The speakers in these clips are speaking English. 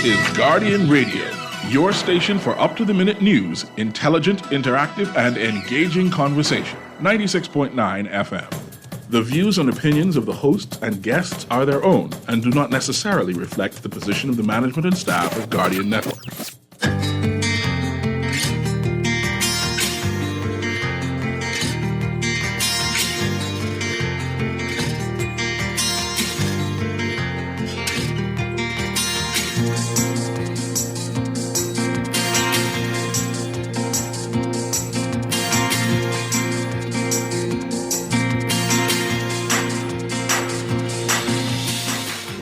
is Guardian Radio, your station for up-to-the-minute news, intelligent, interactive, and engaging conversation. 96.9 FM. The views and opinions of the hosts and guests are their own and do not necessarily reflect the position of the management and staff of Guardian Network.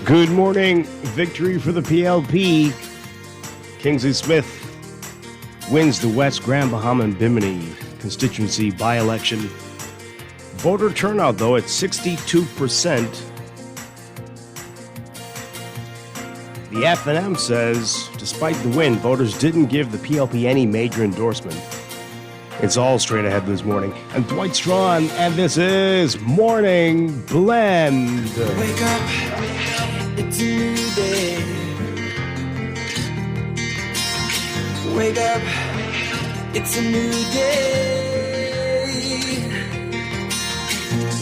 Good morning. Victory for the PLP. Kingsley Smith wins the West Grand Bahama and Bimini constituency by-election. Voter turnout, though, at 62%. The FNM says, despite the win, voters didn't give the PLP any major endorsement. It's all straight ahead this morning. I'm Dwight Strachan, and this is Morning Blend. Wake up. It's a new day. Wake up, it's a new day.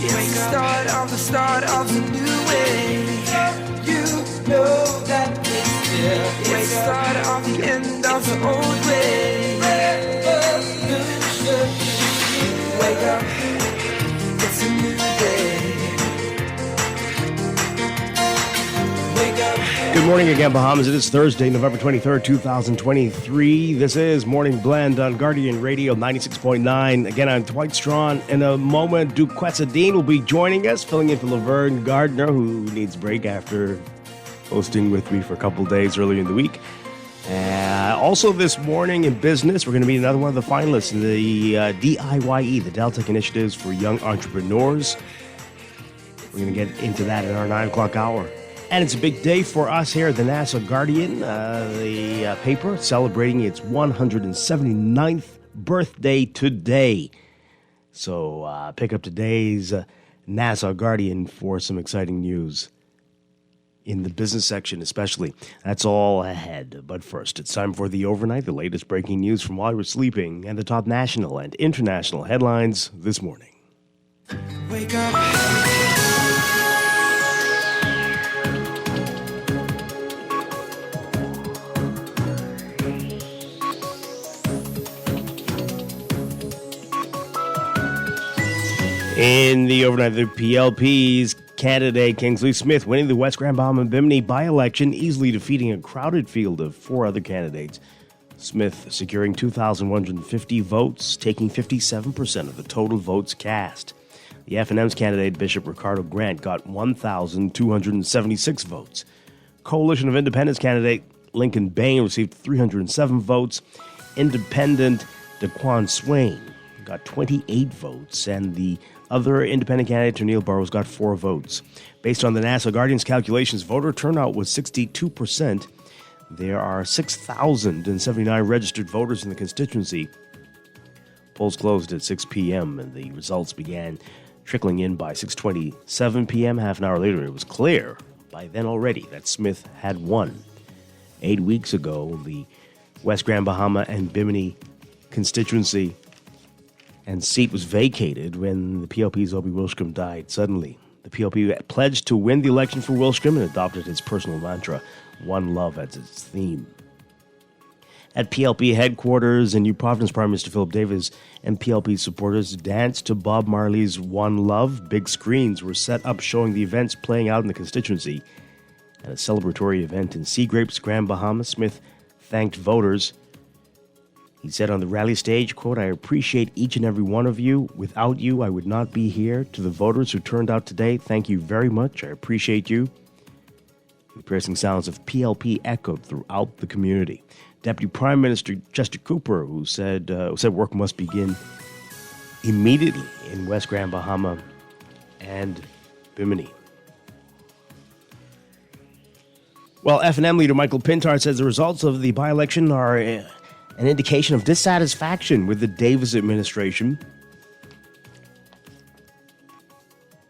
It's the start of a new way. You know that it's here. It's the start of the end of the old way. Wake up, it's a new day. Good morning again, Bahamas. It is Thursday, November 23rd, 2023. This is Morning Blend on Guardian Radio 96.9. Again, I'm Dwight Strachan. In a moment, Duke Quesadine will be joining us, filling in for Laverne Gardner, who needs a break after hosting with me for a couple days earlier in the week. Also this morning in business, we're going to meet another one of the finalists in the DIYE, the Deltec Initiatives for Young Entrepreneurs. We're going to get into that in our 9 o'clock hour. And it's a big day for us here at the NASA Guardian, the paper celebrating its 179th birthday today. So pick up today's NASA Guardian for some exciting news in the business section especially. That's all ahead. But first, it's time for the overnight, the latest breaking news from while we're sleeping, and the top national and international headlines this morning. Wake up. In the overnight, the PLP's candidate Kingsley Smith winning the West Grand Bahama and Bimini by-election, easily defeating a crowded field of 4 other candidates. Smith securing 2,150 votes, taking 57% of the total votes cast. The FNM's candidate, Bishop Ricardo Grant, got 1,276 votes. Coalition of Independents candidate Lincoln Bain received 307 votes. Independent DeQuan Swain got 28 votes, and the other independent candidate, Ternille Burrows, got 4 votes. Based on the NASA Guardian's calculations, voter turnout was 62%. There are 6,079 registered voters in the constituency. Polls closed at 6 p.m., and the results began trickling in by 6:27 p.m. Half an hour later, it was clear by then already that Smith had won. 8 weeks ago, the West Grand Bahama and Bimini constituency and seat was vacated when the PLP's Obi Wilshcombe died suddenly. The PLP pledged to win the election for Wilshcombe and adopted his personal mantra, One Love, as its theme. At PLP headquarters in New Providence, Prime Minister Philip Davis and PLP supporters danced to Bob Marley's One Love. Big screens were set up showing the events playing out in the constituency. At a celebratory event in Sea Grapes, Grand Bahama, Smith thanked voters. He said on the rally stage, quote, "I appreciate each and every one of you. Without you, I would not be here. To the voters who turned out today, thank you very much. I appreciate you." The piercing sounds of PLP echoed throughout the community. Deputy Prime Minister Chester Cooper, who said work must begin immediately in West Grand Bahama and Bimini. Well, FNM leader Michael Pintard says the results of the by-election are an indication of dissatisfaction with the Davis administration.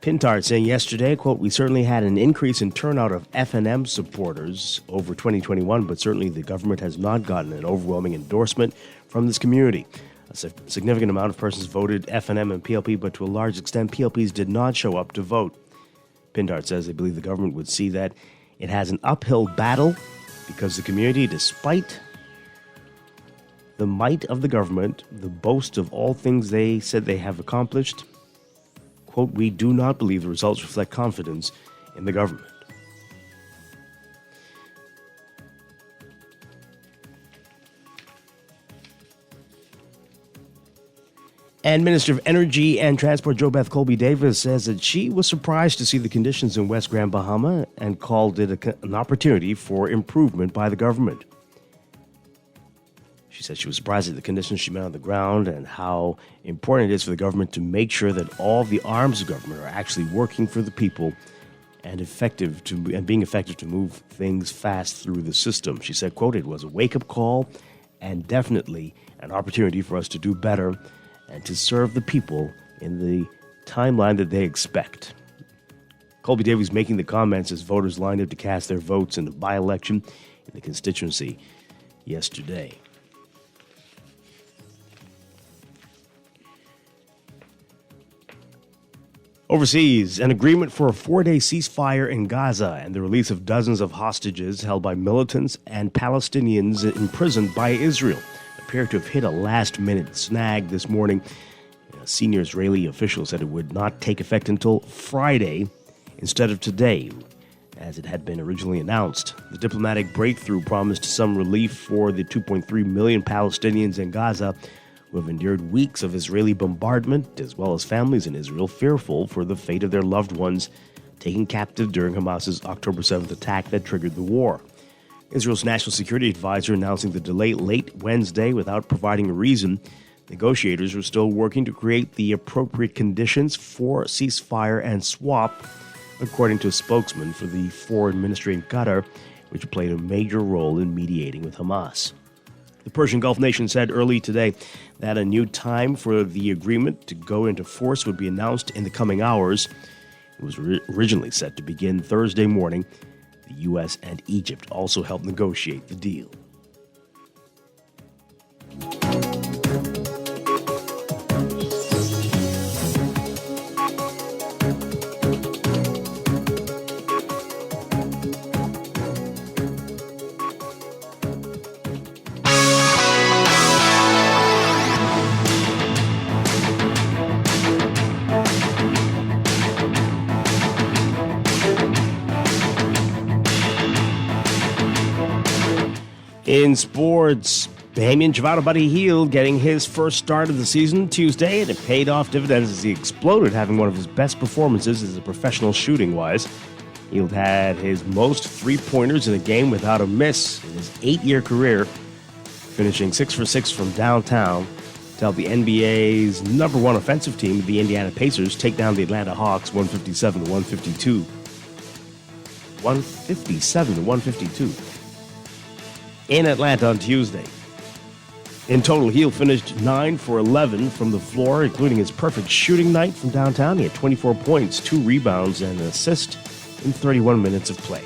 Pintard saying yesterday, quote, "We certainly had an increase in turnout of FNM supporters over 2021, but certainly the government has not gotten an overwhelming endorsement from this community. A significant amount of persons voted FNM and PLP, but to a large extent, PLPs did not show up to vote." Pintard says they believe the government would see that it has an uphill battle because the community, despite the might of the government, the boast of all things they said they have accomplished, quote, "We do not believe the results reflect confidence in the government." And Minister of Energy and Transport Jo Beth Colby-Davis says that she was surprised to see the conditions in West Grand Bahama and called it an opportunity for improvement by the government. She said she was surprised at the conditions she met on the ground and how important it is for the government to make sure that all the arms of government are actually working for the people and being effective to move things fast through the system. She said, quote, "It was a wake-up call and definitely an opportunity for us to do better and to serve the people in the timeline that they expect." Colby-Davies making the comments as voters lined up to cast their votes in the by-election in the constituency yesterday. Overseas, an agreement for a 4-day ceasefire in Gaza and the release of dozens of hostages held by militants and Palestinians imprisoned by Israel appear to have hit a last-minute snag this morning. A senior Israeli official said it would not take effect until Friday instead of today, as it had been originally announced. The diplomatic breakthrough promised some relief for the 2.3 million Palestinians in Gaza who have endured weeks of Israeli bombardment, as well as families in Israel fearful for the fate of their loved ones taken captive during Hamas's October 7th attack that triggered the war. Israel's national security advisor announcing the delay late Wednesday without providing a reason. Negotiators are still working to create the appropriate conditions for ceasefire and swap, according to a spokesman for the foreign ministry in Qatar, which played a major role in mediating with Hamas. The Persian Gulf nation said early today that a new time for the agreement to go into force would be announced in the coming hours. It was originally set to begin Thursday morning. The U.S. and Egypt also helped negotiate the deal. In sports, Bahamian Javada Buddy Hield getting his first start of the season Tuesday, and it paid off dividends as he exploded, having one of his best performances as a professional shooting-wise. Hield had his most three-pointers in a game without a miss in his 8-year career, finishing 6 for 6 from downtown to help the NBA's number one offensive team, the Indiana Pacers, take down the Atlanta Hawks 157-152. 157-152. In Atlanta on Tuesday. In total, Hield finished 9 for 11 from the floor, including his perfect shooting night from downtown. He had 24 points, 2 rebounds, and an assist in 31 minutes of play.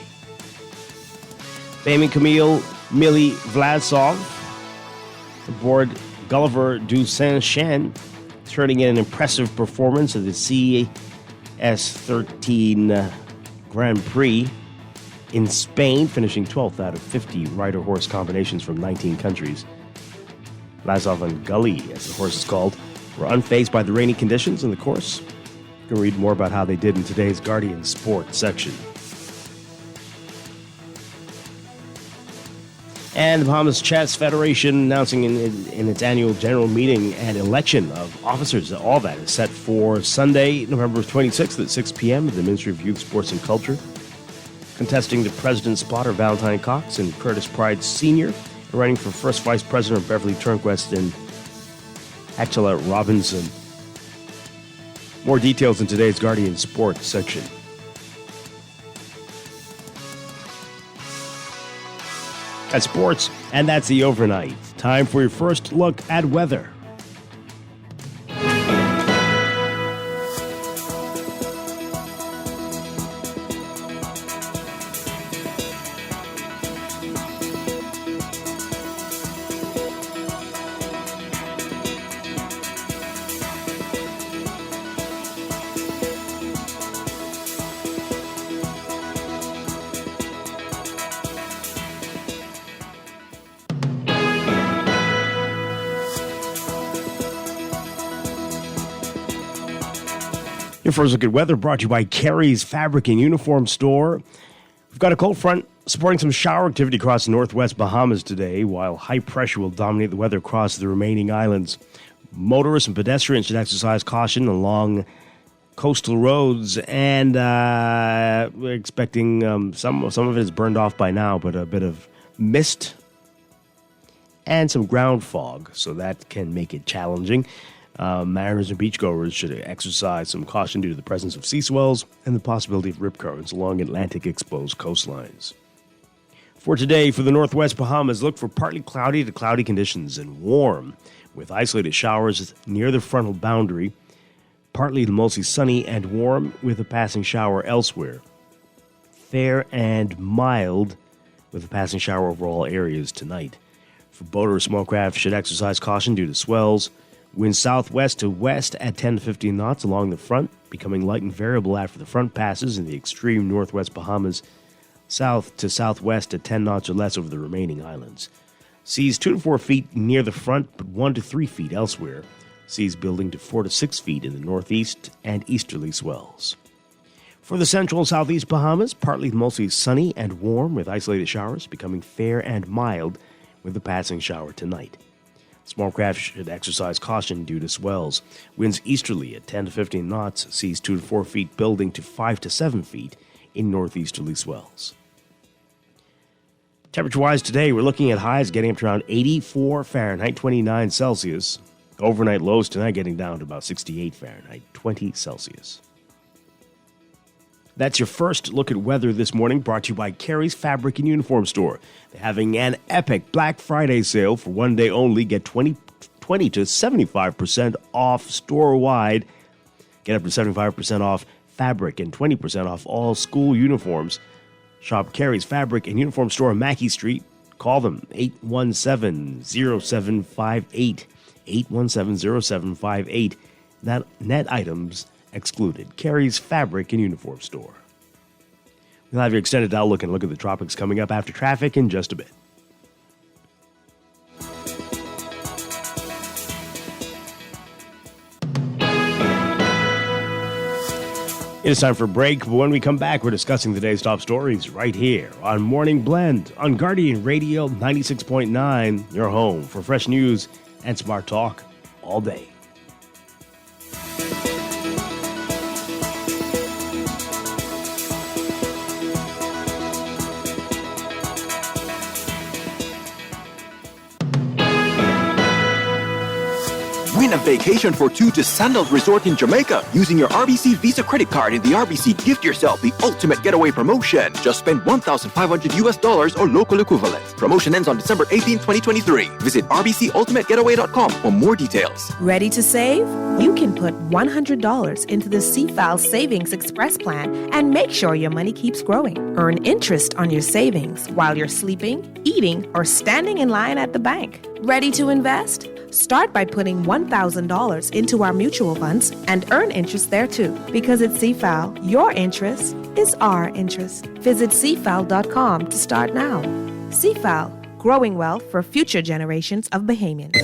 Bahamian Camille Millie Vlasov aboard Gulliver du Saint-Chan, turning in an impressive performance at the CS13 Grand Prix in Spain, finishing 12th out of 50 rider-horse combinations from 19 countries. Vlasov and Gully, as the horse is called, were unfazed by the rainy conditions in the course. You can read more about how they did in today's Guardian Sports section. And the Bahamas Chess Federation announcing in its annual general meeting an election of officers. All that is set for Sunday, November 26th at 6 p.m. at the Ministry of Youth, Sports and Culture. Contesting the president's spot are Valentine Cox and Curtis Pride Sr., and running for first vice president of Beverly Turnquest and Achela Robinson. More details in today's Guardian Sports section. That's sports, and that's the overnight. Time for your first look at weather. Your first look at weather brought to you by Carey's Fabric and Uniform Store. We've got a cold front supporting some shower activity across the northwest Bahamas today, while high pressure will dominate the weather across the remaining islands. Motorists and pedestrians should exercise caution along coastal roads, and we're expecting some of it is burned off by now, but a bit of mist and some ground fog, so that can make it challenging. Mariners and beachgoers should exercise some caution due to the presence of sea swells and the possibility of rip currents along Atlantic exposed coastlines. For today, for the northwest Bahamas, look for partly cloudy to cloudy conditions and warm, with isolated showers near the frontal boundary, partly to mostly sunny and warm with a passing shower elsewhere. Fair and mild with a passing shower over all areas tonight. For boater or small craft, should exercise caution due to swells. Winds southwest to west at 10 to 15 knots along the front, becoming light and variable after the front passes in the extreme northwest Bahamas. South to southwest at 10 knots or less over the remaining islands. Seas 2 to 4 feet near the front, but 1 to 3 feet elsewhere. Seas building to 4 to 6 feet in the northeast and easterly swells. For the central and southeast Bahamas, partly mostly sunny and warm with isolated showers, becoming fair and mild with a passing shower tonight. Small craft should exercise caution due to swells. Winds easterly at 10 to 15 knots, seas 2 to 4 feet building to 5 to 7 feet in northeasterly swells. Temperature-wise today, we're looking at highs getting up to around 84 Fahrenheit, 29 Celsius. Overnight lows tonight getting down to about 68 Fahrenheit, 20 Celsius. That's your first look at weather this morning, brought to you by Carey's Fabric and Uniform Store. They're having an epic Black Friday sale for one day only. Get 20 to 75% off store-wide. Get up to 75% off fabric and 20% off all school uniforms. Shop Carey's Fabric and Uniform Store on Mackey Street. Call them 817-0758. 817-0758. Net items excluded. Carey's Fabric and Uniform Store. We'll have your extended outlook and look at the tropics coming up after traffic in just a bit. It is time for a break, but when we come back, we're discussing today's top stories right here on Morning Blend on Guardian Radio 96.9, your home for fresh news and smart talk all day. Win a vacation for two to Sandals Resort in Jamaica using your RBC Visa credit card in the RBC Gift Yourself the Ultimate Getaway promotion. Just spend $1,500 or local equivalent. Promotion ends on December 18, 2023. Visit rbcultimategetaway.com for more details. Ready to save? You can put $100 into the CFAL Savings Express plan and make sure your money keeps growing. Earn interest on your savings while you're sleeping, eating, or standing in line at the bank. Ready to invest? Start by putting $1,000 into our mutual funds and earn interest there too. Because at CFAL, your interest is our interest. Visit CFAL.com to start now. CFAL, growing wealth for future generations of Bahamians.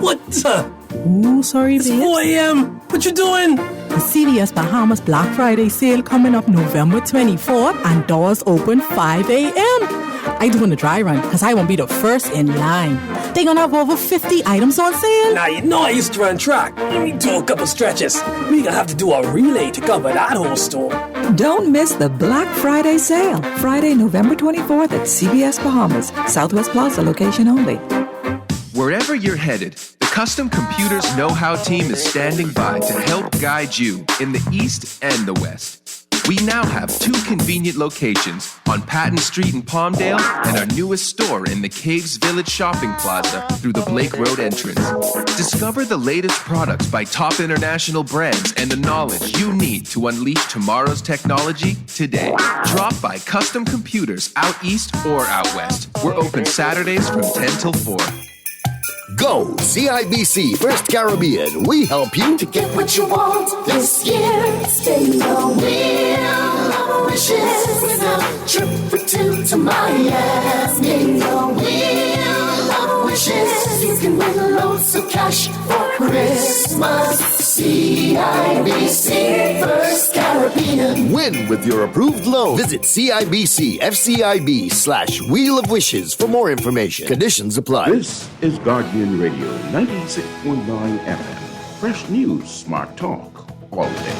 What the? Ooh, sorry, It's babe. 4 a.m. What you doing? The CVS Bahamas Black Friday sale coming up November 24th and doors open 5 a.m. I doing a dry run because I won't be the first in line. They gonna have over 50 items on sale. Now, you know I used to run track. Let me do a couple stretches. We gonna have to do a relay to cover that whole store. Don't miss the Black Friday sale. Friday, November 24th at CVS Bahamas. Southwest Plaza location only. Wherever you're headed, the Custom Computers Know-How team is standing by to help guide you in the East and the West. We now have 2 convenient locations on Patton Street in Palmdale and our newest store in the Caves Village Shopping Plaza through the Blake Road entrance. Discover the latest products by top international brands and the knowledge you need to unleash tomorrow's technology today. Drop by Custom Computers out east or out west. We're open Saturdays from 10 till 4. Go CIBC First Caribbean. We help you to get what you want this year. Spin the wheel of wishes with a trip for 2 to Miami. Spin the wheel of wishes. You can win loads of cash for Christmas. CIBC First Caribbean. Win with your approved loan. Visit CIBC-FCIB/Wheel of Wishes for more information. Conditions apply. This is Guardian Radio 96.9 FM. Fresh news, smart talk, all day.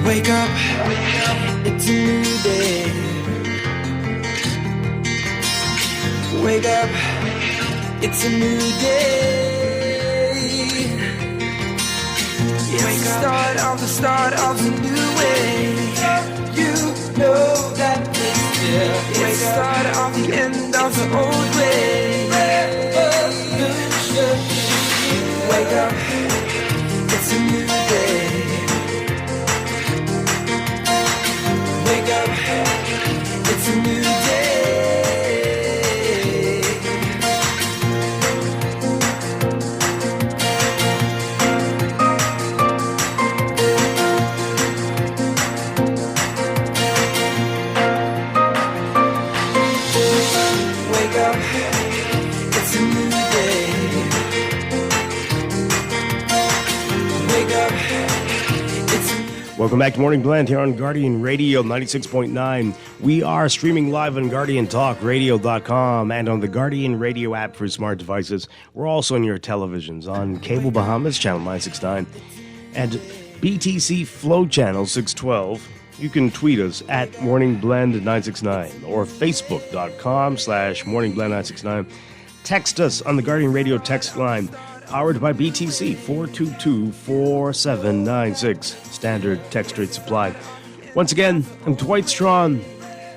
Wake up, it's a new day. Wake up, it's a new day. It's the start of a new way. You know that it's here. It's the start of the end of the old way. Revolution. Wake up, it's a new day. Wake up, it's a new day. Wake up, it's a new day. Wake up, it's a Welcome back to Morning Blend here on Guardian Radio 96.9. We are streaming live on GuardianTalkRadio.com and on the Guardian Radio app for smart devices. We're also on your televisions on Cable Bahamas, Channel 969, and BTC Flow Channel 612. You can tweet us at MorningBlend969 or Facebook.com/MorningBlend969. Text us on the Guardian Radio text line, powered by BTC, 422-4796. Standard text rate supplied. Once again, I'm Dwight Strachan.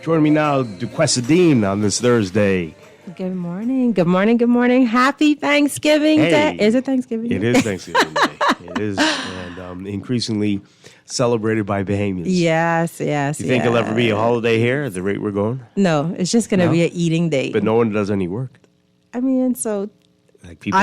Joining me now, Duquesadine on this Thursday. Good morning. Good morning. Good morning. Happy Thanksgiving Day. Is it Thanksgiving Day? It is Thanksgiving Day. It is, and increasingly celebrated by Bahamians. Yes. You think it'll ever be a holiday here at the rate we're going? No, it's just going to be an eating day. But no one does any work. I mean, so like people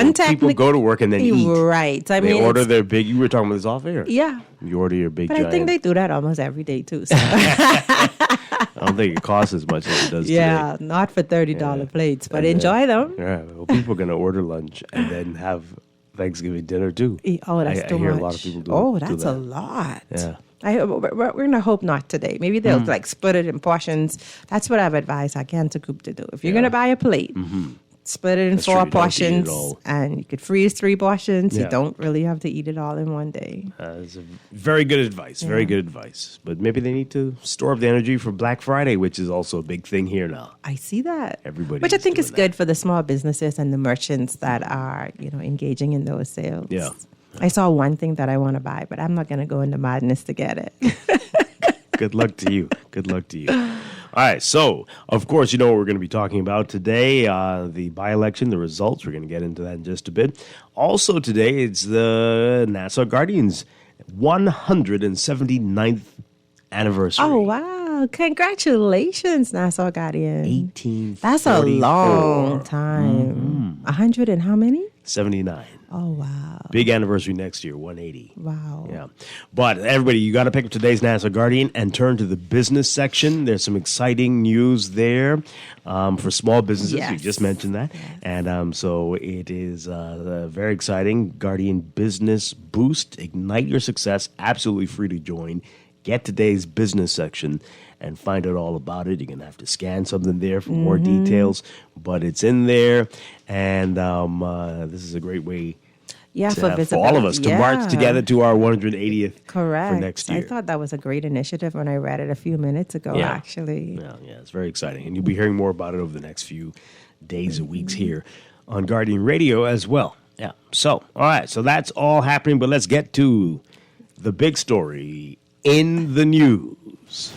go to work and then eat. Right. I mean, they order their big. You were talking about this off air. Yeah. You order your big. But giant. I think they do that almost every day too. So. I don't think it costs as much as it does yeah, today. not for $30 plates, but enjoy them. Yeah, well, people are going to order lunch and then have Thanksgiving dinner too. Oh, that's too much. I hear a lot of people do. Oh, that's a lot. Yeah. We're going to hope not today. Maybe they'll like split it in portions. That's what I've advised our Ganta group to do. If you're going to buy a plate, split it in That's 4 true. portions, and you could freeze 3 portions. Yeah. You don't really have to eat it all in one day. It's a very good advice. Very good advice. But maybe they need to store up the energy for Black Friday, which is also a big thing here now. I see that. Everybody, which I think is good for the small businesses and the merchants that are, engaging in those sales. Yeah. I saw one thing that I want to buy, but I'm not going to go into madness to get it. Good luck to you. Good luck to you. All right. So, of course, you know what we're going to be talking about today, the by-election, the results. We're going to get into that in just a bit. Also today, it's the Nassau Guardians' 179th anniversary. Oh, wow. Congratulations, Nassau Guardian. 1844. That's a long time. 100 and how many? 79. Oh, wow. Big anniversary next year, 180. Wow. Yeah. But everybody, you got to pick up today's Nassau Guardian and turn to the business section. There's some exciting news there for small businesses. Yes. You just mentioned that. Yes. And so it is very exciting. Guardian Business Boost. Ignite your success. Absolutely free to join. Get today's business section and find out all about it. You're going to have to scan something there for more details, but it's in there. And this is a great way for all of us to march together to our 180th for next year. I thought that was a great initiative when I read it a few minutes ago, actually. Yeah, it's very exciting. And you'll be hearing more about it over the next few days and weeks here on Guardian Radio as well. Yeah. So, all right. So that's all happening, but let's get to the big story in the news.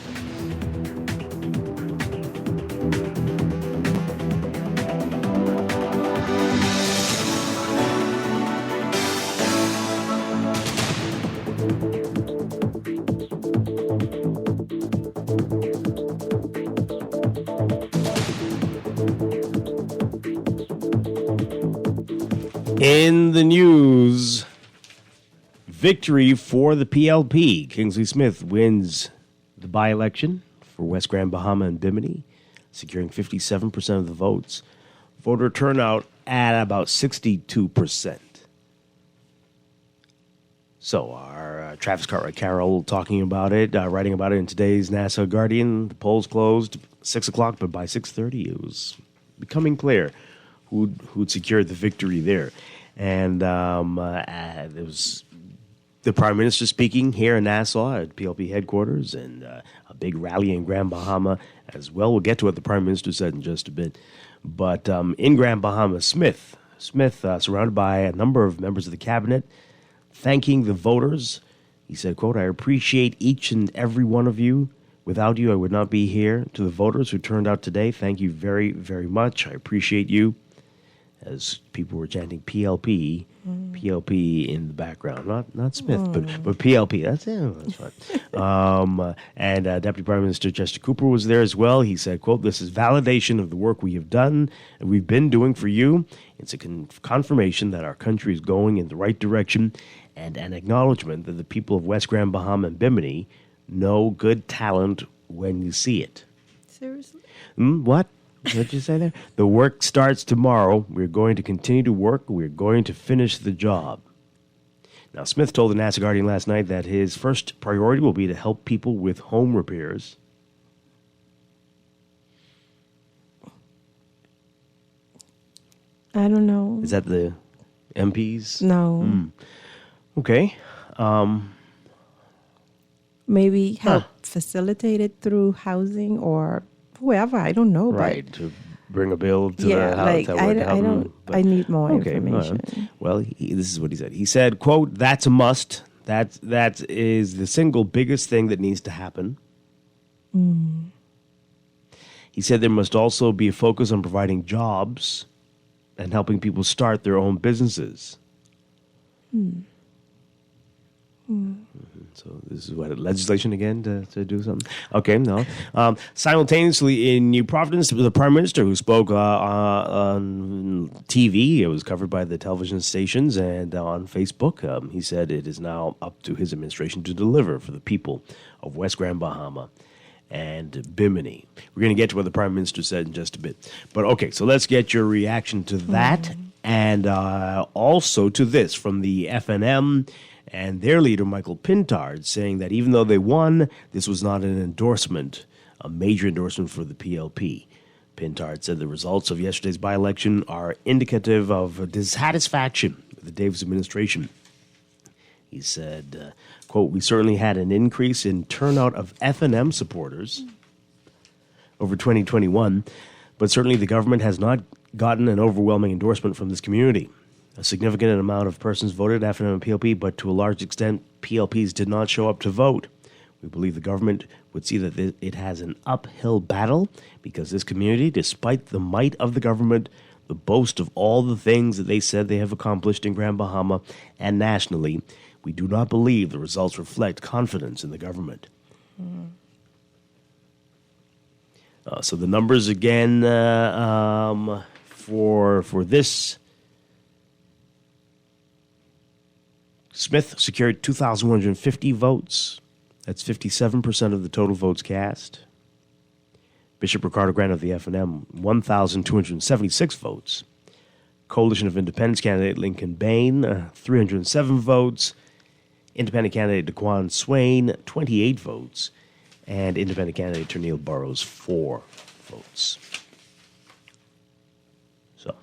In the news, victory for the PLP. Kingsley Smith wins the by-election for West Grand Bahama and Bimini, securing 57% of the votes. Voter turnout at about 62%. So our Travis Cartwright Carroll talking about it, writing about it in today's NASA Guardian. The polls closed 6 o'clock, but by 6:30 it was becoming clear who'd secured the victory there. And it was the Prime Minister speaking here in Nassau at PLP headquarters, and a big rally in Grand Bahama as well. We'll get to what the Prime Minister said in just a bit. But in Grand Bahama, Smith, surrounded by a number of members of the cabinet, thanking the voters. He said, quote, "I appreciate each and every one of you. Without you, I would not be here. To the voters who turned out today, thank you very, very much. I appreciate you." As people were chanting PLP, PLP in the background. Not Smith, but PLP. That's fine. And Deputy Prime Minister Chester Cooper was there as well. He said, quote, "This is validation of the work we have done and we've been doing for you. It's a confirmation that our country is going in the right direction and an acknowledgement that the people of West Grand Bahama and Bimini know good talent when you see it." Seriously? What? What did you say there? "The work starts tomorrow. We're going to continue to work. We're going to finish the job." Now, Smith told the NASA Guardian last night that his first priority will be to help people with home repairs. I don't know. Is that the MPs? No. Okay. Maybe help facilitate it through housing or whoever. I don't know. Right. But To bring a bill to yeah, the house. like I don't. I need more information. Well, this is what he said. He said, quote, "That's a must. That is the single biggest thing that needs to happen." He said there must also be a focus on providing jobs and helping people start their own businesses. So this is what, legislation again to do something? Okay, no. Simultaneously in New Providence, the Prime Minister who spoke on TV. It was covered by the television stations and on Facebook. He said it is now up to his administration to deliver for the people of West Grand Bahama and Bimini. We're going to get to what the Prime Minister said in just a bit. But okay, so let's get your reaction to that and also to this from the FNM and their leader, Michael Pintard, saying that even though they won, this was not an endorsement, a major endorsement for the PLP. Pintard said the results of yesterday's by-election are indicative of dissatisfaction with the Davis administration. He said, quote, "We certainly had an increase in turnout of FNM supporters over 2021, but certainly the government has not gotten an overwhelming endorsement from this community. A significant amount of persons voted FNM and PLP, but to a large extent, PLPs did not show up to vote. We believe the government would see that it has an uphill battle because this community, despite the might of the government, the boast of all the things that they said they have accomplished in Grand Bahama and nationally, we do not believe the results reflect confidence in the government." So the numbers again for this. Smith secured 2,150 votes. That's 57% of the total votes cast. Bishop Ricardo Grant of the FNM, 1,276 votes. Coalition of Independents candidate Lincoln Bain, 307 votes. Independent candidate DeQuan Swain, 28 votes. And independent candidate Ternille Burrows, 4 votes. So,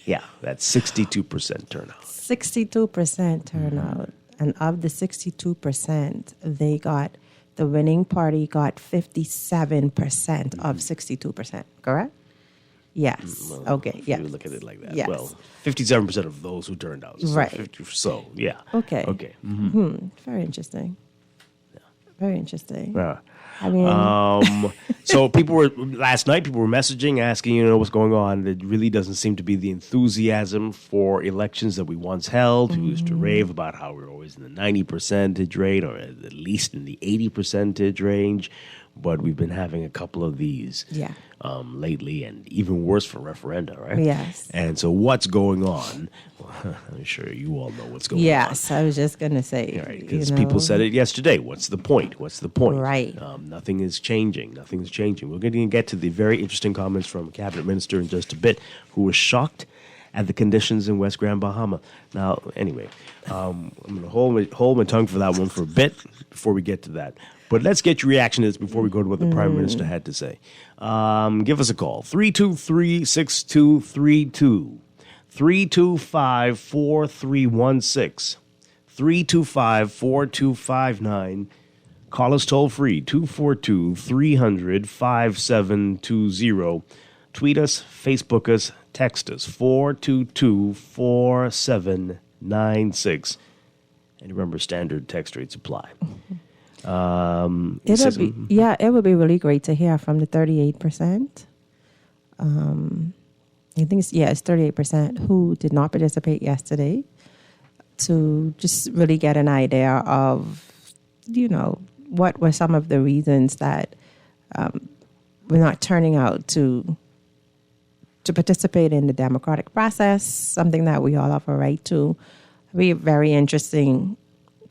yeah, that's 62% turnout. 62% turnout. And of the 62%, the winning party got 57% of 62%, correct? Yes. Well, okay. If Yeah. you look at it like that. Yes. Well, 57% of those who turned out. So Right. 50, so, yeah. Okay. Okay. Very interesting. Yeah. Very interesting. Yeah. I mean, so last night people were messaging, asking, what's going on. It really doesn't seem to be the enthusiasm for elections that we once held. We used to rave about how we were always in the 90% rate or at least in the 80% range. But we've been having a couple of these lately, and even worse for referenda, right? Yes. And so what's going on? I'm sure you all know what's going on. yes, I was just going to say. Because people said it yesterday. What's the point? What's the point? Right. Nothing is changing. Nothing is changing. We're going to get to the very interesting comments from Cabinet Minister in just a bit, who was shocked at the conditions in West Grand Bahama. Now, anyway, I'm going to hold my tongue for that one for a bit before we get to that. But let's get your reaction to this before we go to what the Prime Minister had to say. Give us a call, 323-6232, 325-4316, 325-4259. Call us toll free, 242-300-5720. Tweet us, Facebook us, text us, 422-4796. And remember, standard text rates apply. It would be really great to hear from the 38%. I think it's 38% who did not participate yesterday, to just really get an idea of, what were some of the reasons that we're not turning out to participate in the democratic process, something that we all have a right to. It'd be very interesting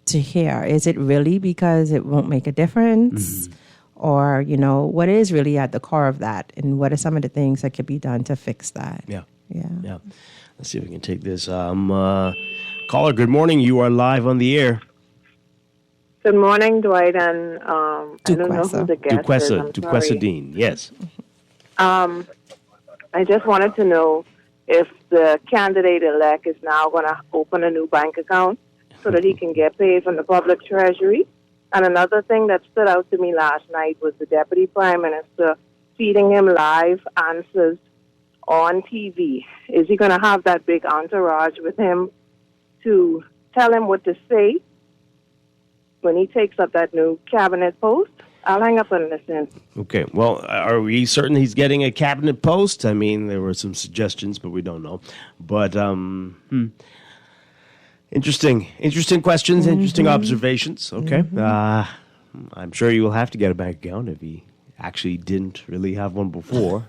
to hear. Is it really because it won't make a difference? Or, what is really at the core of that? And what are some of the things that could be done to fix that? Yeah. Let's see if we can take this. Caller, good morning. You are live on the air. Good morning, Dwight, and I don't know who the guest is. Duquesa Dean, yes. I just wanted to know if the candidate-elect is now going to open a new bank account so that he can get paid from the public treasury. And another thing that stood out to me last night was the Deputy Prime Minister feeding him live answers on TV. Is he going to have that big entourage with him to tell him what to say when he takes up that new cabinet post? I'll hang up and listen. Okay. Well, are we certain he's getting a cabinet post? I mean, there were some suggestions, but we don't know. But interesting questions, interesting observations. Okay. I'm sure you will have to get a bank account if he actually didn't really have one before.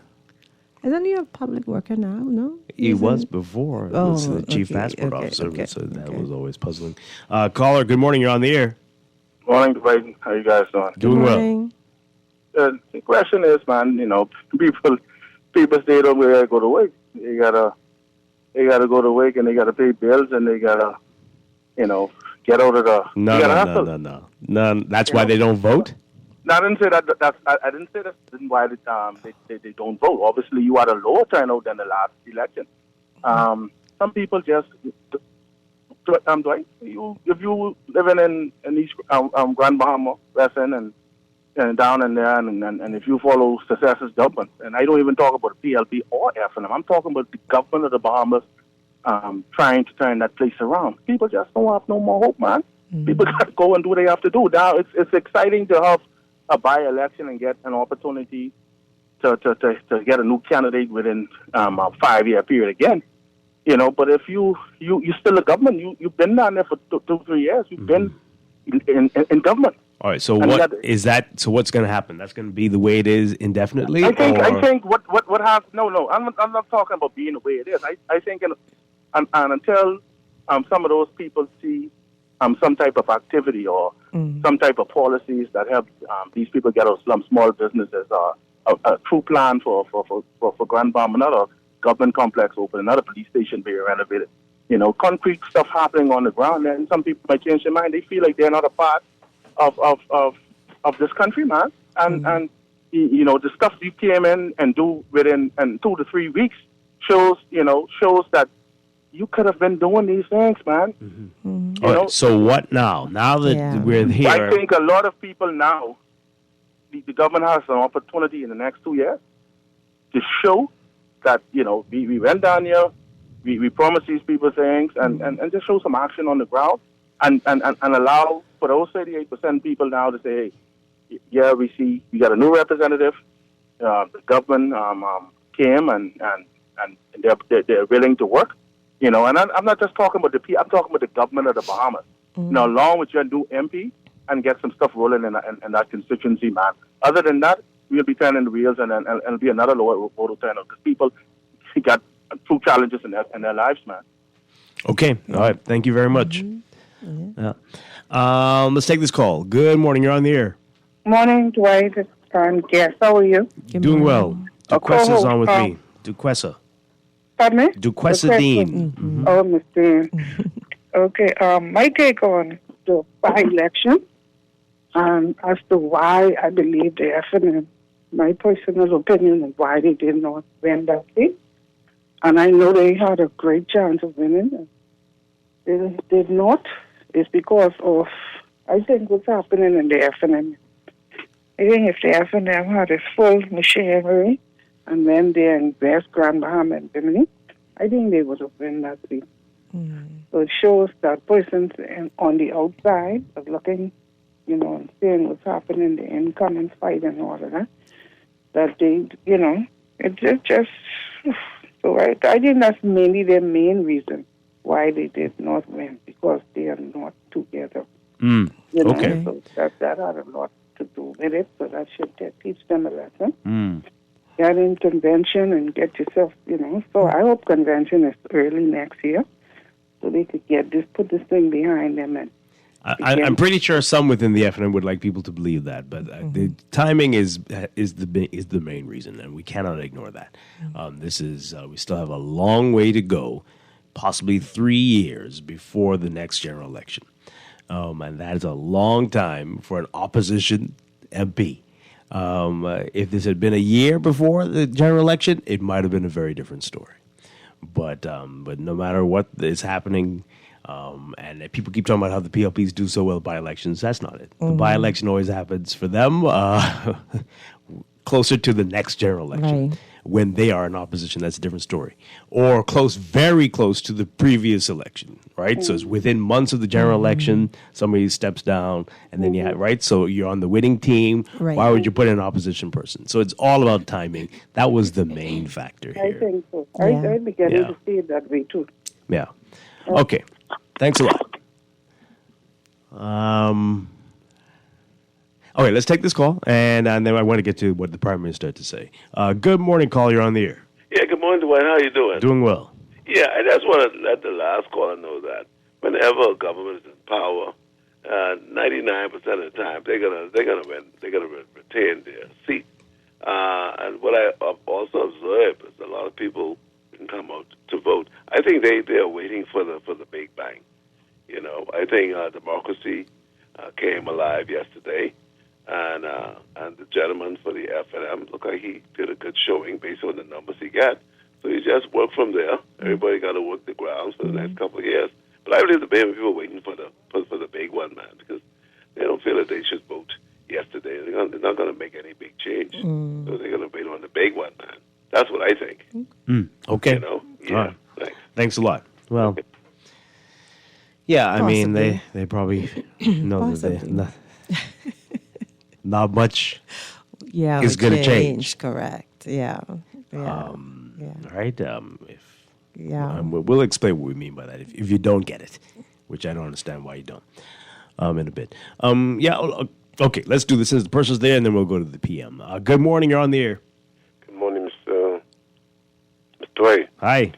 Isn't he a public worker now? No, he was before. He was the chief passport officer, so that was always puzzling. Caller, good morning. You're on the air. Morning, Dwight. How you guys doing? Doing well. The question is, man, people stay don't go to work. They gotta go to work and they gotta pay bills and they gotta, get out of the. No. That's why they don't vote. No, I didn't say that. I didn't say that's why they don't vote. Obviously, you had a lower turnout than the last election. Some people just. Dwight, if you living in East Grand Bahama, West End, and down in there, and if you follow successes government, and I don't even talk about the PLP or FNM, I'm talking about the government of the Bahamas trying to turn that place around. People just don't have no more hope, man. People got to go and do what they have to do. Now, it's exciting to have a by-election and get an opportunity to get a new candidate within a 5-year period again. But if you still a government, you've been down there for 2-3 years. You've been in government. All right. So So what's going to happen? That's going to be the way it is indefinitely. I think what has no. I'm not talking about being the way it is. I think until some of those people see some type of activity or some type of policies that help these people get out of small businesses, a true plan for Grand Bahama, another government complex open, another police station being renovated. Concrete stuff happening on the ground, and some people might change their mind. They feel like they're not a part of this country, man. And the stuff you came in and do within 2 to 3 weeks shows that you could have been doing these things, man. All right, so what now? Now that we're here, I think a lot of people now, the government has an opportunity in the next 2 years to show that we went down here, we promised these people things, and just show some action on the ground, and allow for those 38% people now to say, hey, yeah, we see we got a new representative. The government came and they're willing to work. And I'm not just talking about I'm talking about the government of the Bahamas. Along with your new MP, and get some stuff rolling in that constituency, man. Other than that, we'll be turning the wheels and it'll be another lower voter turnout because people got true challenges in their lives, man. Okay. All right. Thank you very much. Let's take this call. Good morning. You're on the air. Morning, Dwight. Yes. How are you? Doing well. Duquesa's on with me. Duquesa. Pardon me? Duquesne. Oh, Miss Dean. Okay, my take on the by-election as to why I believe the FNM, my personal opinion on why they did not win that seat. And I know they had a great chance of winning. They did not. It's because of, I think, what's happening in the FNM. I think if the FNM had its full machinery and then they invest Grand Bahama and Bimini, I think they would have won that seat. So it shows that persons on the outside of looking, and seeing what's happening in the incoming fight and all of that, that they, it just, so I think that's mainly their main reason why they did not win, because they are not together. Okay. So that had a lot to do with it, so that should teach them a lesson. Get in convention and get yourself, So I hope convention is early next year, so they could put this thing behind them. And I'm pretty sure some within the FNM would like people to believe that, but the timing is the main reason, and we cannot ignore that. This is we still have a long way to go, possibly 3 years before the next general election, and that is a long time for an opposition MP. If this had been a year before the general election, it might have been a very different story. But no matter what is happening, and people keep talking about how the PLPs do so well by elections, that's not it. The by-election always happens for them closer to the next general election. Right. When they are in opposition, that's a different story. Or very close to the previous election, right? So it's within months of the general election, somebody steps down, and then you have, right? So you're on the winning team. Right. Why would you put in an opposition person? So it's all about timing. That was the main factor I here. think so. I'd be getting to see it that way, too. Yeah. Okay. Thanks a lot. Okay, let's take this call, and then I want to get to what the Prime Minister had to say. Good morning, call. You're on the air. Yeah, good morning, Dwight. How you doing? Doing well. Yeah, I just want to let the last caller know that whenever a government is in power, 99% of the time they're gonna win. They're gonna retain their seat. And what I also observed is a lot of people can come out to vote. I think they're waiting for the big bang. I think democracy came alive yesterday. And the gentleman for the FNM looked like he did a good showing based on the numbers he got. So he just worked from there. Everybody got to work the grounds for the next couple of years. But I believe the people are waiting for the big one, man, because they don't feel that they should vote yesterday. They're not going to make any big change. So they're going to wait on the big one, man. That's what I think. Okay. Yeah. Thanks. Thanks a lot. Well, yeah, I mean, they probably know that not much is going to change. Correct. Yeah. Right? We'll explain what we mean by that if you don't get it, which I don't understand why you don't in a bit. Okay, let's do this since the person's there, and then we'll go to the PM. Good morning. You're on the air. Good morning, Mr. Dwight. Hi.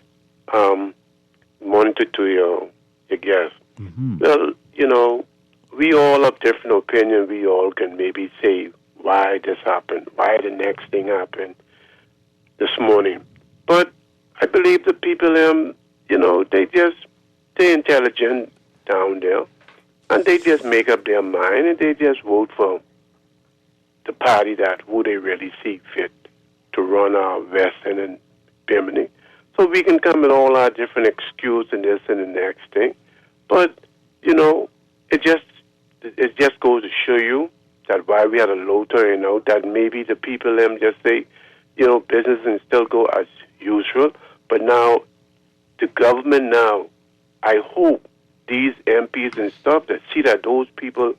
Good morning to your guest. Well, we all have different opinions. We all can maybe say why this happened, why the next thing happened this morning. But I believe the people, they're intelligent down there, and they just make up their mind and they just vote for the party who they really see fit to run our Western and Bimini. So we can come with all our different excuses and this and the next thing. But, it just goes to show you that while we had a low turnout, that maybe the people just say, business can still go as usual. But now, the government now, I hope these MPs and stuff that see that those people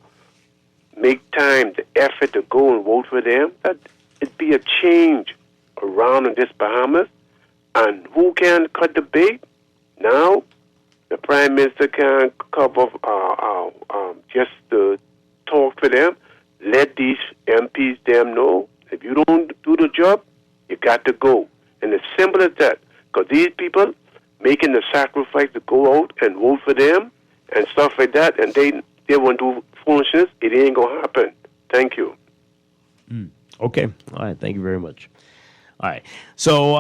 make time, the effort to go and vote for them, that it be a change around in this Bahamas. And who can cut the bait? Now, the Prime Minister can cover just to talk for them. Let these MPs them know if you don't do the job, you got to go. And as simple as that. Because these people making the sacrifice to go out and vote for them and stuff like that, and they want to do foolishness, it ain't going to happen. Thank you. Okay. All right. Thank you very much. All right. So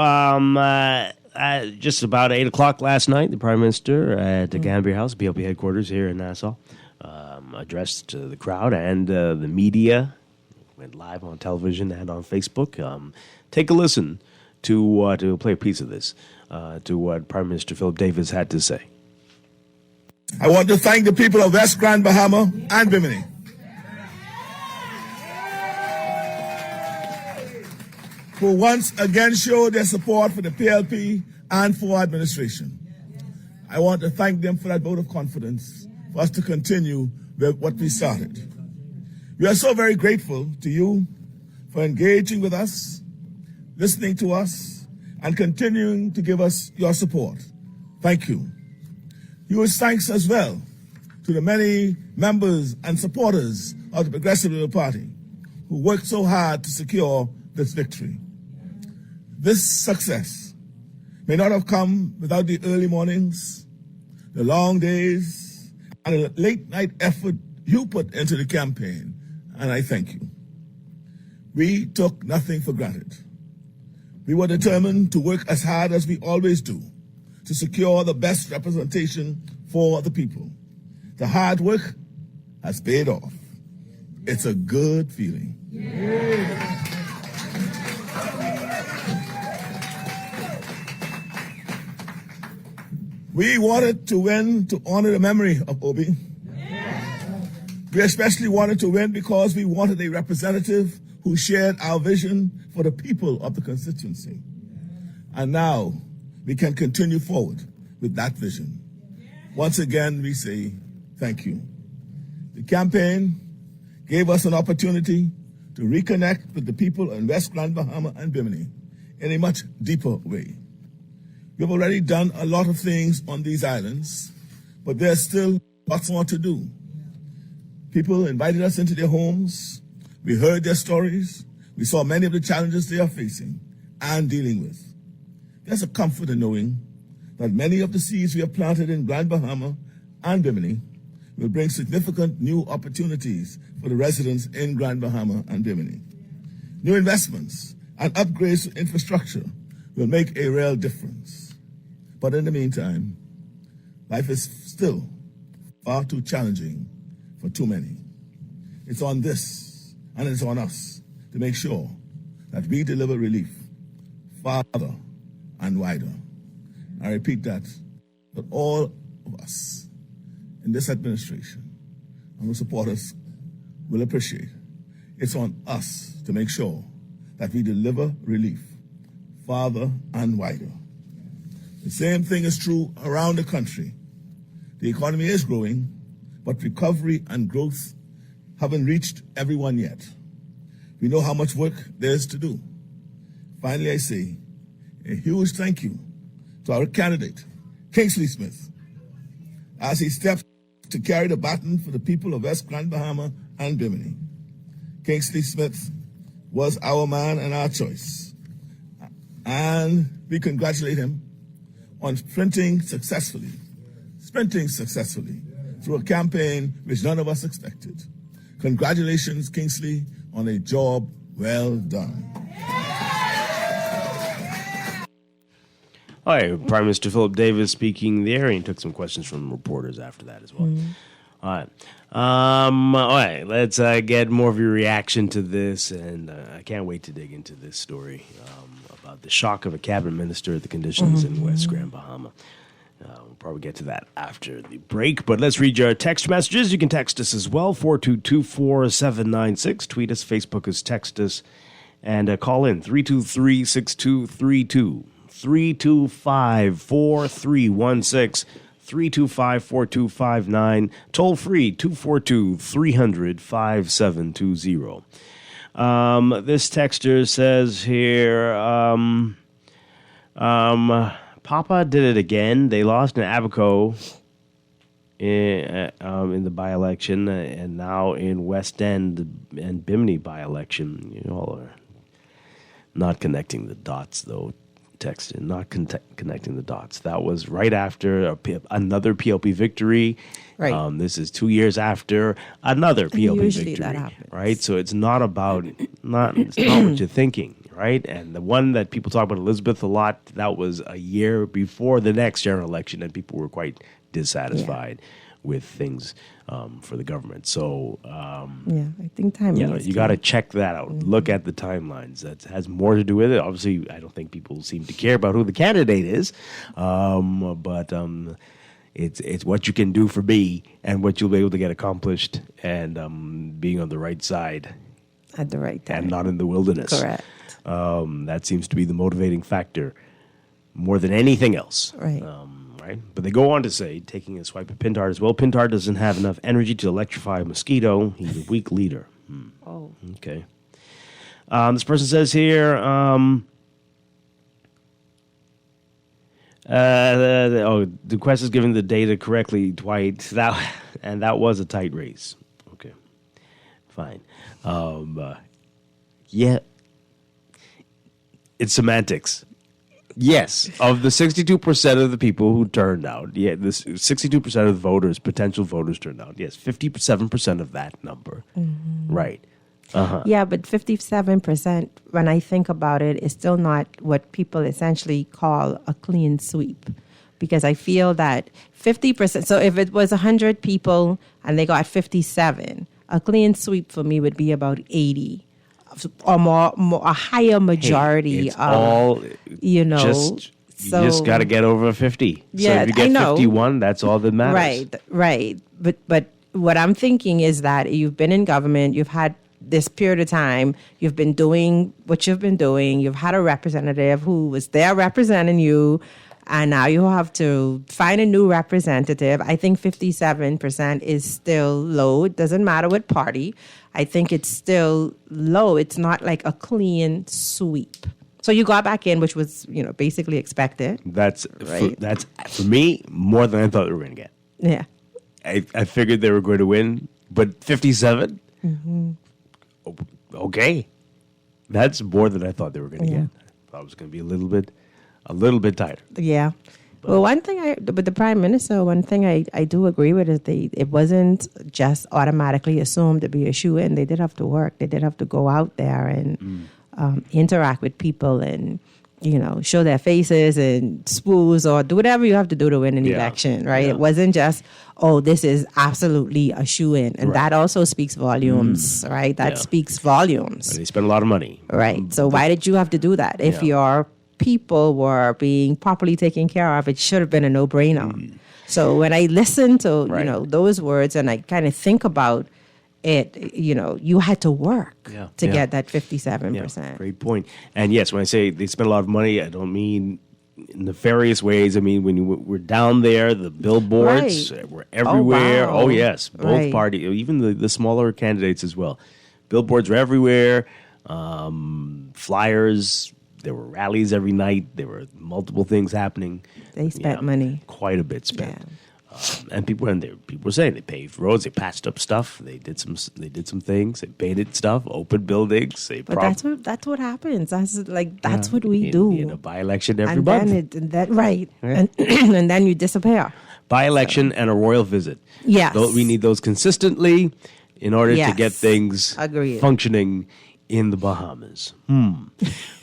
just about 8 o'clock last night, the Prime Minister at the Gambia House, PLP headquarters here in Nassau, addressed the crowd and the media. Went live on television and on Facebook. Take a listen to play a piece of this, to what Prime Minister Philip Davis had to say. I want to thank the people of West Grand Bahama and Bimini who once again showed their support for the PLP and for our administration. I want to thank them for that vote of confidence for us to continue with what we started. We are so very grateful to you for engaging with us, listening to us, and continuing to give us your support. Thank you. Huge thanks as well to the many members and supporters of the Progressive Liberal Party who worked so hard to secure this victory. This success may not have come without the early mornings, the long days, and the late night effort you put into the campaign, and I thank you. We took nothing for granted. We were determined to work as hard as we always do to secure the best representation for the people. The hard work has paid off. It's a good feeling. We wanted to win to honor the memory of Obi. We especially wanted to win because we wanted a representative who shared our vision for the people of the constituency. And now we can continue forward with that vision. Once again, we say thank you. The campaign gave us an opportunity to reconnect with the people in West Grand Bahama and Bimini in a much deeper way. We have already done a lot of things on these islands, but there's still lots more to do. People invited us into their homes. We heard their stories. We saw many of the challenges they are facing and dealing with. There's a comfort in knowing that many of the seeds we have planted in Grand Bahama and Bimini will bring significant new opportunities for the residents in Grand Bahama and Bimini. New investments and upgrades to infrastructure will make a real difference. But in the meantime, life is still far too challenging for too many. It's on this and it's on us to make sure that we deliver relief farther and wider. I repeat that all of us in this administration and the supporters will appreciate. It's on us to make sure that we deliver relief farther and wider. The same thing is true around the country. The economy is growing, but recovery and growth haven't reached everyone yet. We know how much work there is to do. Finally, I say a huge thank you to our candidate, Kingsley Smith, as he steps to carry the baton for the people of West Grand Bahama and Bimini. Kingsley Smith was our man and our choice. And we congratulate him on sprinting successfully through a campaign which none of us expected. Congratulations, Kingsley, on a job well done. All right, Prime Minister Philip Davis speaking there, and he took some questions from reporters after that as well. All right, let's get more of your reaction to this, and I can't wait to dig into this story about the shock of a cabinet minister at the conditions in West Grand Bahama. We'll probably get to that after the break, but let's read your text messages. You can text us as well, 422-4796. Tweet us, Facebook us, text us, and call in 323-6232. 325-4316, 325-4259, toll free 242-300-5720. This texter says here, Papa did it again. They lost in Abaco in the by-election, and now in West End and Bimini by-election. You all are not connecting the dots, though. Texted, not connecting the dots. That was right after another PLP victory. Right. This is 2 years after another PLP victory. That happens. Right. So it's not about it's not what you're thinking. right? And the one that people talk about, Elizabeth, a lot, that was a year before the next general election, and people were quite dissatisfied with things for the government. So, I think timing is you key. got to check that out. Look at the timelines. That has more to do with it. Obviously, I don't think people seem to care about who the candidate is, but it's what you can do for me and what you'll be able to get accomplished, and being on the right side at the right time and not in the wilderness. Correct. That seems to be the motivating factor more than anything else. Right. Right. But they go on to say, taking a swipe at Pintard as well, Pintard doesn't have enough energy to electrify a mosquito. He's a weak leader. Oh. Okay. This person says here, the quest is giving the data correctly, Dwight. That was a tight race. Okay. Fine. Yeah. It's semantics. Yes, of the 62% of the people who turned out, this 62% of the voters, potential voters turned out. Yes, 57% of that number. Mm-hmm. Right. Yeah, but 57%, when I think about it, is still not what people essentially call a clean sweep. Because I feel that 50%, so if it was 100 people and they got 57, a clean sweep for me would be about 80. Or more, a higher majority it's of, all, you just got to get over 50. Yeah, so if you get 51, that's all that matters. Right. But what I'm thinking is that you've been in government, you've had this period of time, you've been doing what you've been doing, you've had a representative who was there representing you, and now you have to find a new representative. I think 57% is still low. It doesn't matter what party. I think it's still low. It's not like a clean sweep. So you got back in, which was, basically expected. That's right. That's for me more than I thought they were going to get. Yeah. I figured they were going to win, but 57? Mm-hmm. Okay. That's more than I thought they were going to get. I thought it was going to be a little bit tighter. Yeah. Well, one thing with the Prime Minister, one thing I do agree with is it wasn't just automatically assumed to be a shoo-in. They did have to work. They did have to go out there and interact with people and, show their faces and spools or do whatever you have to do to win an election, right? Yeah. It wasn't just, this is absolutely a shoo-in. And that also speaks volumes, right? That speaks volumes. And they spent a lot of money. Right. So why did you have to do that? If your people were being properly taken care of, it should have been a no-brainer. So when I listen to those words and I kind of think about it, you had to work to get that 57%. Yeah, great point. And yes, when I say they spent a lot of money, I don't mean in nefarious ways. I mean, when you were down there, the billboards were everywhere. Oh, wow. Oh yes, both parties, even the smaller candidates as well. Billboards were everywhere. Flyers. There were rallies every night. There were multiple things happening. They spent money. Quite a bit spent. And people were in there. People were saying they paved roads, they patched up stuff, they did some things, they painted stuff, opened buildings. But that's what happens. That's what we do. In a by-election every month. And then you disappear. By-election and a royal visit. Yes. We need those consistently in order to get things functioning in the Bahamas.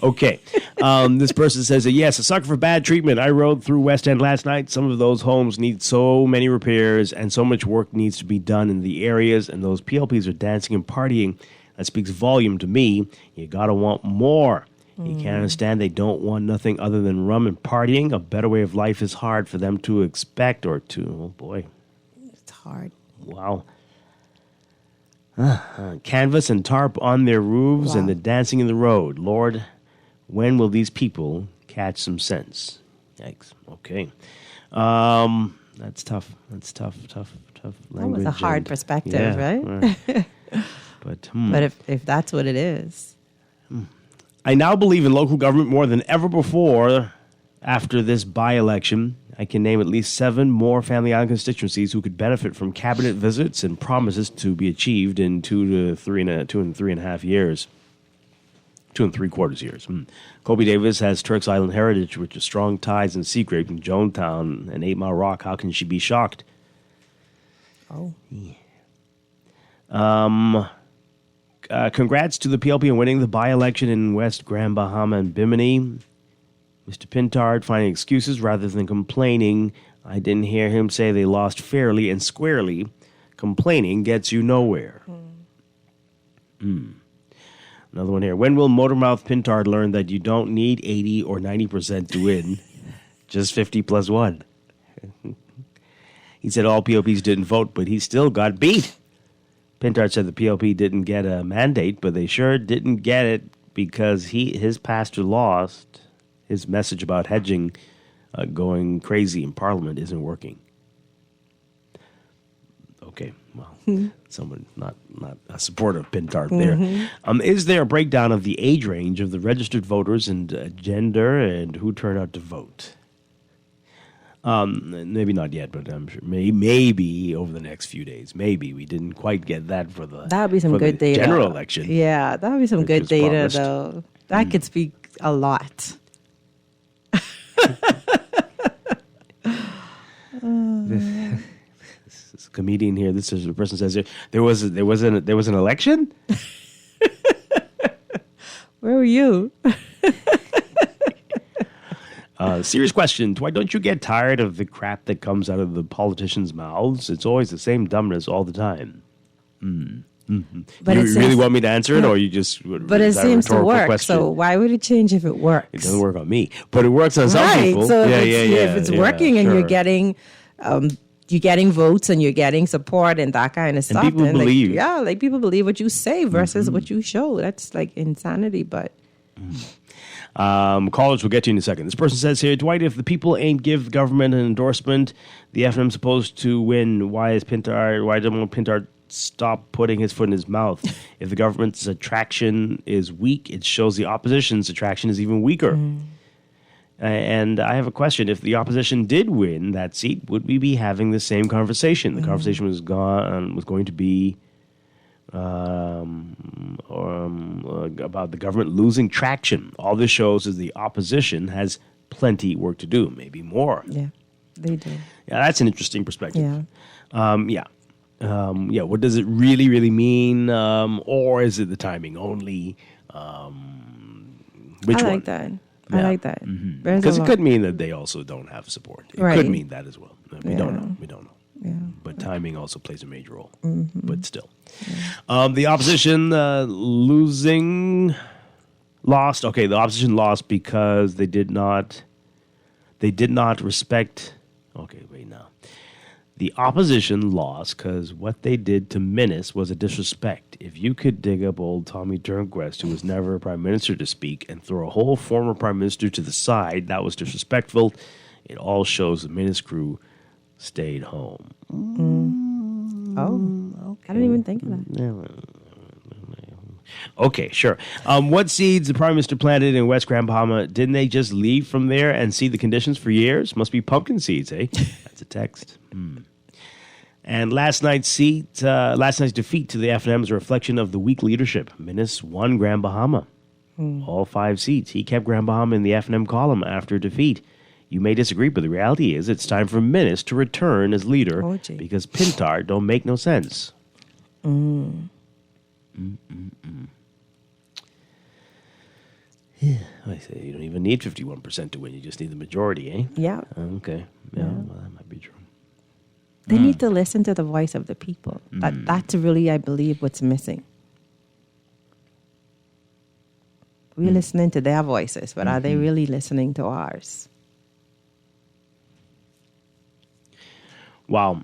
Okay. This person says, yes, a sucker for bad treatment. I rode through West End last night. Some of those homes need so many repairs and so much work needs to be done in the areas, and those PLPs are dancing and partying. That speaks volume to me. You got to want more. You can't understand they don't want nothing other than rum and partying. A better way of life is hard for them to expect or to, oh boy. It's hard. Wow. Canvas and tarp on their roofs and the dancing in the road. Lord, when will these people catch some sense? Yikes. Okay. That's tough. That's tough language. That was a hard perspective, right? But if that's what it is. I now believe in local government more than ever before after this by-election. I can name at least 7 more Family Island constituencies who could benefit from cabinet visits and promises to be achieved in 2 and 3.5 years. 2 3/4 years. Kobe Davis has Turks Island heritage, which is strong ties in Seagrape and Jonetown and 8 Mile Rock. How can she be shocked? Oh. Yeah. congrats to the PLP on winning the by-election in West Grand Bahama and Bimini. Mr. Pintard finding excuses rather than complaining. I didn't hear him say they lost fairly and squarely. Complaining gets you nowhere. Another one here. When will Motormouth Pintard learn that you don't need 80 or 90% to win? Just 50 plus 1. He said all PLPs didn't vote, but he still got beat. Pintard said the PLP didn't get a mandate, but they sure didn't get it because his pastor lost. His message about hedging going crazy in Parliament isn't working. Okay, well, someone not a supporter of Pintard there. Is there a breakdown of the age range of the registered voters and gender and who turned out to vote? Maybe not yet, but I'm sure maybe over the next few days. Maybe we didn't quite get that for the that would be some good data. General election. Yeah, that would be some good data promised. though. That could speak a lot. This comedian here. This is the person says there was an election. Where were you? Serious question. Why don't you get tired of the crap that comes out of the politicians' mouths? It's always the same dumbness all the time. But you it really seems- want me to answer it, Yeah. or you just? But it is that a seems to rhetorical work. question? So why would it change if it works? It doesn't work on me, but it works on some Right. people. So yeah, if it's working and sure. you're getting votes and you're getting support and that kind of stuff, people then believe. like people believe what you say versus what you show. That's like insanity. But College, we'll get to you in a second. This person says here, Dwight, if the people ain't give the government an endorsement, the FNM supposed to win. Why don't Pintard stop putting his foot in his mouth? If the government's attraction is weak, it shows the opposition's attraction is even weaker. And I have a question. If the opposition did win that seat, would we be having the same conversation? The conversation was going to be about the government losing traction. All this shows is the opposition has plenty work to do, maybe more. yeah, they do. Yeah, that's an interesting perspective. Yeah. What does it really, really mean? Or is it the timing only? Which I one? like that. I like that. There's Because a it lot. could mean that they also don't have support. It Right. could mean that as well. We don't Yeah. know. We don't know. Yeah. But timing also plays a major role. But still. The opposition lost. Okay, the opposition lost because they did not respect. Okay, wait now. The opposition lost because what they did to Minnis was a disrespect. If you could dig up old Tommy Turnquest, who was never a prime minister, to speak, and throw a whole former prime minister to the side, that was disrespectful. It all shows the Minnis crew stayed home. Oh, I didn't even think of that. Okay, sure. What seeds the Prime Minister planted in West Grand Bahama, didn't they just leave from there and see the conditions for years? Must be pumpkin seeds, eh? That's a text. And last night's defeat to the FNM is a reflection of the weak leadership. Minnis won Grand Bahama. All 5 seats. He kept Grand Bahama in the FNM column after defeat. You may disagree, but the reality is it's time for Minnis to return as leader because Pintard don't make no sense. Yeah, I say you don't even need 51% to win. You just need the majority, eh? Yeah. Okay. Yeah, well, that might be true. They need to listen to the voice of the people. That's really, I believe, what's missing. We're listening to their voices, but are they really listening to ours? Wow.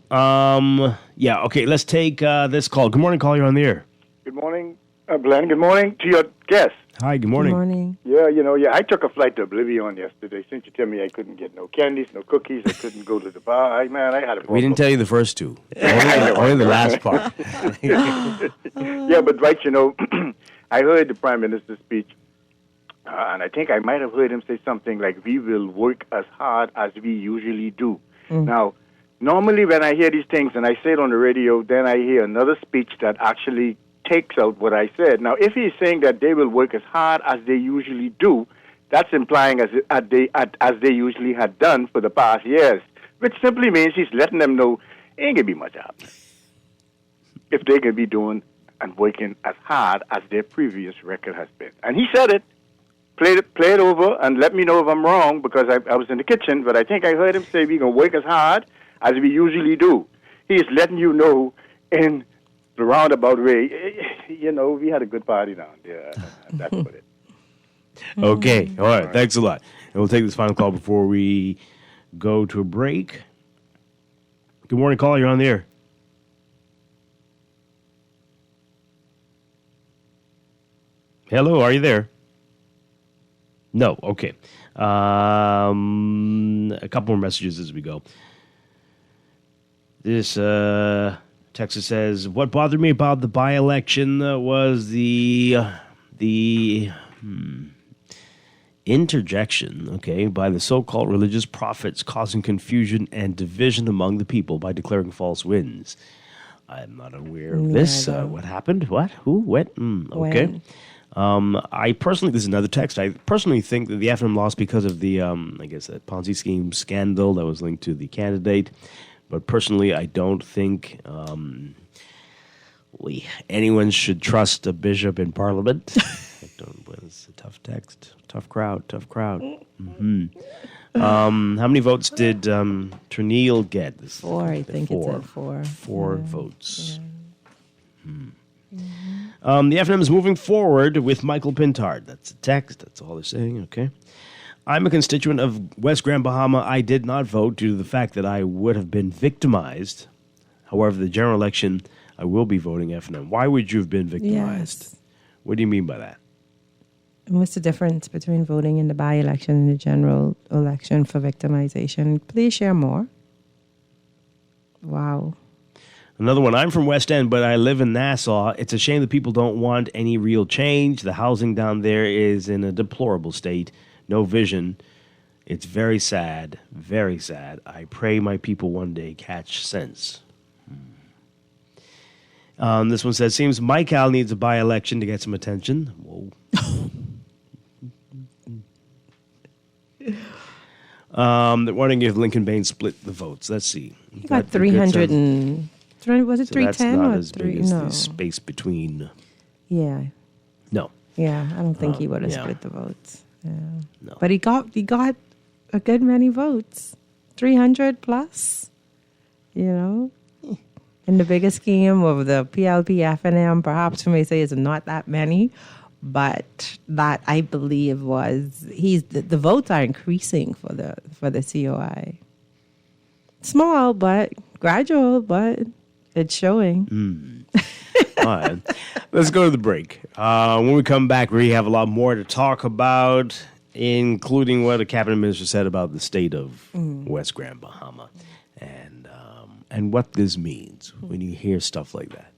Yeah, okay, let's take this call. Good morning, call. You're on the air. Good morning, Glenn. Good morning to your guest. Hi, good morning. Good morning. Yeah, I took a flight to Oblivion yesterday. Since you tell me I couldn't get no candies, no cookies, I couldn't go to the bar. I had a We didn't tell you the first two. Only the last part. Yeah, but Dwight, I heard the Prime Minister's speech, and I think I might have heard him say something like, we will work as hard as we usually do. Now, normally when I hear these things and I say it on the radio, then I hear another speech that actually takes out what I said. Now, if he's saying that they will work as hard as they usually do, that's implying as they usually had done for the past years, which simply means he's letting them know ain't going to be much out if they can be doing and working as hard as their previous record has been. And he said it. Play it over and let me know if I'm wrong, because I was in the kitchen, but I think I heard him say we're going to work as hard as we usually do. He is letting you know in the roundabout way, we had a good party down there. That's what it. Okay. All right. Thanks a lot. And we'll take this final call before we go to a break. Good morning, caller. You're on the air. Hello. Are you there? No. Okay. A couple more messages as we go. This Texas says, what bothered me about the by-election was the interjection, by the so-called religious prophets causing confusion and division among the people by declaring false wins. I'm not aware of this. What happened? What? Who? What? Okay. When? I personally, this is another text. I personally think that the FNM lost because of the, that Ponzi scheme scandal that was linked to the candidate. But personally, I don't think anyone should trust a bishop in Parliament. It's a tough text. Tough crowd. Mm-hmm. How many votes did Ternille get? 4, I think it said 4. 4 votes. Yeah. The FNM is moving forward with Michael Pintard. That's a text. That's all they're saying. Okay. I'm a constituent of West Grand Bahama. I did not vote due to the fact that I would have been victimized. However, the general election, I will be voting FNM. Why would you have been victimized? Yes. What do you mean by that? And what's the difference between voting in the by-election and the general election for victimization? Please share more. Wow. Another one, I'm from West End, but I live in Nassau. It's a shame that people don't want any real change. The housing down there is in a deplorable state. No vision. It's very sad, very sad. I pray my people one day catch sense. This one says, seems Mike-Al needs a by-election to get some attention. Whoa. They're wondering if Lincoln Bain split the votes. Let's see. He got 300 and... Was it 310 that's not or as big as the space between. Yeah. No. Yeah, I don't think he would have split the votes. Yeah. No. But he got a good many votes. 300 plus. In the bigger scheme of the PLP FNM, perhaps we may say is not that many, but that I believe was the votes are increasing for the COI. Small, but gradual, but it's showing. All right. Let's go to the break. When we come back, we have a lot more to talk about, including what the cabinet minister said about the state of West Grand Bahama and what this means when you hear stuff like that,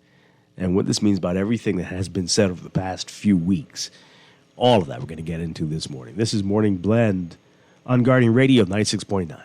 and what this means about everything that has been said over the past few weeks. All of that we're going to get into this morning. This is Morning Blend on Guardian Radio 96.9.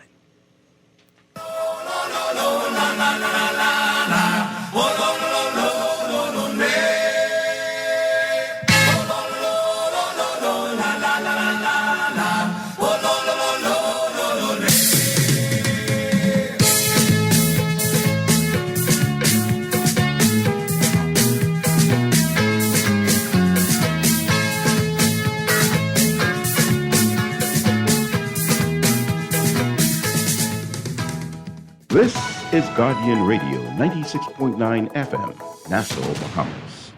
This is Guardian Radio 96.9 FM, Nassau, Bahamas.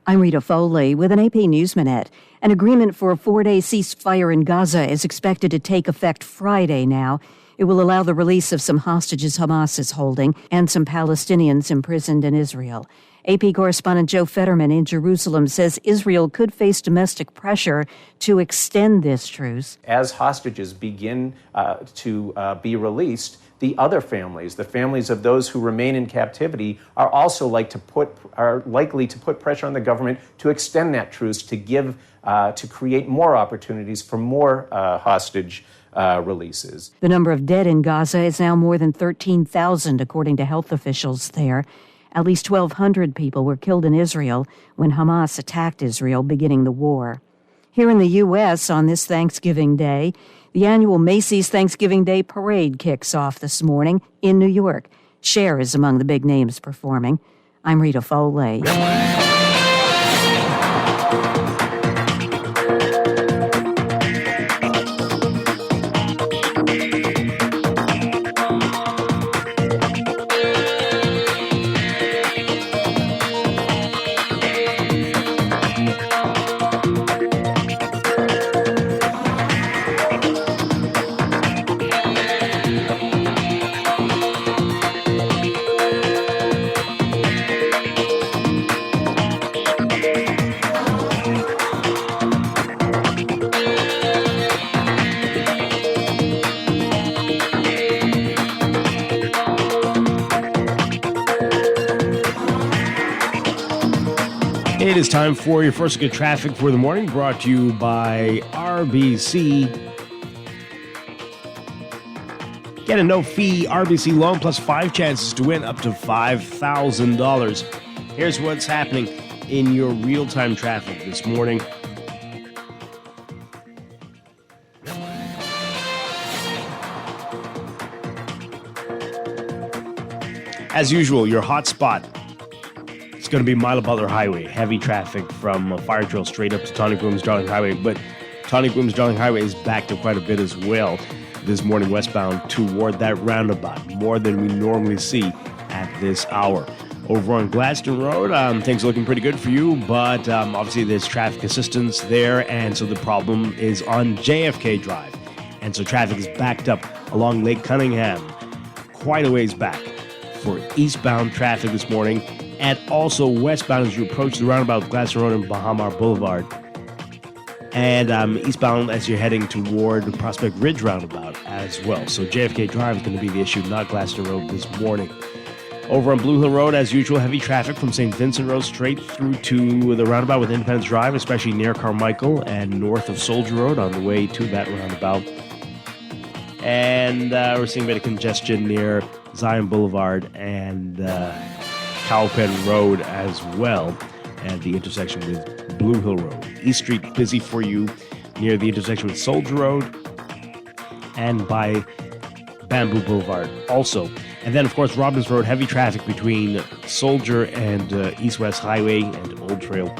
I'm Rita Foley with an AP News Minute. An agreement for a 4-day ceasefire in Gaza is expected to take effect Friday now. It will allow the release of some hostages Hamas is holding and some Palestinians imprisoned in Israel. AP correspondent Joe Fetterman in Jerusalem says Israel could face domestic pressure to extend this truce. As hostages begin to be released, the other families, the families of those who remain in captivity, are also likely to put pressure on the government to extend that truce, to create more opportunities for more hostage releases. The number of dead in Gaza is now more than 13,000, according to health officials there. At least 1,200 people were killed in Israel when Hamas attacked Israel, beginning the war. Here in the U.S., on this Thanksgiving Day, the annual Macy's Thanksgiving Day Parade kicks off this morning in New York. Cher is among the big names performing. I'm Rita Foley. It is time for your first look at traffic for the morning, brought to you by RBC. Get a no-fee RBC loan plus 5 chances to win up to $5,000. Here's what's happening in your real-time traffic this morning. As usual, your hot spot, it's going to be Milo Butler Highway. Heavy traffic from Fire Trail straight up to Tawny Grooms Darling Highway. But Tawny Grooms Darling Highway is backed up quite a bit as well this morning westbound toward that roundabout. More than we normally see at this hour. Over on Gladstone Road, things are looking pretty good for you. But obviously there's traffic assistance there. And so the problem is on JFK Drive. And so traffic is backed up along Lake Cunningham. Quite a ways back for eastbound traffic this morning. And also westbound as you approach the roundabout of Gladstone Road and Bahamar Boulevard. And eastbound as you're heading toward the Prospect Ridge roundabout as well. So JFK Drive is going to be the issue, not Gladstone Road this morning. Over on Blue Hill Road, as usual, heavy traffic from St. Vincent Road straight through to the roundabout with Independence Drive, especially near Carmichael and north of Soldier Road on the way to that roundabout. And we're seeing a bit of congestion near Zion Boulevard and Cowpen Road as well, and the intersection with Blue Hill Road. East Street busy for you near the intersection with Soldier Road and by Bamboo Boulevard also. And then, of course, Robbins Road, heavy traffic between Soldier and East-West Highway and Old Trail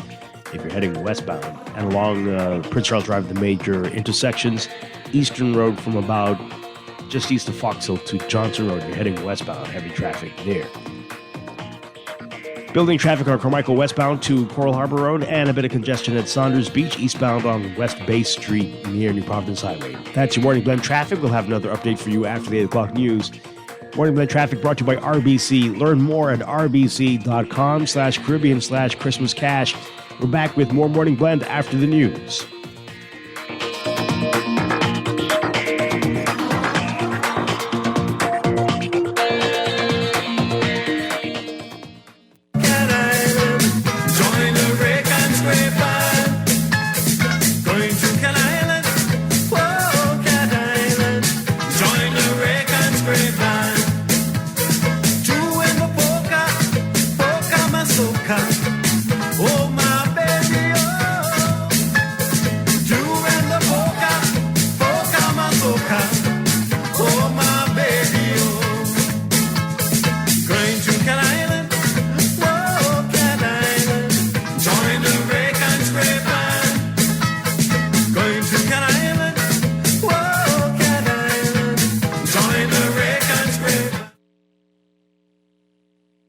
if you're heading westbound. And along Prince Charles Drive, the major intersections. Eastern Road from about just east of Fox Hill to Johnson Road, you're heading westbound, heavy traffic there. Building traffic on Carmichael westbound to Coral Harbor Road and a bit of congestion at Saunders Beach eastbound on West Bay Street near New Providence Highway. That's your Morning Blend traffic. We'll have another update for you after the 8 o'clock news. Morning Blend traffic brought to you by RBC. Learn more at rbc.com/Caribbean/Christmas Cash. We're back with more Morning Blend after the news.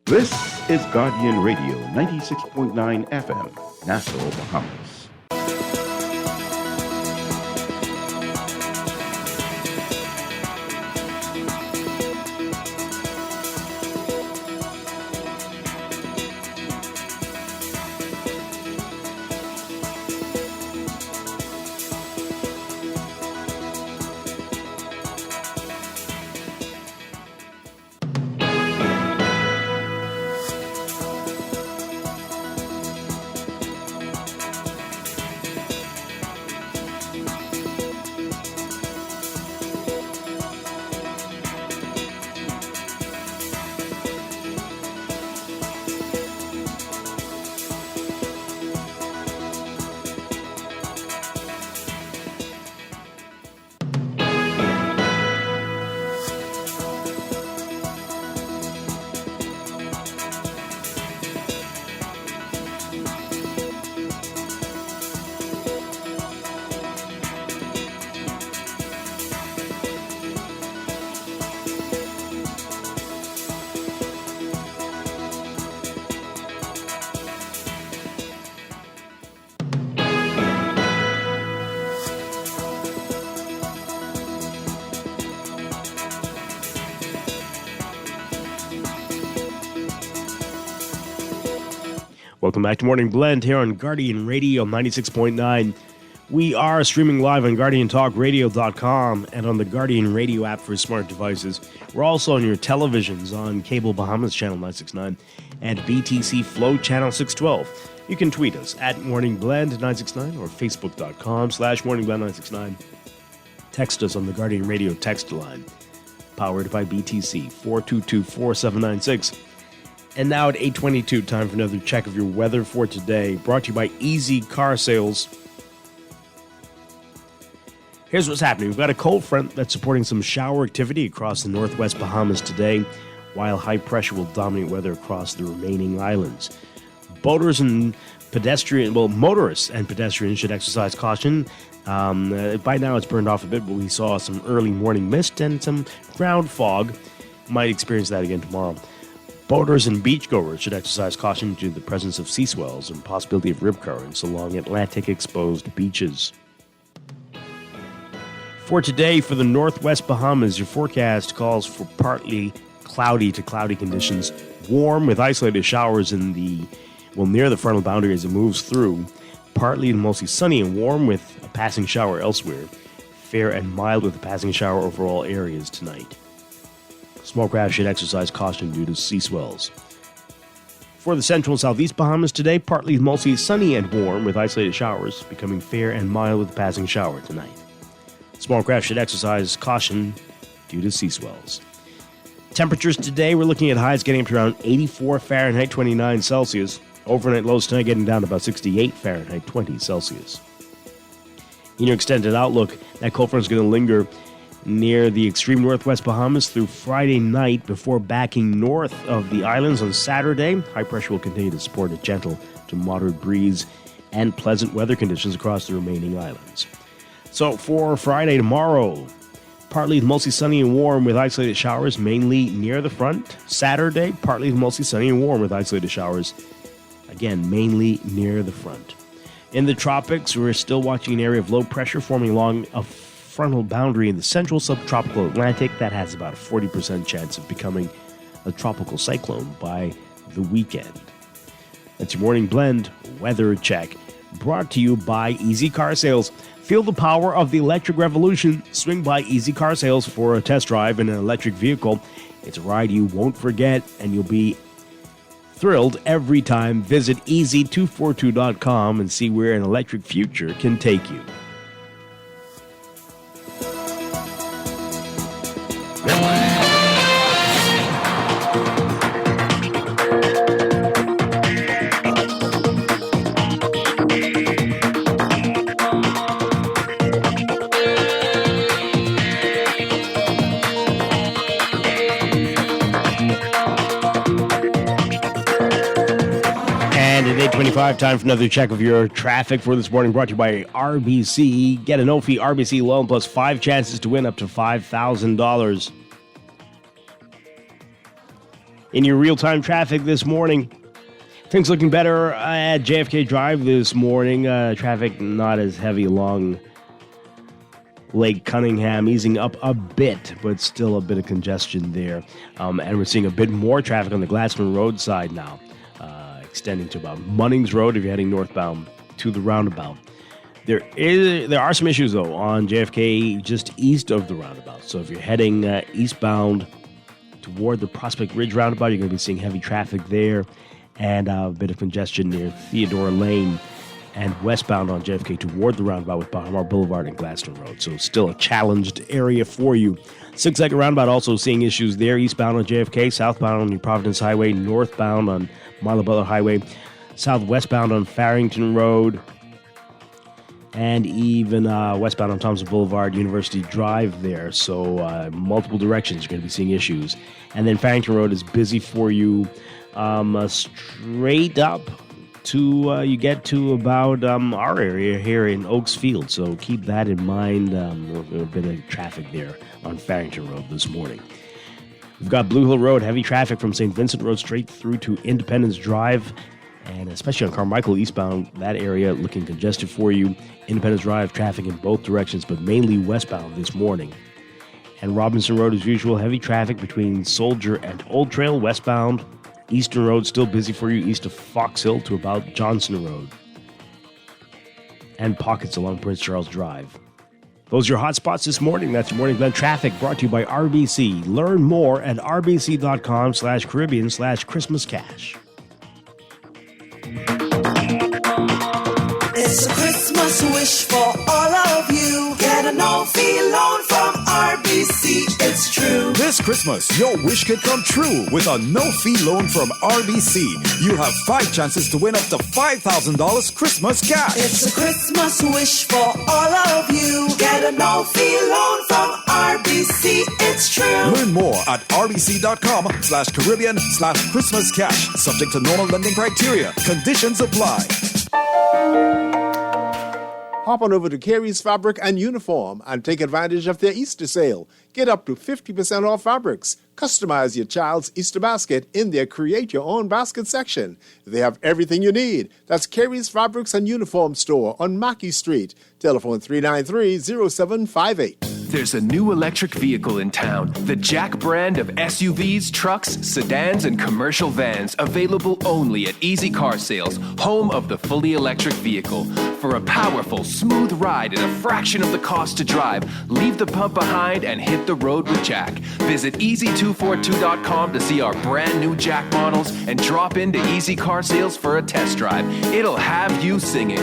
This is Guardian Radio, 96.9 FM, Nassau, Bahamas. Welcome back to Morning Blend here on Guardian Radio 96.9. We are streaming live on GuardianTalkRadio.com and on the Guardian Radio app for smart devices. We're also on your televisions on Cable Bahamas Channel 969 and BTC Flow Channel 612. You can tweet us at MorningBlend969 or Facebook.com/MorningBlend969. Text us on the Guardian Radio text line, powered by BTC 422-4796. And now at 8:22, time for another check of your weather for today, brought to you by Easy Car Sales. Here's what's happening. We've got a cold front that's supporting some shower activity across the northwest Bahamas today, while high pressure will dominate weather across the remaining islands. Motorists and pedestrians should exercise caution. By now it's burned off a bit, but we saw some early morning mist and some ground fog. Might experience that again tomorrow. Boaters and beachgoers should exercise caution due to the presence of sea swells and possibility of rip currents along Atlantic-exposed beaches. For today, for the northwest Bahamas, your forecast calls for partly cloudy to cloudy conditions, warm with isolated showers near the frontal boundary as it moves through, partly and mostly sunny and warm with a passing shower elsewhere, fair and mild with a passing shower over all areas tonight. Small craft should exercise caution due to sea swells. For the central and southeast Bahamas today, partly mostly sunny and warm with isolated showers, becoming fair and mild with a passing shower tonight. Small craft should exercise caution due to sea swells. Temperatures today, we're looking at highs getting up to around 84 Fahrenheit, 29 Celsius. Overnight lows tonight getting down to about 68 Fahrenheit, 20 Celsius. In your extended outlook, that cold front is going to linger near the extreme northwest Bahamas through Friday night before backing north of the islands on Saturday. High pressure will continue to support a gentle to moderate breeze and pleasant weather conditions across the remaining islands. So for Friday tomorrow, partly mostly sunny and warm with isolated showers mainly near the front. Saturday, partly mostly sunny and warm with isolated showers, again, mainly near the front. In the tropics, we're still watching an area of low pressure forming along a frontal boundary in the central subtropical Atlantic that has about a 40% chance of becoming a tropical cyclone by the weekend. That's your Morning Blend weather check, brought to you by Easy Car Sales. Feel the power of the electric revolution. Swing by Easy Car Sales for a test drive in an electric vehicle. It's a ride you won't forget, and you'll be thrilled every time. Visit easy242.com and see where an electric future can take you. And at 8:25, time for another check of your traffic for this morning, brought to you by RBC. Get a no-fee RBC loan plus 5 chances to win up to $5,000. In your real-time traffic this morning, things looking better at JFK Drive this morning. Traffic not as heavy along Lake Cunningham, easing up a bit, but still a bit of congestion there. And we're seeing a bit more traffic on the Glassman Road side now, extending to about Munnings Road if you're heading northbound to the roundabout. There are some issues, though, on JFK just east of the roundabout. So if you're heading eastbound toward the Prospect Ridge roundabout, you're going to be seeing heavy traffic there and a bit of congestion near Theodore Lane, and westbound on JFK toward the roundabout with Bahamar Boulevard and Gladstone Road. So still a challenged area for you. 6-second roundabout also seeing issues there, eastbound on JFK, southbound on New Providence Highway, northbound on Marla Butler Highway, southwestbound on Farrington Road, and even westbound on Thompson Boulevard, University Drive there. So multiple directions you're going to be seeing issues. And then Farrington Road is busy for you straight up to you get to about our area here in Oaks Field. So keep that in mind. A bit of traffic there on Farrington Road this morning. We've got Blue Hill Road, heavy traffic from St. Vincent Road straight through to Independence Drive, and especially on Carmichael eastbound, that area looking congested for you. Independence Drive, traffic in both directions, but mainly westbound this morning. And Robinson Road, as usual, heavy traffic between Soldier and Old Trail, westbound Eastern Road still busy for you east of Fox Hill to about Johnson Road. And pockets along Prince Charles Drive. Those are your hot spots this morning. That's your Morning Blend traffic brought to you by RBC. Learn more at rbc.com/Caribbean/Christmas Cash. It's a Christmas wish for all of you. Get a no-fee loan from RBC. It's true. This Christmas, your wish could come true with a no-fee loan from RBC. You have 5 chances to win up to $5,000 Christmas cash. It's a Christmas wish for all of you. Get a no-fee loan from RBC. It's true. Learn more at rbc.com/Caribbean/Christmas Cash. Subject to normal lending criteria. Conditions apply. Hop on over to Carey's Fabric and Uniform and take advantage of their Easter sale. Get up to 50% off fabrics. Customize your child's Easter basket in their Create Your Own Basket section. They have everything you need. That's Carey's Fabrics and Uniform Store on Mackey Street. Telephone 393-0758. There's a new electric vehicle in town. The Jack brand of SUVs, trucks, sedans, and commercial vans. Available only at Easy Car Sales, home of the fully electric vehicle. For a powerful, smooth ride at a fraction of the cost to drive, leave the pump behind and hit the road with Jack. Visit easy242.com to see our brand new Jack models and drop into Easy Car Sales for a test drive. It'll have you singing.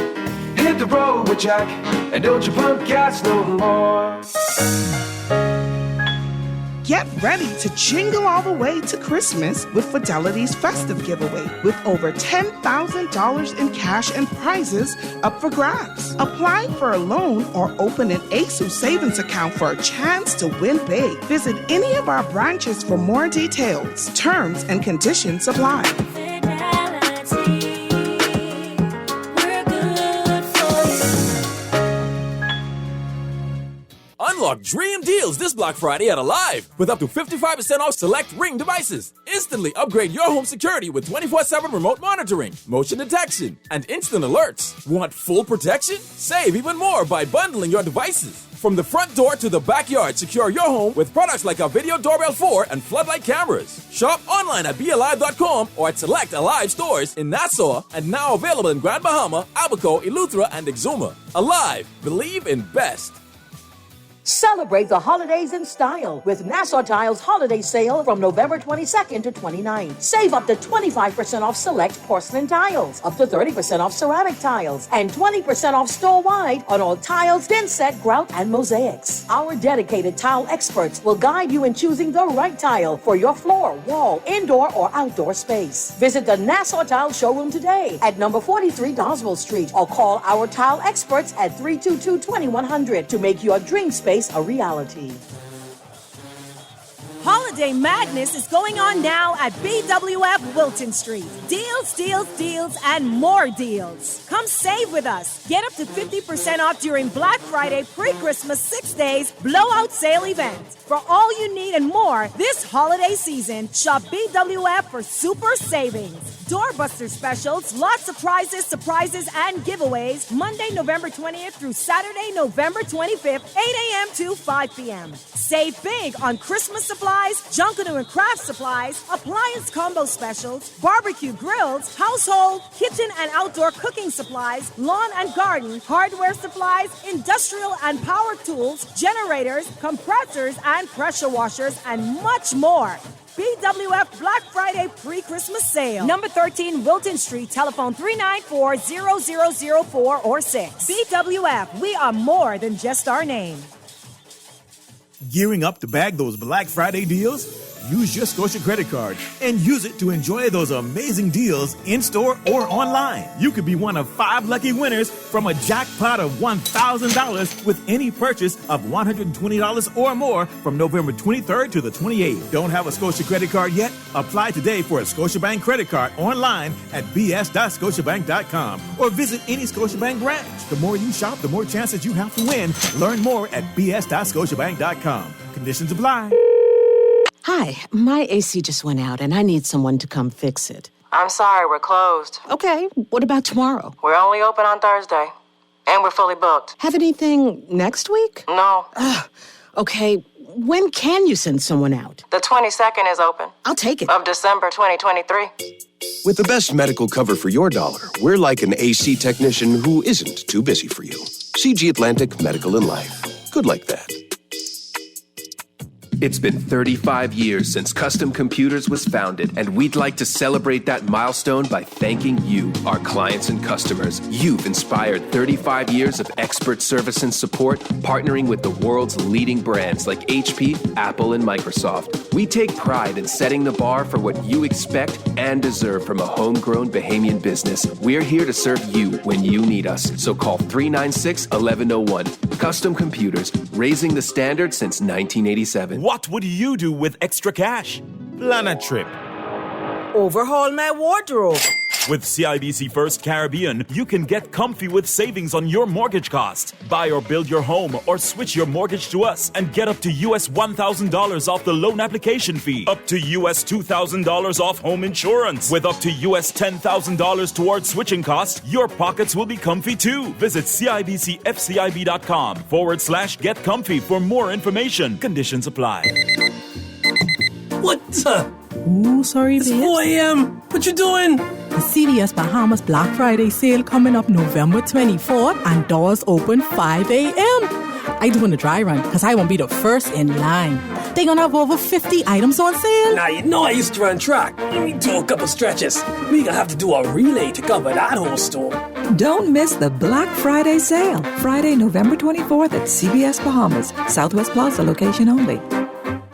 Hit the road with Jack, and don't you pump gas no more. Get ready to jingle all the way to Christmas with Fidelity's festive giveaway with over $10,000 in cash and prizes up for grabs. Apply for a loan or open an ASU savings account for a chance to win big. Visit any of our branches for more details. Terms and conditions apply. Unlock dream deals this Black Friday at Alive with up to 55% off select Ring devices. Instantly upgrade your home security with 24/7 remote monitoring, motion detection, and instant alerts. Want full protection? Save even more by bundling your devices. From the front door to the backyard, secure your home with products like our Video Doorbell 4 and floodlight cameras. Shop online at BeAlive.com or at select Alive stores in Nassau and now available in Grand Bahama, Abaco, Eleuthera, and Exuma. Alive. Believe in best. Celebrate the holidays in style with Nassau Tiles Holiday Sale from November 22nd to 29th. Save up to 25% off select porcelain tiles, up to 30% off ceramic tiles, and 20% off store-wide on all tiles, thin set, grout, and mosaics. Our dedicated tile experts will guide you in choosing the right tile for your floor, wall, indoor, or outdoor space. Visit the Nassau Tile Showroom today at number 43 Doswell Street or call our tile experts at 322-2100 to make your dream space a reality. Holiday Madness is going on now at BWF Wilton Street. Deals, deals, deals, and more deals. Come save with us. Get up to 50% off during Black Friday pre-Christmas 6 days blowout sale event. For all you need and more this holiday season, shop BWF for super savings. Doorbuster specials, lots of prizes, surprises, and giveaways Monday, November 20th through Saturday, November 25th, 8 a.m. to 5 p.m. Save big on Christmas supplies, Junkanoo and craft supplies, appliance combo specials, barbecue grills, household, kitchen and outdoor cooking supplies, lawn and garden, hardware supplies, industrial and power tools, generators, compressors and pressure washers, and much more. BWF Black Friday pre-Christmas sale. Number 13 Wilton Street. Telephone 394-0004 or 6. BWF, we are more than just our name. Gearing up to bag those Black Friday deals? Use your Scotia credit card and use it to enjoy those amazing deals in-store or online. You could be one of 5 lucky winners from a jackpot of $1,000 with any purchase of $120 or more from November 23rd to the 28th. Don't have a Scotia credit card yet? Apply today for a Scotiabank credit card online at bs.scotiabank.com or visit any Scotiabank branch. The more you shop, the more chances you have to win. Learn more at bs.scotiabank.com. Conditions apply. Hi, my AC just went out and I need someone to come fix it. I'm sorry, we're closed. Okay, what about tomorrow? We're only open on Thursday. And we're fully booked. Have anything next week? No. Okay, when can you send someone out? The 22nd is open. I'll take it. Of December 2023. With the best medical cover for your dollar, we're like an AC technician who isn't too busy for you. CG Atlantic Medical and Life. Good like that. It's been 35 years since Custom Computers was founded, and we'd like to celebrate that milestone by thanking you, our clients and customers. You've inspired 35 years of expert service and support, partnering with the world's leading brands like HP, Apple, and Microsoft. We take pride in setting the bar for what you expect and deserve from a homegrown Bahamian business. We're here to serve you when you need us, so call 396-1101. Custom Computers, raising the standard since 1987. What would you do with extra cash? Plan a trip. Overhaul my wardrobe. With CIBC First Caribbean, you can get comfy with savings on your mortgage costs. Buy or build your home or switch your mortgage to us and get up to US $1,000 off the loan application fee. Up to US $2,000 off home insurance. With up to US $10,000 towards switching costs, your pockets will be comfy too. Visit CIBCFCIB.com/get comfy for more information. Conditions apply. What the? Ooh, sorry, it's 4 a.m. What you doing? The CVS Bahamas Black Friday sale coming up November 24th and doors open 5 a.m. I doing a dry run because I won't be the first in line. They gonna have over 50 items on sale. Now, you know I used to run track. Let me do a couple stretches. We gonna have to do a relay to cover that whole store. Don't miss the Black Friday sale. Friday, November 24th at CVS Bahamas. Southwest Plaza location only.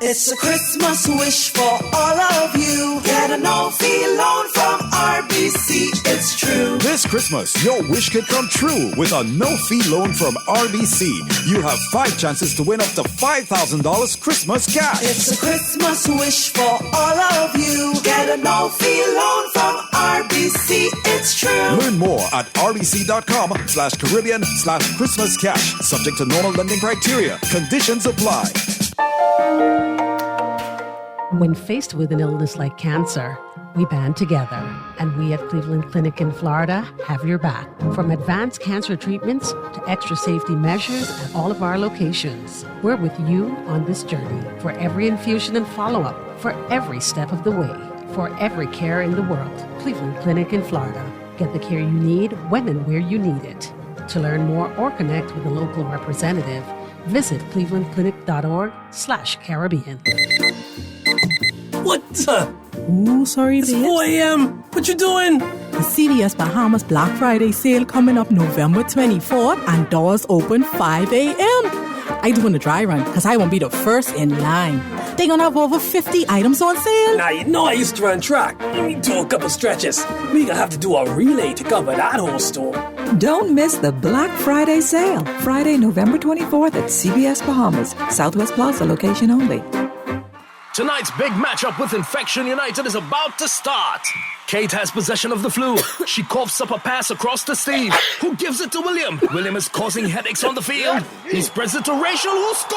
It's a Christmas wish for all of you. Get a no-fee loan from RBC. It's true. This Christmas, your wish could come true with a no-fee loan from RBC. You have 5 chances to win up to $5,000 Christmas cash. It's a Christmas wish for all of you. Get a no-fee loan from RBC. It's true. Learn more at rbc.com/Caribbean/Christmas cash. Subject to normal lending criteria. Conditions apply. When faced with an illness like cancer, we band together, and we at Cleveland Clinic in Florida have your back. From advanced cancer treatments to extra safety measures at all of our locations, we're with you on this journey for every infusion and follow-up, for every step of the way, for every care in the world. Cleveland Clinic in Florida. Get the care you need when and where you need it. To learn more or connect with a local representative, visit clevelandclinic.org/Caribbean. What the? Ooh, sorry, it's 4 a.m. What you doing? The CVS Bahamas Black Friday sale coming up November 24th and doors open 5 a.m. I doing a dry run because I won't be the first in line. They gonna have over 50 items on sale. Now, you know I used to run track. Let me do a couple stretches. We gonna have to do a relay to cover that whole store. Don't miss the Black Friday sale. Friday, November 24th at CVS Bahamas. Southwest Plaza location only. Tonight's big matchup with Infection United is about to start. Kate has possession of the flu. She coughs up a pass across to Steve, who gives it to William. William is causing headaches on the field. He spreads it to Rachel, who scores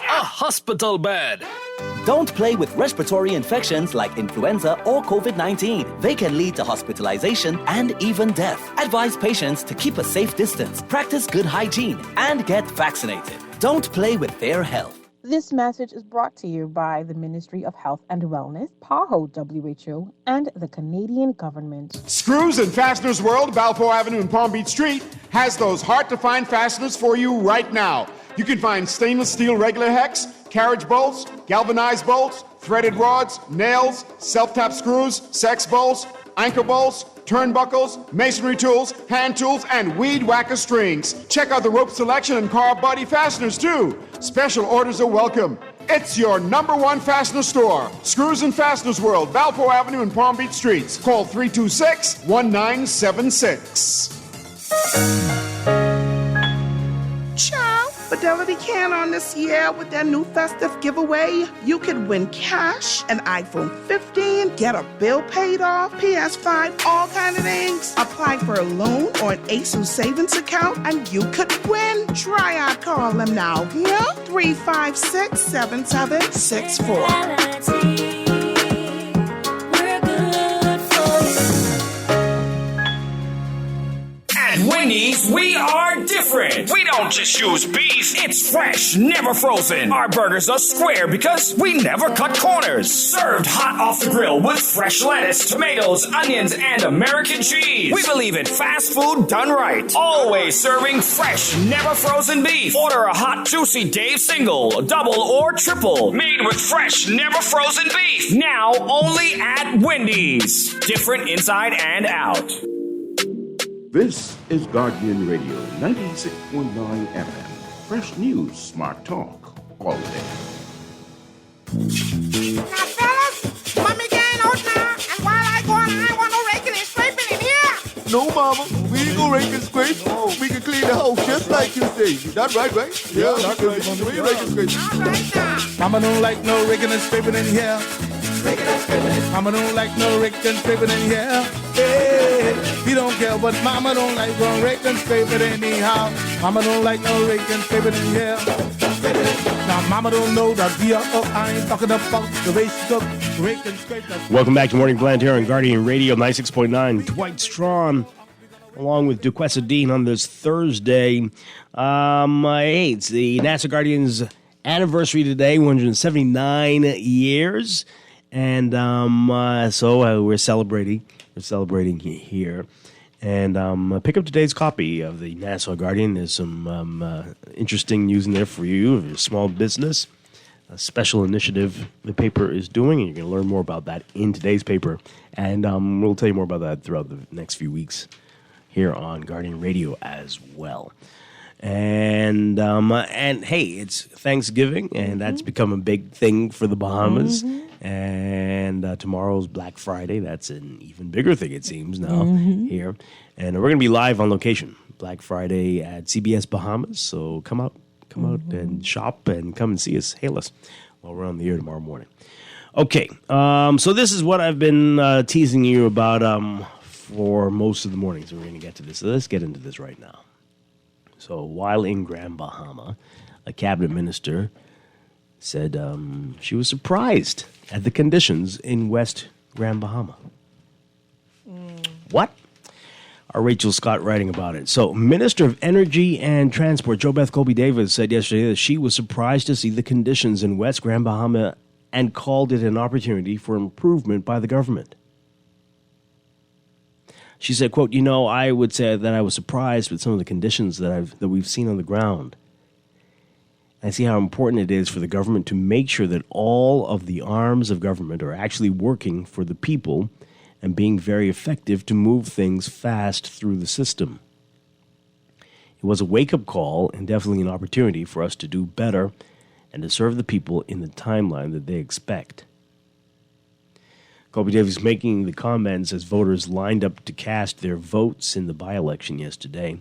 a hospital bed. Don't play with respiratory infections like influenza or COVID-19. They can lead to hospitalization and even death. Advise patients to keep a safe distance, practice good hygiene, and get vaccinated. Don't play with their health. This message is brought to you by the Ministry of Health and Wellness, PAHO WHO, and the Canadian government. Screws and Fasteners World, Balfour Avenue and Palm Beach Street, has those hard-to-find fasteners for you right now. You can find stainless steel regular hex, carriage bolts, galvanized bolts, threaded rods, nails, self-tap screws, sex bolts, anchor bolts, turnbuckles, masonry tools, hand tools, and weed whacker strings. Check out the rope selection and car body fasteners, too. Special orders are welcome. It's your #1 fastener store. Screws and Fasteners World, Balfour Avenue and Palm Beach Streets. Call 326-1976. Ciao. Fidelity can on this year with their new festive giveaway. You could win cash, an iPhone 15, get a bill paid off, PS5, all kind of things. Apply for a loan or an ASUS savings account, and you could win. Try our call them now. Yeah? 356-7764. And when Wendy's, we are different. We don't just use beef. It's fresh, never frozen. Our burgers are square because we never cut corners. Served hot off the grill with fresh lettuce, tomatoes, onions, and American cheese. We believe in fast food done right. Always serving fresh, never frozen beef. Order a hot, juicy Dave single, double, or triple. Made with fresh, never frozen beef. Now only at Wendy's. Different inside and out. This is Guardian Radio 96.9 FM. Fresh news, smart talk, all day. Now, fellas, mommy getting out now, and while I go on, I want no raking and scraping in here. No, mama, we ain't gonna rake and scrape. No. We can clean the house just like you say. That's right? Yeah, that's right, mama. We rake and scrape. All right now. Mama don't like no raking and scraping in here. Mama don't like no raking and scraping in here. Hey, we don't care what mama don't like, gonna rake and scrape it anyhow. Mama don't like no rake and scrape it in here. Now mama don't know that we are up. I ain't talking about the way she cook, rake and scrape. Welcome back to Morning Blend here on Guardian Radio 96.9. Dwight Strachan, along with Duquesa Dean on this Thursday. Hey, it's the NASA Guardians anniversary today, 179 years. And so we're celebrating. We're celebrating here. And pick up today's copy of the Nassau Guardian. There's some interesting news in there for you, if you're a small business. A special initiative the paper is doing, and you're going to learn more about that in today's paper. And we'll tell you more about that throughout the next few weeks here on Guardian Radio as well. And hey, it's Thanksgiving, and that's become a big thing for the Bahamas. And tomorrow's Black Friday. That's an even bigger thing, it seems, now here. And we're going to be live on location Black Friday at CBS Bahamas. So come out and shop and come and see us, hail us while we're on the air tomorrow morning. Okay, so this is what I've been teasing you about for most of the morning. So we're going to get to this. So let's get into this right now. So while in Grand Bahama, a cabinet minister said she was surprised at the conditions in West Grand Bahama. What? Our Rachel Scott writing about it. So Minister of Energy and Transport, JoBeth Colby-Davis, said yesterday that she was surprised to see the conditions in West Grand Bahama and called it an opportunity for improvement by the government. She said, quote, I would say that I was surprised with some of the conditions that we've seen on the ground. I see how important it is for the government to make sure that all of the arms of government are actually working for the people and being very effective to move things fast through the system. It was a wake-up call and definitely an opportunity for us to do better and to serve the people in the timeline that they expect. Colby-Davis making the comments as voters lined up to cast their votes in the by-election yesterday.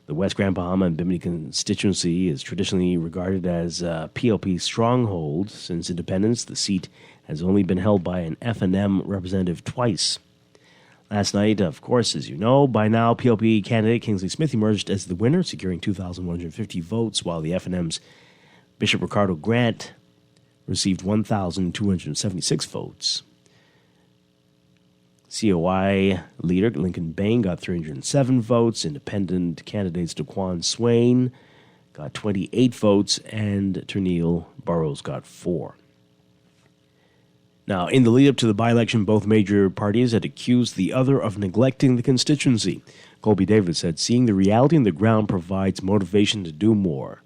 The West Grand Bahama and Bimini constituency is traditionally regarded as a PLP stronghold. Since independence, the seat has only been held by an F&M representative twice. Last night, of course, as you know, by now, PLP candidate Kingsley Smith emerged as the winner, securing 2,150 votes, while the F&M's Bishop Ricardo Grant received 1,276 votes. COI leader Lincoln Bain got 307 votes. Independent candidates Daquan Swain got 28 votes, and Ternille Burrows got 4. Now, in the lead-up to the by-election, both major parties had accused the other of neglecting the constituency. Colby-Davis said, seeing the reality on the ground provides motivation to do more.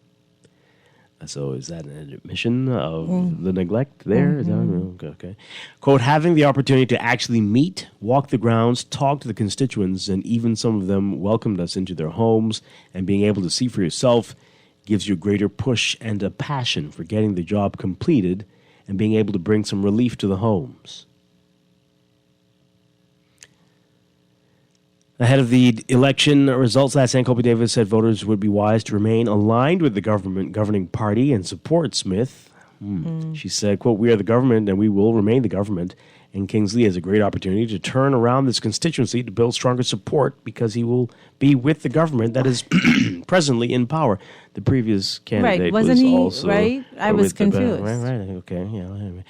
So is that an admission of the neglect there? Is that, okay. Quote, having the opportunity to actually meet, walk the grounds, talk to the constituents, and even some of them welcomed us into their homes, and being able to see for yourself gives you a greater push and a passion for getting the job completed and being able to bring some relief to the homes. Ahead of the election results last night, Colby-Davis said voters would be wise to remain aligned with the government governing party and support Smith. She said, quote, we are the government and we will remain the government. And Kingsley has a great opportunity to turn around this constituency to build stronger support because he will be with the government that is presently in power. The previous candidate wasn't was he, also... Right? I was confused. Right, okay, yeah. Anyway.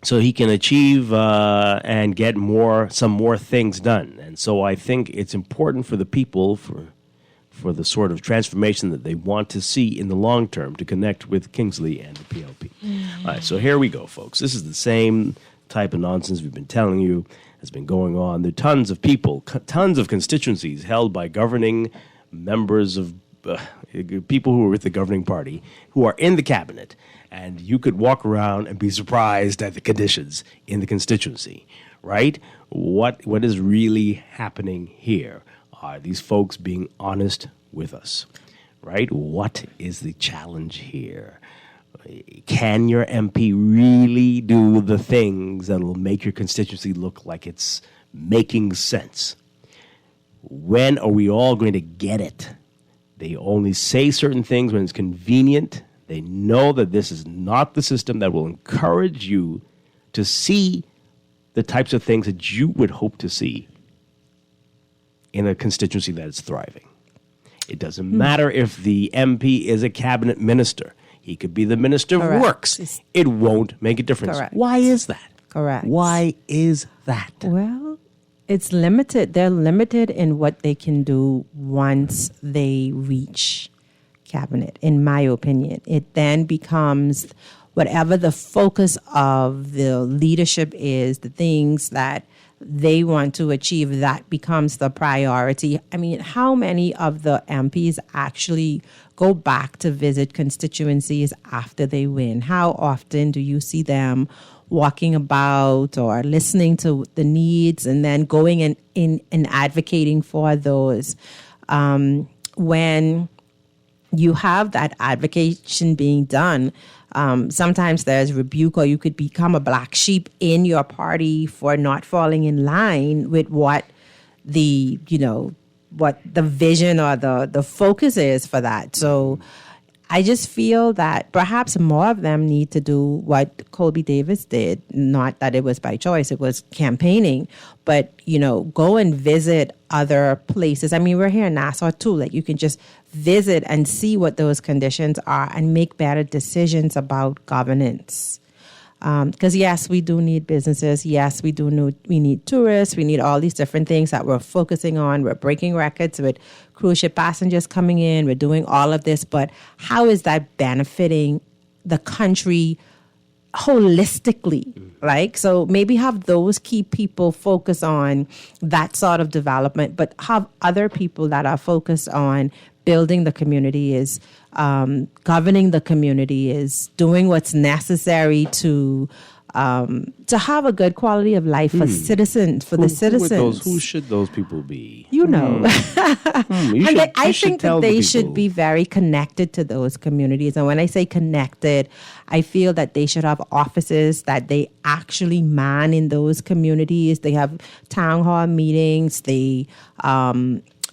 so he can achieve and get some more things done. And so I think it's important for the people, for the sort of transformation that they want to see in the long term, to connect with Kingsley and the PLP. All right, so here we go, folks. This is the same type of nonsense we've been telling you has been going on. There are tons of people, tons of constituencies held by governing members of people who are with the governing party who are in the cabinet, and you could walk around and be surprised at the conditions in the constituency, right? What is really happening here? Are these folks being honest with us, right? What is the challenge here? Can your MP really do the things that will make your constituency look like it's making sense? When are we all going to get it? They only say certain things when it's convenient. They know that this is not the system that will encourage you to see the types of things that you would hope to see in a constituency that is thriving. It doesn't matter if the MP is a cabinet minister. He could be the minister of works. It won't make a difference. Correct. Why is that? Correct. Why is that? Well, it's limited. They're limited in what they can do once they reach cabinet, in my opinion. It then becomes whatever the focus of the leadership is, the things that they want to achieve, that becomes the priority. I mean, how many of the MPs actually go back to visit constituencies after they win? How often do you see them walking about or listening to the needs and then going and advocating for those? When you have that advocacy being done, sometimes there's rebuke, or you could become a black sheep in your party for not falling in line with what the vision or the focus is for that. So I just feel that perhaps more of them need to do what Colby Davis did. Not that it was by choice, it was campaigning, but, go and visit other places. I mean, we're here in Nassau too. Like, you can just visit and see what those conditions are and make better decisions about governance. Because yes, we do need businesses. Yes, we need tourists. We need all these different things that we're focusing on. We're breaking records with cruise ship passengers coming in. We're doing all of this. But how is that benefiting the country holistically? Like, so maybe have those key people focus on that sort of development, but have other people that are focused on building the community, is governing the community, is doing what's necessary to have a good quality of life for citizens, for the citizens. Who should those people be? I think that they should be very connected to those communities. And when I say connected, I feel that they should have offices that they actually man in those communities. They have town hall meetings.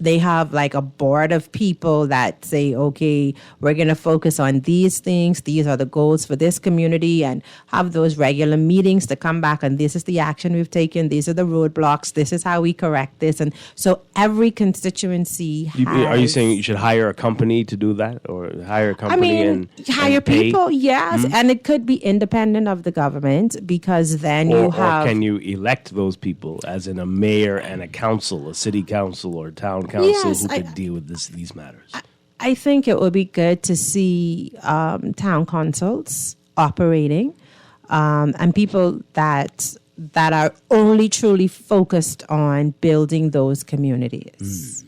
They have like a board of people that say, okay, we're going to focus on these things. These are the goals for this community, and have those regular meetings to come back. And this is the action we've taken. These are the roadblocks. This is how we correct this. And so every constituency has... Are you saying you should hire a company to do that, or hire a company and hire pay? People? Yes. And it could be independent of the government, because then you have... Or can you elect those people, as in a mayor and a council, a city council or town council, who could deal with these matters? I think it would be good to see town councils operating, and people that are only truly focused on building those communities.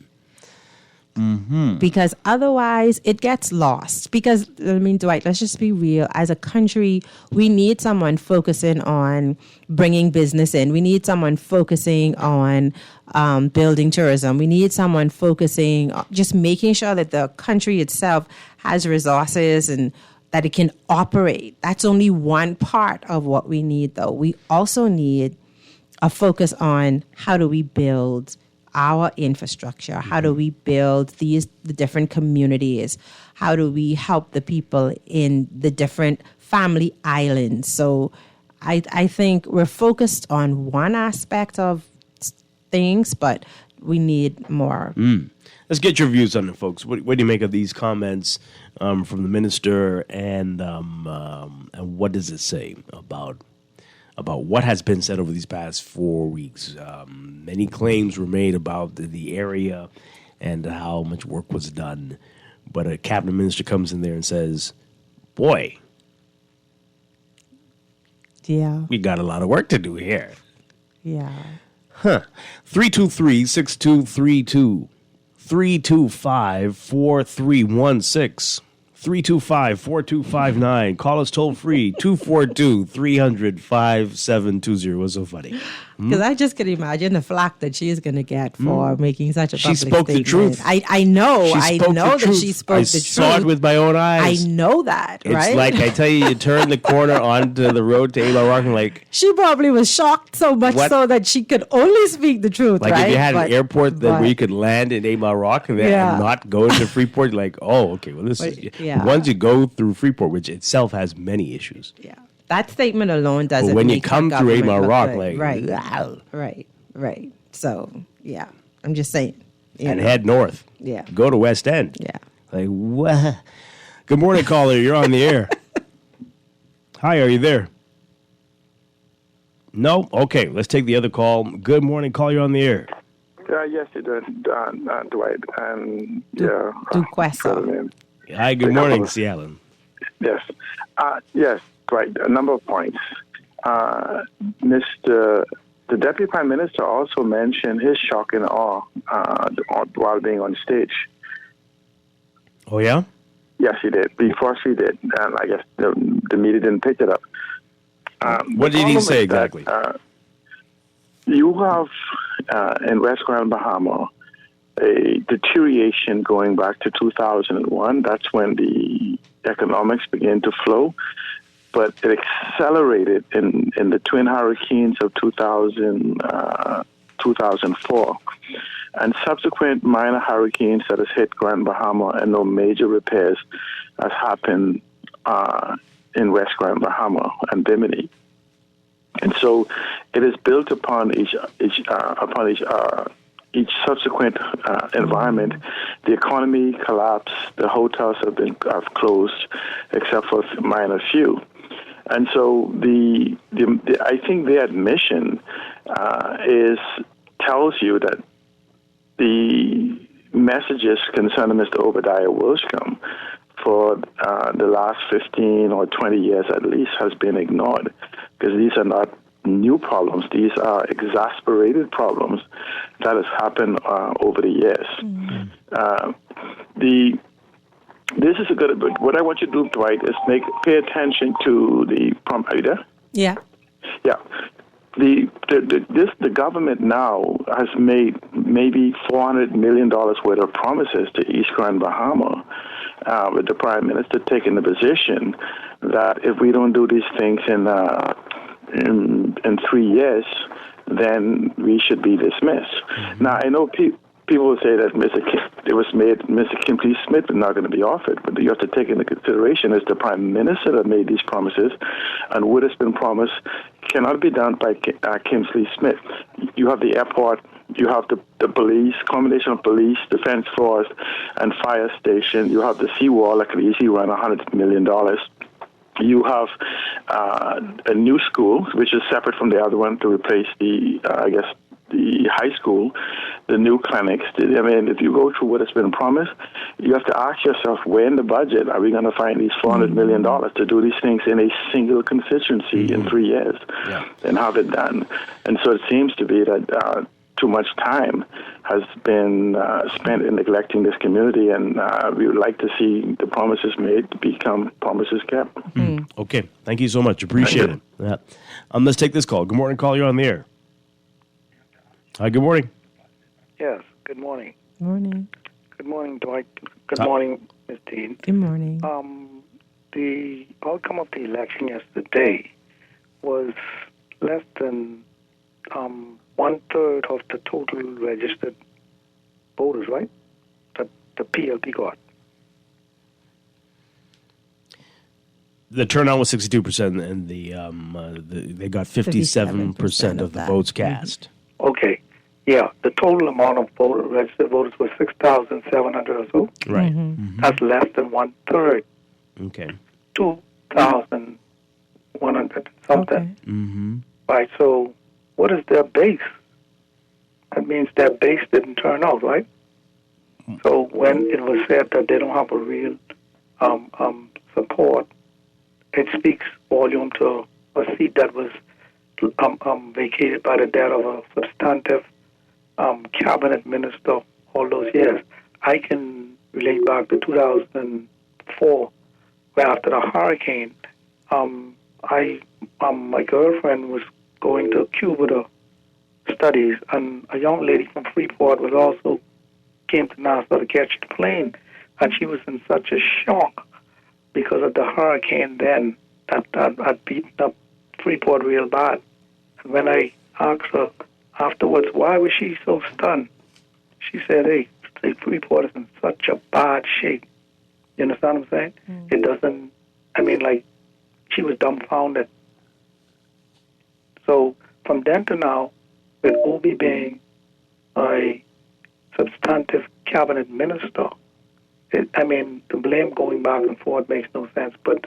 Because otherwise it gets lost. Because, Dwight, let's just be real. As a country, we need someone focusing on bringing business in. We need someone focusing on building tourism. We need someone focusing on just making sure that the country itself has resources and that it can operate. That's only one part of what we need, though. We also need a focus on how do we build our infrastructure? How do we build the different communities? How do we help the people in the different family islands? So I think we're focused on one aspect of things, but we need more. Let's get your views on it, folks. What do you make of these comments from the minister, and what does it say about about what has been said over these past 4 weeks. Many claims were made about the area and how much work was done. But a cabinet minister comes in there and says, boy, we got a lot of work to do here. Yeah. 323-6232. 325-4316. 325-4259. Call us toll free. 242-300-5720. What's so funny? Because I just can imagine the flack that she is going to get for making such a public She spoke statement. the truth. I know. She I spoke know the that truth. she spoke the truth. I saw it with my own eyes. I know that, right? It's like, I tell you, you turn the corner onto the road to Ava Rock and like... She probably was shocked so much What? so that she could only speak the truth, Like right? if you had an airport where you could land in Ava Rock and, Yeah. and not go into Freeport, you're like, oh, okay, well, this is... yeah. Once you go through Freeport, which itself has many issues. Yeah. That statement alone doesn't But when you make come the through government Ava look Rock, good. like... Right. wow. Right. So, yeah. I'm just saying. And head north. Yeah. Go to West End. Yeah. Like, what? Good morning, caller. You're on the air. Hi, are you there? No? Okay, let's take the other call. Good morning, call. You're on the air. Yes, you did, Dwight. And yeah. Hi, good morning, C. Allen. Yes. Yes, Dwight, a number of points. The Deputy Prime Minister also mentioned his shock and awe while being on stage. Oh, yeah? Yes, he did. Before she did. And I guess the media didn't pick it up. What did he say exactly? You have, in West Grand Bahama, a deterioration going back to 2001. That's when the economics began to flow. But it accelerated in the twin hurricanes of 2004. And subsequent minor hurricanes that has hit Grand Bahama, and no major repairs has happened in West Grand Bahama and Bimini. And so it is built upon each subsequent environment. The economy collapsed. The hotels have closed, except for a minor few. And so I think the admission tells you that the messages concerning Mr. Obadiah Wilshcombe for the last 15 or 20 years at least has been ignored, because these are not new problems. These are exasperated problems that has happened over the years. This is a good. What I want you to do, Dwight, is pay attention to the prompter. Yeah. Yeah. The government now has made maybe $400 million worth of promises to East Grand Bahama, with the Prime Minister taking the position that if we don't do these things in 3 years, then we should be dismissed. Now, I know people will say that Mr. Kimberly Smith is not going to be offered, but you have to take into consideration is the Prime Minister that made these promises, and what has been promised cannot be done by Kimberly Smith. You have the airport, you have the police, combination of police, defense force, and fire station. You have the seawall that could easily run $100 million. You have a new school, which is separate from the other one to replace the high school, the new clinics. I mean, if you go through what has been promised, you have to ask yourself, where in the budget are we going to find these $400 million to do these things in a single constituency in 3 years and have it done? And so it seems to be that too much time has been spent in neglecting this community, and we would like to see the promises made to become promises kept. Okay, thank you so much. Appreciate it. Yeah. Let's take this call. Good morning, call. You're on the air. Hi, good morning. Yes, good morning. Morning. Good morning, Dwight. Good morning, Ms. Dean. Good morning. The outcome of the election yesterday was less than 1/3 of the total registered voters, right? That the PLP got. The turnout was 62%, and they got 57% of the votes cast. Okay. Yeah, the total amount of registered voters was 6,700 or so. Right. That's less than 1/3. Okay. 2,000 100 something. Mm-hmm. Right, so what is their base? That means their base didn't turn out, right? So when it was said that they don't have a real support, it speaks volume to a seat that was vacated by the death of a substantive cabinet minister all those years. I can relate back to 2004, where after the hurricane, my girlfriend was going to Cuba to studies, and a young lady from Freeport was also came to Nassau to catch the plane, and she was in such a shock because of the hurricane then that had beaten up Freeport real bad. And when I asked her afterwards why was she so stunned, she said, hey, Freeport is in such a bad shape. You understand what I'm saying? It doesn't, she was dumbfounded. So from then to now, with Obi being a substantive cabinet minister, the blame going back and forth makes no sense. But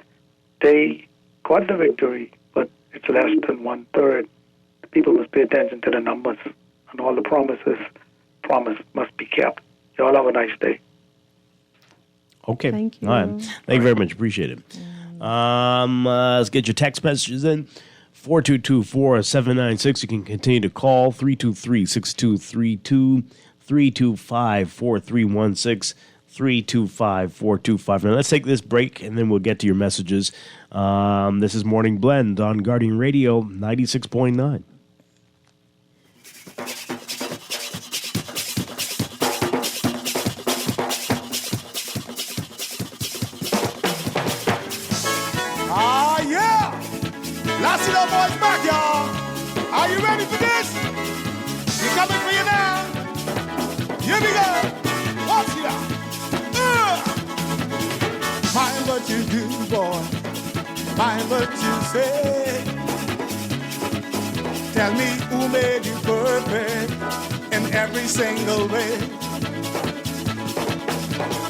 they got the victory, but it's less than 1/3. People must pay attention to the numbers, and all the promises must be kept. Y'all have a nice day. Okay. Thank you. All right. Thank you very much. Appreciate it. Let's get your text messages in. 422-4796. You can continue to call 323-6232, 325-4316, 325-425. Now let's take this break and then we'll get to your messages. This is Morning Blend on Guardian Radio 96.9. Lassito boys back, y'all. Are you ready for this? We coming for you now. Here we go. Watch it out. Mind what you do, boy. Mind what you say. Tell me who made you perfect in every single way.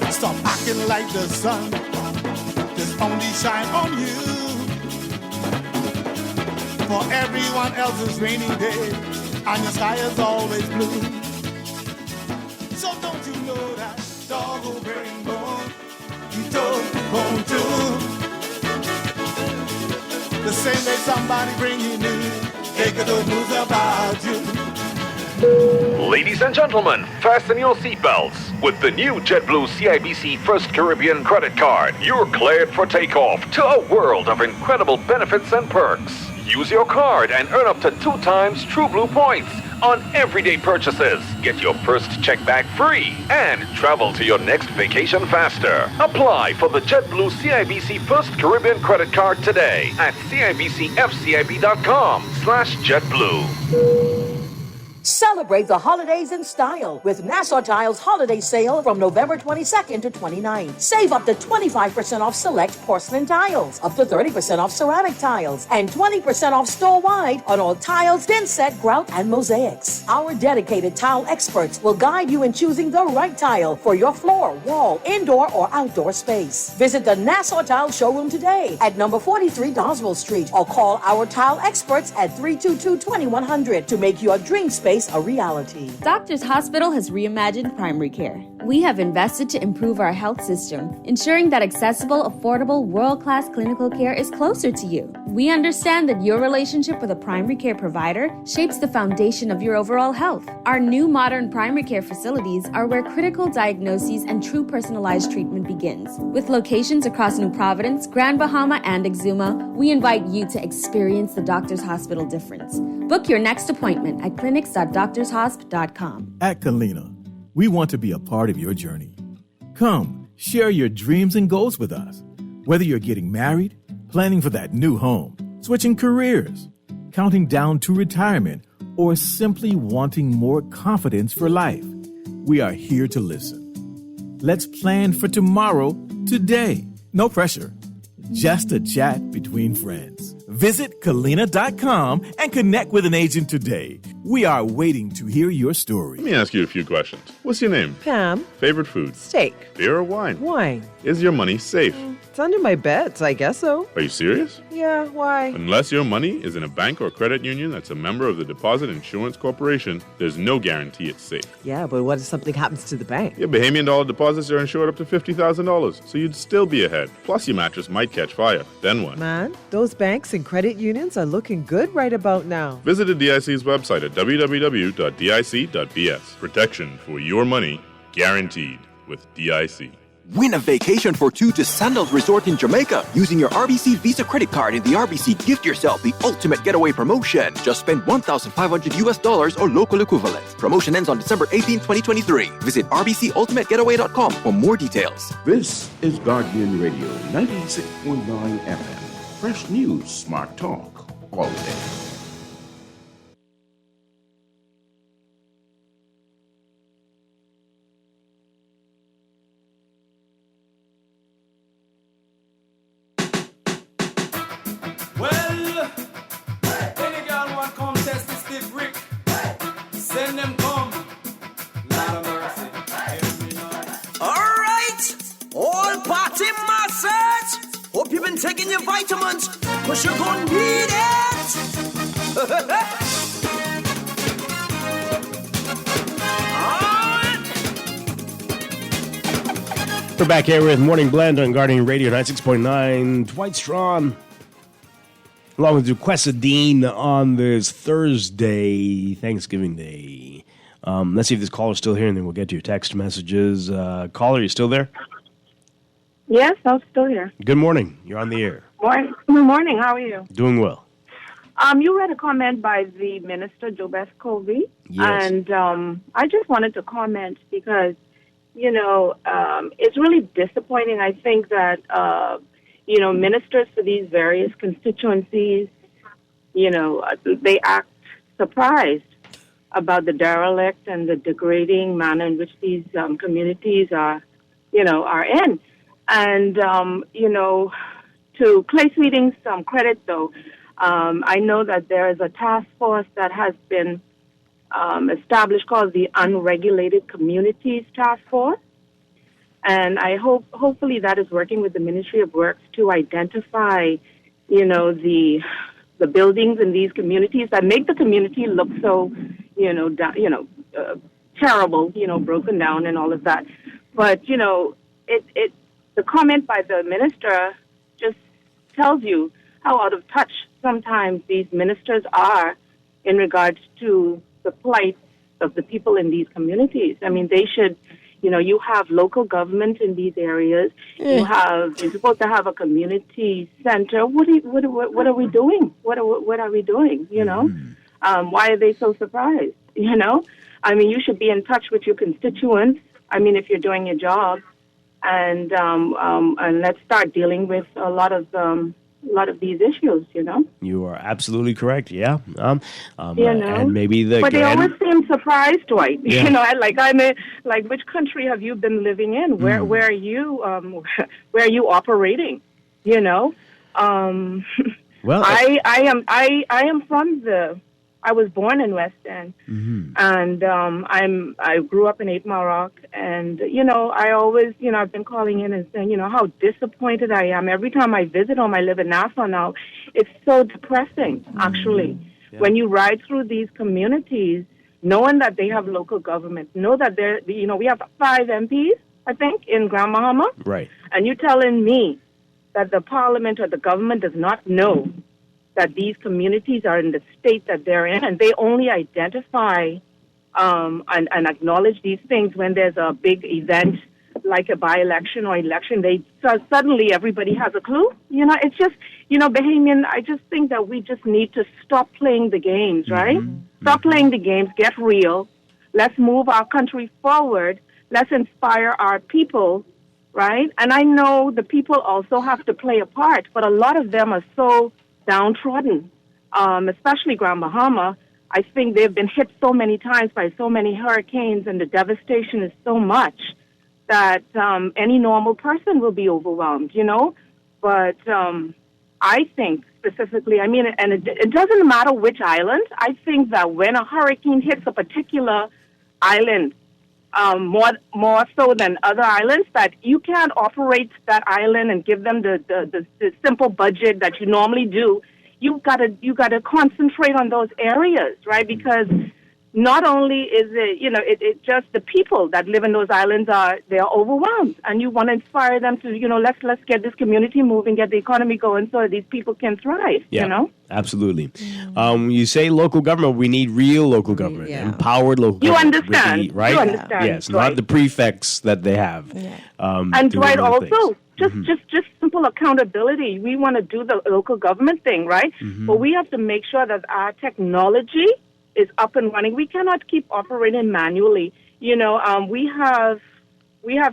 Stop acting like the sun just only shine on you. For everyone else's rainy day, and your sky is always blue. So don't you know that dog will bring bone, you don't bone too. The same way somebody bring you news, they could do news about you. Ladies and gentlemen, fasten your seatbelts. With the new JetBlue CIBC First Caribbean credit card, you're cleared for takeoff to a world of incredible benefits and perks. Use your card and earn up to 2 times True Blue points on everyday purchases. Get your first check back free and travel to your next vacation faster. Apply for the JetBlue CIBC First Caribbean credit card today at cibcfcib.com/JetBlue. Celebrate the holidays in style with Nassau Tiles Holiday Sale from November 22nd to 29th. Save up to 25% off select porcelain tiles, up to 30% off ceramic tiles, and 20% off store-wide on all tiles, thin set, grout, and mosaics. Our dedicated tile experts will guide you in choosing the right tile for your floor, wall, indoor, or outdoor space. Visit the Nassau Tile Showroom today at number 43 Doswell Street or call our tile experts at 322-2100 to make your dream space a reality. Doctors Hospital has reimagined primary care. We have invested to improve our health system, ensuring that accessible, affordable, world-class clinical care is closer to you. We understand that your relationship with a primary care provider shapes the foundation of your overall health. Our new modern primary care facilities are where critical diagnoses and true personalized treatment begins. With locations across New Providence, Grand Bahama, and Exuma, we invite you to experience the Doctors Hospital difference. Book your next appointment at clinics.doctorshosp.com. At Kalina, we want to be a part of your journey. Come, share your dreams and goals with us. Whether you're getting married, planning for that new home, switching careers, counting down to retirement, or simply wanting more confidence for life, we are here to listen. Let's plan for tomorrow, today. No pressure. Just a chat between friends. Visit Kalina.com and connect with an agent today. We are waiting to hear your story. Let me ask you a few questions. What's your name? Pam. Favorite food? Steak. Beer or wine? Wine. Is your money safe? It's under my bed, so I guess so. Are you serious? Yeah, why? Unless your money is in a bank or credit union that's a member of the Deposit Insurance Corporation, there's no guarantee it's safe. Yeah, but what if something happens to the bank? Your Bahamian dollar deposits are insured up to $50,000, so you'd still be ahead. Plus, your mattress might catch fire. Then what? Man, those banks and credit unions are looking good right about now. Visit the DIC's website at www.dic.bs. Protection for your money guaranteed with DIC. Win a vacation for two to Sandals Resort in Jamaica using your RBC Visa credit card in the RBC Gift Yourself the Ultimate Getaway promotion. Just spend $1,500 or local equivalent. Promotion ends on December 18, 2023. Visit rbcultimategetaway.com for more details. This is Guardian Radio 96.9 FM. Fresh news, smart talk, all day. Well, any girl want come test this stiff brick, send them come. Lord of mercy. All right, all party masses. Hope you've been taking your vitamins, cause you're gonna need it. We're back here with Morning Blend on Guardian Radio 96.9. Dwight Strachan, along with Duquesa Dean on this Thursday, Thanksgiving Day. Let's see if this caller's still here, and then we'll get to your text messages. Caller, you still there? Yes, I'm still here. Good morning. You're on the air. Good morning. How are you? Doing well. You read a comment by the minister, Jobeth Covey. Yes. And I just wanted to comment because, it's really disappointing. I think that, ministers for these various constituencies, they act surprised about the derelict and the degrading manner in which these communities are in. And, to Clay Sweeting's credit, though, I know that there is a task force that has been established called the Unregulated Communities Task Force. And I hopefully that is working with the Ministry of Works to identify, the buildings in these communities that make the community look so, terrible, broken down and all of that. But, the comment by the minister just tells you how out of touch sometimes these ministers are in regards to the plight of the people in these communities. I mean, they should, you have local government in these areas. You're supposed to have a community center. What are we doing? What are we doing? Why are they so surprised? I mean, you should be in touch with your constituents. I mean, if you're doing your job, and let's start dealing with a lot of these issues. You are absolutely correct. Yeah. And maybe but they always seem surprised, Dwight. Yeah. Like which country have you been living in? Where are you? Where are you operating? Well, I am from I was born in West End, and I grew up in 8 Mile Rock, and I always I've been calling in and saying how disappointed I am every time I visit home. I live in Nassau now. It's so depressing, actually, when you ride through these communities, knowing that they have local government, know that we have 5 MPs, I think, in Grand Bahama, right? And you're telling me that the parliament or the government does not know that these communities are in the state that they're in, and they only identify and acknowledge these things when there's a big event like a by-election or election. Suddenly everybody has a clue. It's just, Bahamian, I just think that we just need to stop playing the games, right? Stop playing the games, get real. Let's move our country forward. Let's inspire our people, right? And I know the people also have to play a part, but a lot of them are so downtrodden, especially Grand Bahama. I think they've been hit so many times by so many hurricanes, and the devastation is so much that any normal person will be overwhelmed, But I think specifically, and it doesn't matter which island. I think that when a hurricane hits a particular island, more so than other islands, that you can't operate that island and give them the simple budget that you normally do. You gotta concentrate on those areas, right? Because not only is it, it just the people that live in those islands they're overwhelmed, and you want to inspire them to, let's get this community moving, get the economy going, so that these people can thrive. Yeah, absolutely. You say local government, we need real local government, empowered local government. You understand, right? You understand, yes, Dwight. not the prefects that they have. And Dwight, also, just simple accountability. We want to do the local government thing, right? But we have to make sure that our technology is up and running. We cannot keep operating manually. We have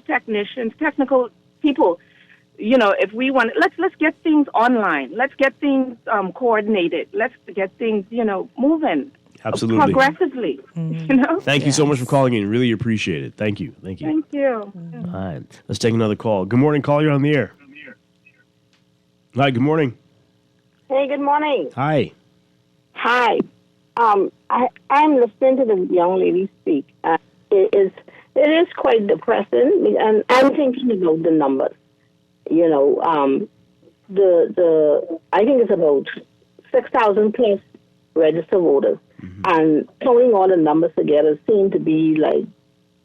technicians, technical people. If we want, let's get things online. Let's get things coordinated. Let's get things, moving. Absolutely. Progressively. Thank you so much for calling in. Really appreciate it. Thank you. Thank you. All right. Let's take another call. Good morning, caller. You're on the air. Hi, good morning. Hey, good morning. Hi. Hi. I'm listening to the young lady speak. It is quite depressing, and I'm thinking about the numbers. I think it's about 6,000 plus registered voters, and throwing all the numbers together seem to be like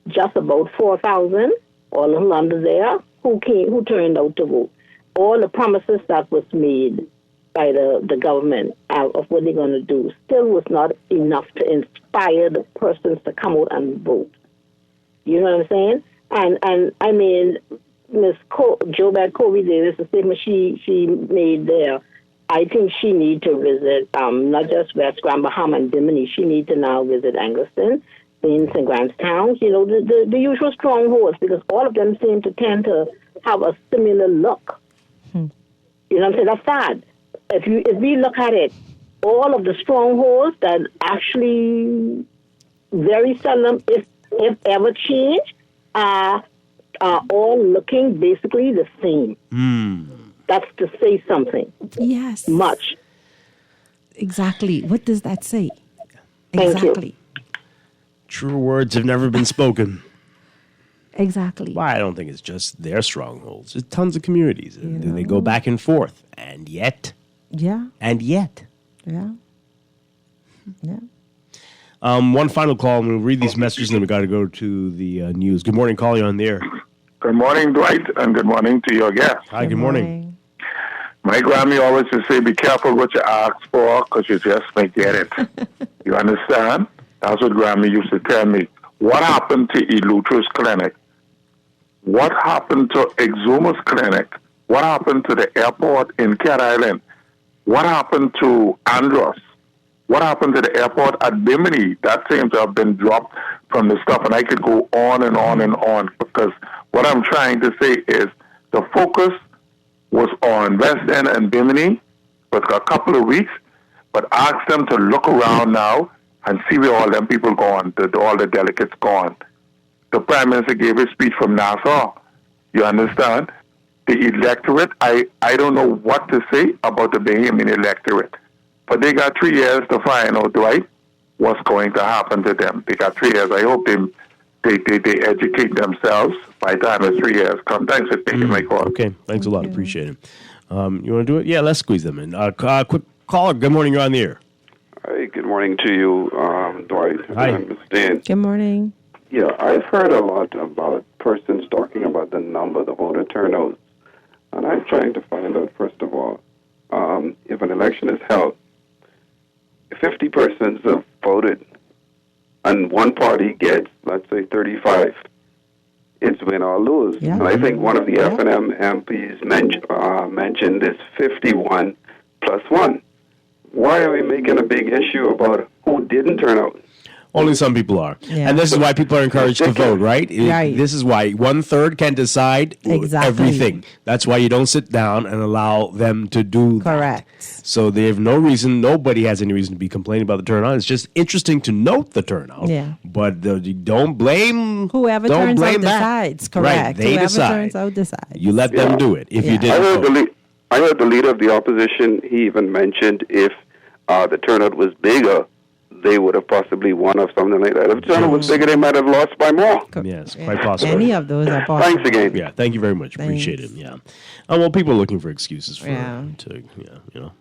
just about 4,000 or a little under there who turned out to vote. All the promises that was made by the government of what they're going to do still was not enough to inspire the persons to come out and vote. You know what I'm saying? And I mean, Ms. Jobad Kobe Davis, the statement she made there, I think she need to visit not just West Grand, Bahama and Bimini. She need to now visit Angleston, St. Grantstown, the usual strongholds, because all of them seem to tend to have a similar look. You know what I'm saying? That's sad. If we look at it, all of the strongholds that actually very seldom, if ever change, are all looking basically the same. That's to say something. Yes. Much. Exactly. What does that say? Thank Exactly. True words have never been spoken. Exactly. Well, I don't think it's just their strongholds. There's tons of communities. And they go back and forth. And yet. Yeah. And yet. Yeah. Yeah. One final call, and we'll read these messages, and then we got to go to the news. Good morning, caller. You're on the air. Good morning, Dwight, and good morning to your guest. Hi, good morning. My Grammy always used to say, be careful what you ask for, because you just may get it. You understand? That's what Grammy used to tell me. What happened to Elutra's clinic? What happened to Exuma's clinic? What happened to the airport in Cat Island? What happened to Andros? What happened to the airport at Bimini? That seems to have been dropped from the stuff, and I could go on and on and on, because what I'm trying to say is the focus was on West End and Bimini for a couple of weeks, but ask them to look around now and see where all them people gone, all the delegates gone. The Prime Minister gave a speech from Nassau. You understand? The electorate, I don't know what to say about the Bahamian electorate, but they got 3 years to find out, Dwight, what's going to happen to them. They got 3 years. I hope they educate themselves by the time the 3 years come. Thanks for taking my call. Okay, thanks a lot. Appreciate it. You want to do it? Yeah, let's squeeze them in. Quick caller. Good morning. You're on the air. Hi, good morning to you, Dwight. Hi. Mr. Dan. Good morning. Yeah, I've heard a lot about persons talking about the number, the voter turnout. And I'm trying to find out, first of all, if an election is held, 50 persons have voted, and one party gets, let's say, 35, it's win or lose. Yeah. And I think one of the F&M MPs mentioned this 51 plus 1. Why are we making a big issue about who didn't turn out? Only some people are. Yeah. And this is why people are encouraged to vote, right? Right. This is why 1/3 can decide everything. That's why you don't sit down and allow them to do Correct. that. So they have no reason, nobody has any reason to be complaining about the turnout. It's just interesting to note the turnout. Yeah. But you don't blame Whoever don't turns blame out that. decides. Correct. Right, they Whoever decide. turns out decides. You let them do it if you didn't. I heard the leader of the opposition, he even mentioned if the turnout was bigger, they would have possibly won or something like that. If China was bigger, they might have lost by more. Yes, quite possible. Any of those are possible. Thanks again. Yeah, thank you very much. Appreciate it. Yeah. Well, people are looking for excuses for the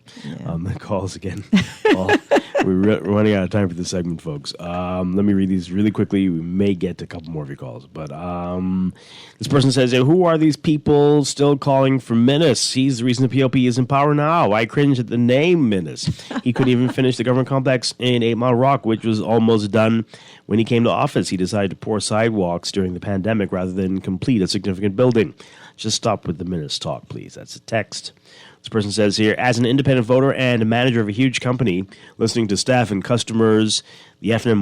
calls again. We're running out of time for this segment, folks. Let me read these really quickly. We may get to a couple more of your calls, but this person says, "Who are these people still calling for Minnis? He's the reason the PLP is in power now. I cringe at the name Minnis. He couldn't even finish the government complex in 8 Mile Rock, which was almost done when he came to office. He decided to pour sidewalks during the pandemic rather than complete a significant building. Just stop with the Minnis talk, please." That's a text. This person says here, "As an independent voter and a manager of a huge company, listening to staff and customers, the FNM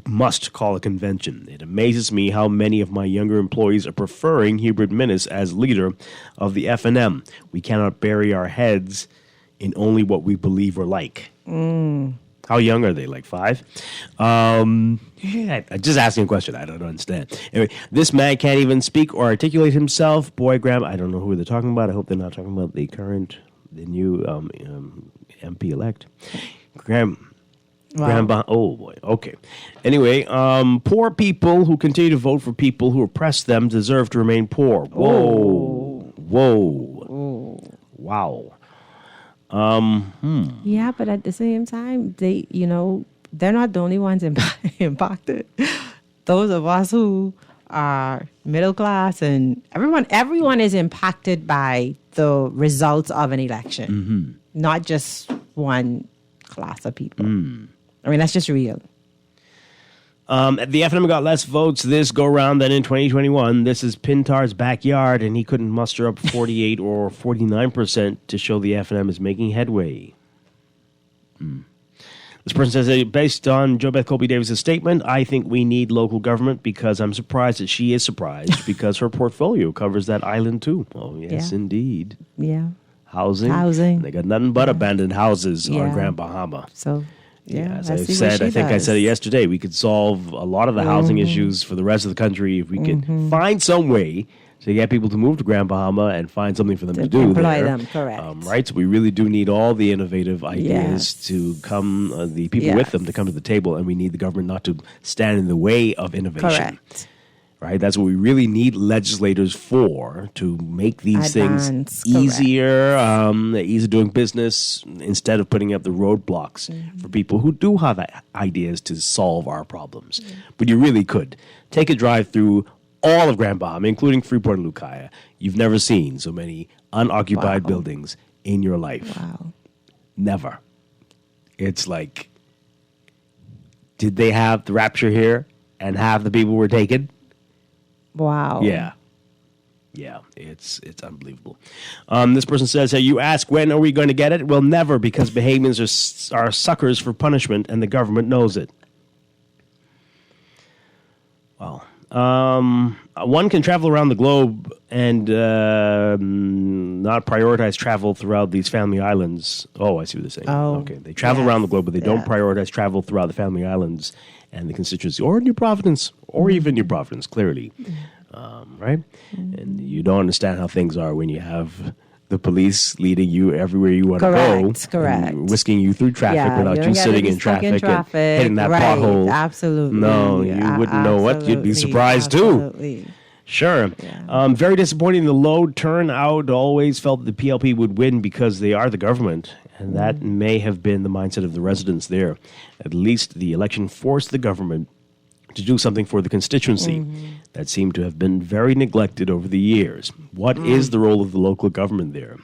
must call a convention. It amazes me how many of my younger employees are preferring Hubert Minnis as leader of the FNM. We cannot bury our heads in only what we believe or like." How young are they? Like 5? Just asking a question. I don't understand. Anyway, this man can't even speak or articulate himself. Boy, Graham, I don't know who they're talking about. I hope they're not talking about the new MP-elect. Graham. Wow. Oh, boy. Okay. Anyway, poor people who continue to vote for people who oppress them deserve to remain poor. Whoa. Whoa. Wow. Yeah, but at the same time, they're not the only ones impacted. Those of us who are middle class and everyone is impacted by the results of an election, not just one class of people. I mean, that's just real. The FNM got less votes this go-round than in 2021. This is Pintar's backyard, and he couldn't muster up 48 or 49% to show the FNM is making headway. This person says, based on JoBeth Colby Davis' statement, I think we need local government because I'm surprised that she is surprised because her portfolio covers that island too. Oh, yes, indeed. Yeah. Housing. They got nothing but abandoned houses on Grand Bahama. So... Yeah, as I've said, I think I said it yesterday, we could solve a lot of the housing issues for the rest of the country if we could find some way to get people to move to Grand Bahama and find something for them to do employ there. them, correct. Right? So we really do need all the innovative ideas to come, the people with them to come to the table, and we need the government not to stand in the way of innovation. Correct. Right? That's what we really need legislators for, to make these things easier, ease of doing business, instead of putting up the roadblocks for people who do have ideas to solve our problems. But you really could. Take a drive through all of Grand Bahama, including Freeport and Lucaya. You've never seen so many unoccupied buildings in your life. Wow. Never. It's like, did they have the rapture here and half the people were taken? Wow. Yeah, it's unbelievable. This person says, "Hey, you ask when are we going to get it? Well, never, because Bahamians are suckers for punishment, and the government knows it." Wow. One can travel around the globe and not prioritize travel throughout these family islands. Oh, I see what they're saying. Oh, okay, they travel around the globe, but they don't prioritize travel throughout the family islands and the constituency, or New Providence, or even New Providence, clearly. Right? And you don't understand how things are when you have the police leading you everywhere you want to go. Correct. Whisking you through traffic without you sitting in traffic and hitting that pothole. Absolutely. No, you wouldn't know what. You'd be surprised too. Sure. Very disappointing. The low turnout. Always felt that the PLP would win because they are the government. And that may have been the mindset of the residents there. At least the election forced the government to do something for the constituency that seemed to have been very neglected over the years. What is the role of the local government there?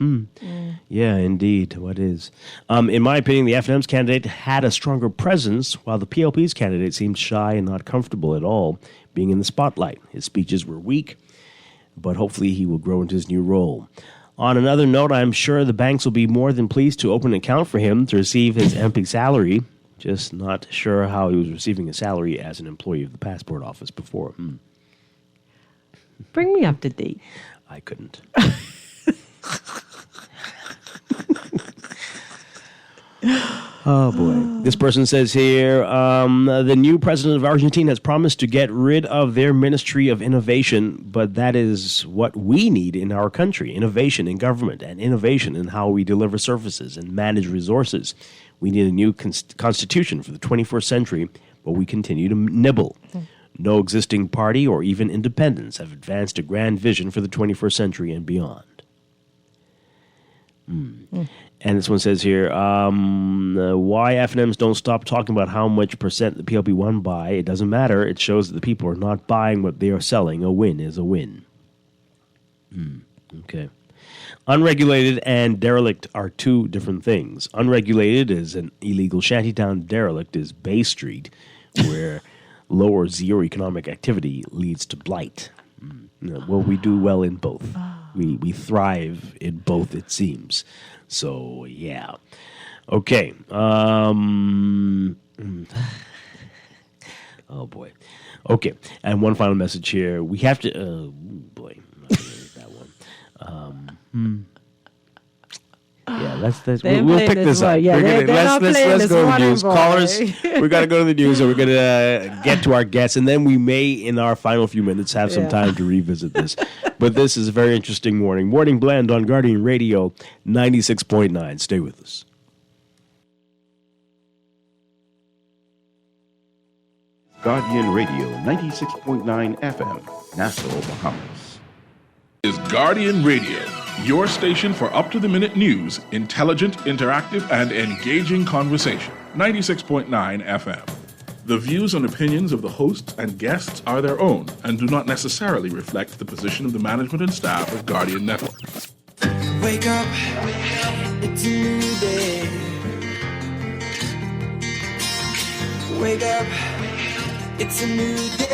Yeah, indeed. What is? In my opinion, the FNM's candidate had a stronger presence, while the PLP's candidate seemed shy and not comfortable at all being in the spotlight. His speeches were weak, but hopefully he will grow into his new role. On another note, I'm sure the banks will be more than pleased to open an account for him to receive his MP salary. Just not sure how he was receiving a salary as an employee of the passport office before. Bring me up to date. I couldn't. Oh, boy. This person says here, the new president of Argentina has promised to get rid of their Ministry of Innovation, but that is what we need in our country, innovation in government and innovation in how we deliver services and manage resources. We need a new constitution for the 21st century, but we continue to nibble. No existing party or even independents have advanced a grand vision for the 21st century and beyond. And this one says here, why FNMs don't stop talking about how much percent the PLP1 buy. It doesn't matter. It shows that the people are not buying what they are selling. A win is a win. Okay. Unregulated and derelict are two different things. Unregulated is an illegal shantytown. Derelict is Bay Street, where low or zero economic activity leads to blight. Well, we do well in both. We thrive in both, it seems. So, yeah. Okay. Oh, boy. Okay. And one final message here. We have to... Oh, boy. I'm not going to read that one. Yeah, we'll pick this up. Yeah, let's go to the news. Callers, we got to go to the news, and we're going to get to our guests, and then we may, in our final few minutes, have some time to revisit this. But this is a very interesting morning. Morning Blend on Guardian Radio 96.9. Stay with us. Guardian Radio 96.9 FM, Nassau, Bahamas. Is Guardian Radio, your station for up-to-the-minute news, intelligent, interactive, and engaging conversation. 96.9 FM. The views and opinions of the hosts and guests are their own and do not necessarily reflect the position of the management and staff of Guardian Network. Wake up, it's a new day. Wake up, it's a new day.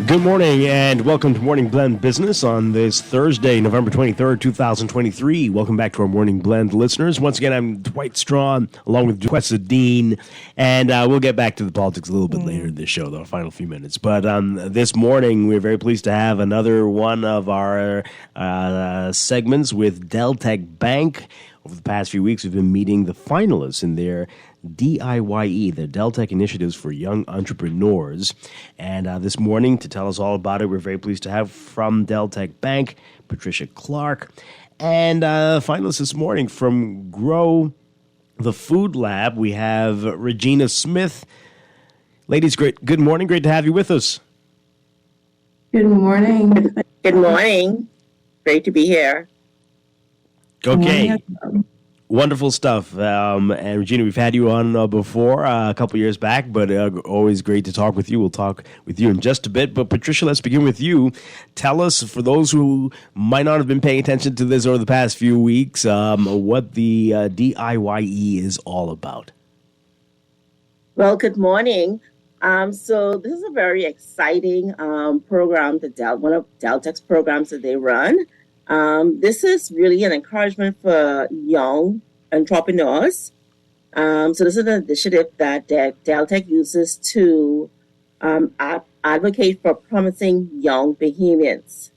Good morning and welcome to Morning Blend Business on this Thursday, November 23rd, 2023. Welcome back to our Morning Blend listeners. Once again, I'm Dwight Strachan along with Dwight Dean, and we'll get back to the politics a little bit later in this show, the final few minutes. But this morning, we're very pleased to have another one of our segments with Deltec Bank. Over the past few weeks, we've been meeting the finalists in their DIYE, the Deltec Initiatives for Young Entrepreneurs. And this morning, to tell us all about it, we're very pleased to have from Deltec Bank, Patricia Clark. And finalists this morning from Grow the Food Lab, we have Regina Smith. Ladies, good morning. Great to have you with us. Good morning. Good morning. Great to be here. Okay. Wonderful stuff. And Regina, we've had you on before a couple years back, but always great to talk with you. We'll talk with you in just a bit. But Patricia, let's begin with you. Tell us, for those who might not have been paying attention to this over the past few weeks, what the DIYE is all about. Well, good morning. So this is a very exciting program, one of Deltec's programs that they run. This is really an encouragement for young entrepreneurs. So this is an initiative that Deltec uses to advocate for promising young Bahamians.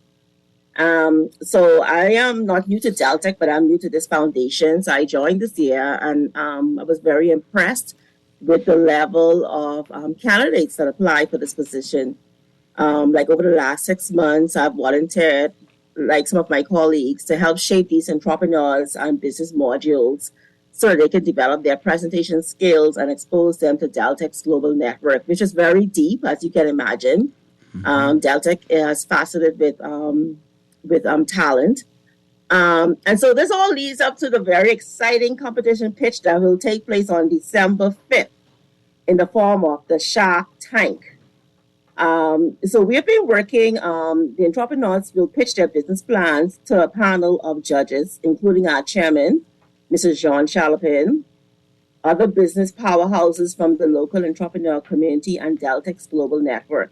So I am not new to Deltec, but I'm new to this foundation. So I joined this year, and I was very impressed with the level of candidates that apply for this position. Like over the last 6 months, I've volunteered, like some of my colleagues, to help shape these entrepreneurs and business modules so that they can develop their presentation skills and expose them to Deltec's global network, which is very deep, as you can imagine. Deltec is faceted with talent. And so this all leads up to the very exciting competition pitch that will take place on December 5th in the form of the Shark Tank. So we've been working, the entrepreneurs will pitch their business plans to a panel of judges, including our chairman, Mrs. Jean Chalopin, other business powerhouses from the local entrepreneur community and Deltex Global Network.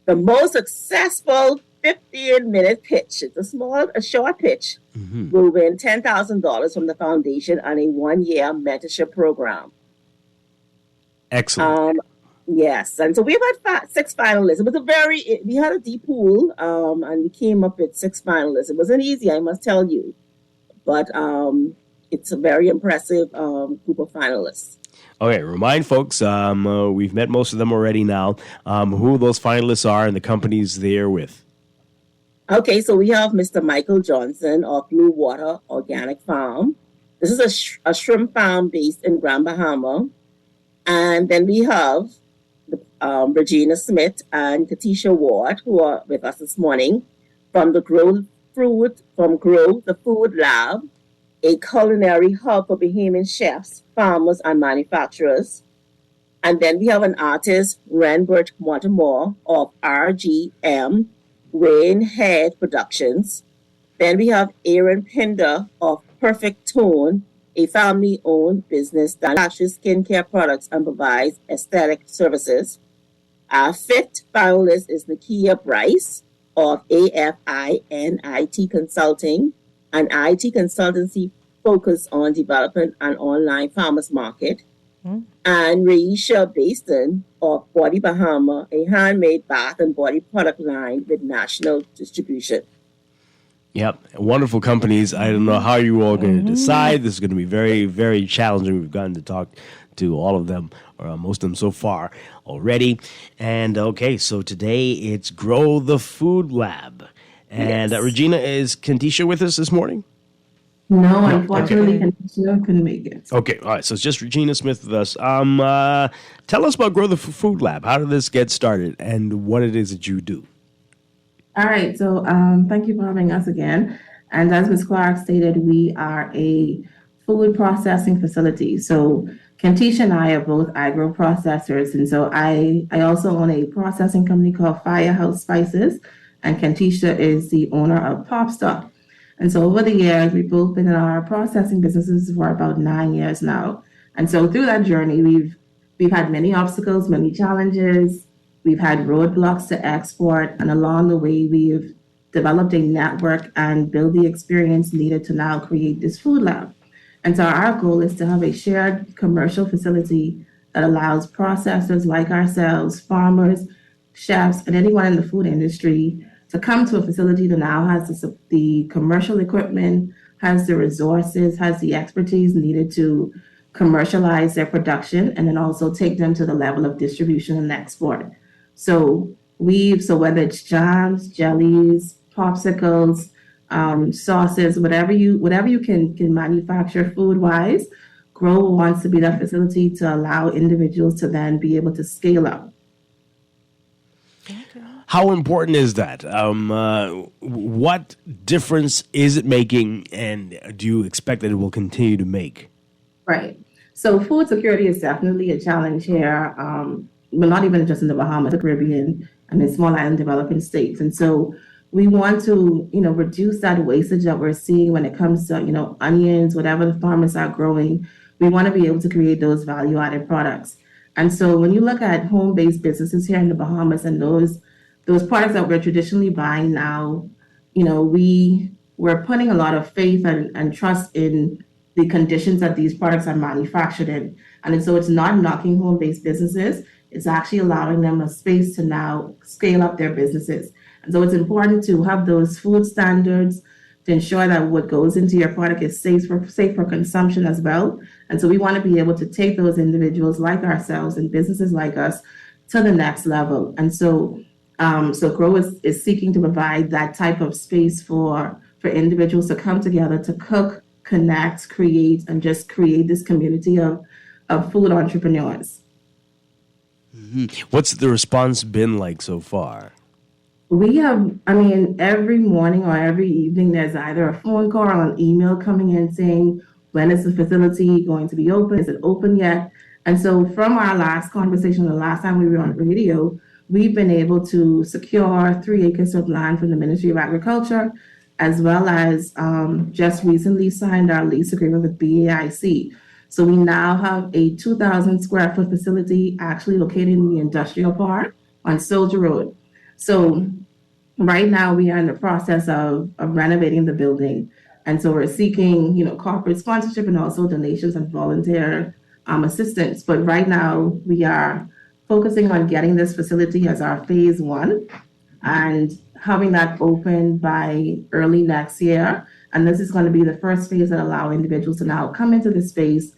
The most successful 15-minute pitch, it's a short pitch, will win $10,000 from the foundation and a 1-year mentorship program. Excellent. Yes, and so we've had 6 finalists. It was we had a deep pool, and we came up with 6 finalists. It wasn't easy, I must tell you, but it's a very impressive group of finalists. Okay, remind folks, we've met most of them already now, who those finalists are and the companies they're with. Okay, so we have Mr. Michael Johnson of Blue Water Organic Farm. This is a shrimp farm based in Grand Bahama. And then we have Regina Smith and Katisha Ward, who are with us this morning, from the Grow the Food Lab, a culinary hub for Bahamian chefs, farmers, and manufacturers. And then we have an artist, Renbert Montemore of RGM Wayne Head Productions. Then we have Aaron Pinder of Perfect Tone, a family-owned business that manufactures skincare products and provides aesthetic services. Our 5th finalist is Nakia Bryce of AFINIT Consulting, an IT consultancy focused on development and online farmers market. And Raisha Baston of Body Bahama, a handmade bath and body product line with national distribution. Yep, wonderful companies. I don't know how you all going to decide. This is going to be very, very challenging. We've gotten to talk to all of them, or most of them so far already. And okay, so today it's Grow the Food Lab. And Regina, is Kantisha with us this morning? No, unfortunately, Kantisha couldn't make it. Okay, all right. So it's just Regina Smith with us. Tell us about Grow the Food Lab. How did this get started, and what it is that you do? All right. So thank you for having us again. And as Ms. Clark stated, we are a food processing facility. So Kantisha and I are both agro processors, and so I also own a processing company called Firehouse Spices, and Kantisha is the owner of Popstar. And so over the years, we've both been in our processing businesses for about 9 years now. And so through that journey, we've had many obstacles, many challenges. We've had roadblocks to export. And along the way, we've developed a network and built the experience needed to now create this food lab. And so our goal is to have a shared commercial facility that allows processors like ourselves, farmers, chefs, and anyone in the food industry to come to a facility that now has the commercial equipment, has the resources, has the expertise needed to commercialize their production, and then also take them to the level of distribution and export. So whether it's jams, jellies, popsicles, sauces, whatever you can manufacture food-wise, Grow wants to be that facility to allow individuals to then be able to scale up. How important is that? What difference is it making, and do you expect that it will continue to make? Right. So food security is definitely a challenge here, but not even just in the Bahamas, the Caribbean, and in small island developing states. And so we want to, reduce that wastage that we're seeing when it comes to, onions, whatever the farmers are growing. We want to be able to create those value-added products. And so when you look at home-based businesses here in the Bahamas and those products that we're traditionally buying now, we're putting a lot of faith and trust in the conditions that these products are manufactured in. And so it's not knocking home-based businesses. It's actually allowing them a space to now scale up their businesses. And so it's important to have those food standards to ensure that what goes into your product is safe for consumption as well. And so we want to be able to take those individuals like ourselves and businesses like us to the next level. And so Grow is seeking to provide that type of space for individuals to come together to cook, connect, create, and just create this community of food entrepreneurs. What's the response been like so far? We have, every morning or every evening, there's either a phone call or an email coming in saying, when is the facility going to be open? Is it open yet? And so from our last conversation, the last time we were on radio, we've been able to secure 3 acres of land from the Ministry of Agriculture, as well as just recently signed our lease agreement with BAIC. So we now have a 2,000 square foot facility actually located in the industrial park on Soldier Road. So right now we are in the process of renovating the building. And so we're seeking, corporate sponsorship and also donations and volunteer assistance. But right now we are focusing on getting this facility as our phase 1 and having that open by early next year. And this is going to be the first phase that allow individuals to now come into the space,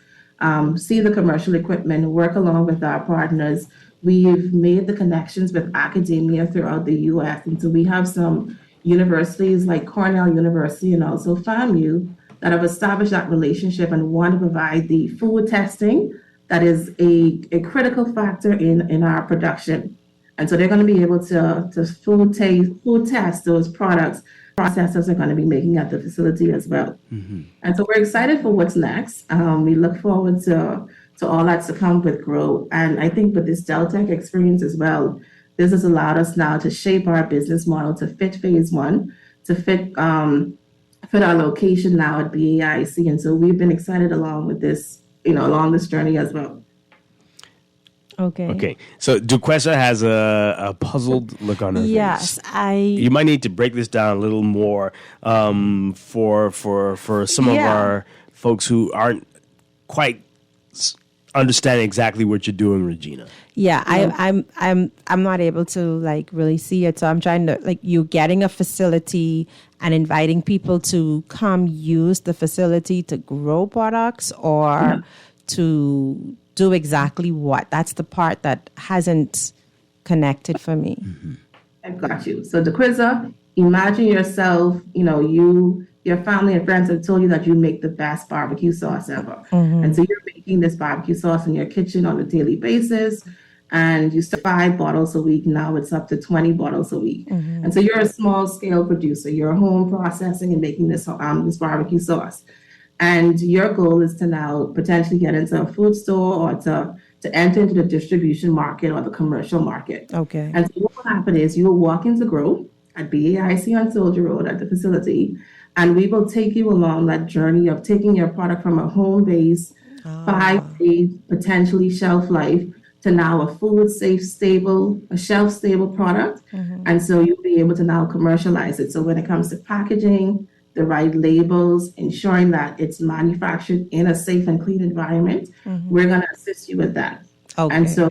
see the commercial equipment, work along with our partners. We've made the connections with academia throughout the U.S. And so we have some universities like Cornell University and also FAMU that have established that relationship and want to provide the food testing that is a critical factor in our production. And so they're going to be able to food test those products processors are going to be making at the facility as well. Mm-hmm. And so we're excited for what's next. We look forward to all that's to come with growth. And I think with this Deltec experience as well, this has allowed us now to shape our business model to fit phase 1, to fit our location now at BAIC. And so we've been excited along with this, along this journey as well. Okay. So Duquesa has a puzzled look on her face. Yes, You might need to break this down a little more for some of our folks who aren't quite understanding exactly what you're doing, Regina. Yeah, I'm not able to really see it. So I'm trying to you getting a facility and inviting people to come use the facility to grow products or to do exactly what? That's the part that hasn't connected for me. Mm-hmm. I've got you. So Duquesa, imagine yourself, your family and friends have told you that you make the best barbecue sauce ever. Mm-hmm. And so you're making this barbecue sauce in your kitchen on a daily basis. And you start 5 bottles a week. Now it's up to 20 bottles a week. Mm-hmm. And so you're a small scale producer. You're home processing and making this barbecue sauce. And your goal is to now potentially get into a food store or to enter into the distribution market or the commercial market. Okay. And so what will happen is you will walk into Grow at BAIC on Soldier Road at the facility, and we will take you along that journey of taking your product from a home base, 5-day, potentially shelf life, to now a food safe, stable, a shelf stable product. Mm-hmm. And so you'll be able to now commercialize it. So when it comes to packaging, the right labels, ensuring that it's manufactured in a safe and clean environment, we're going to assist you with that. Okay. And so,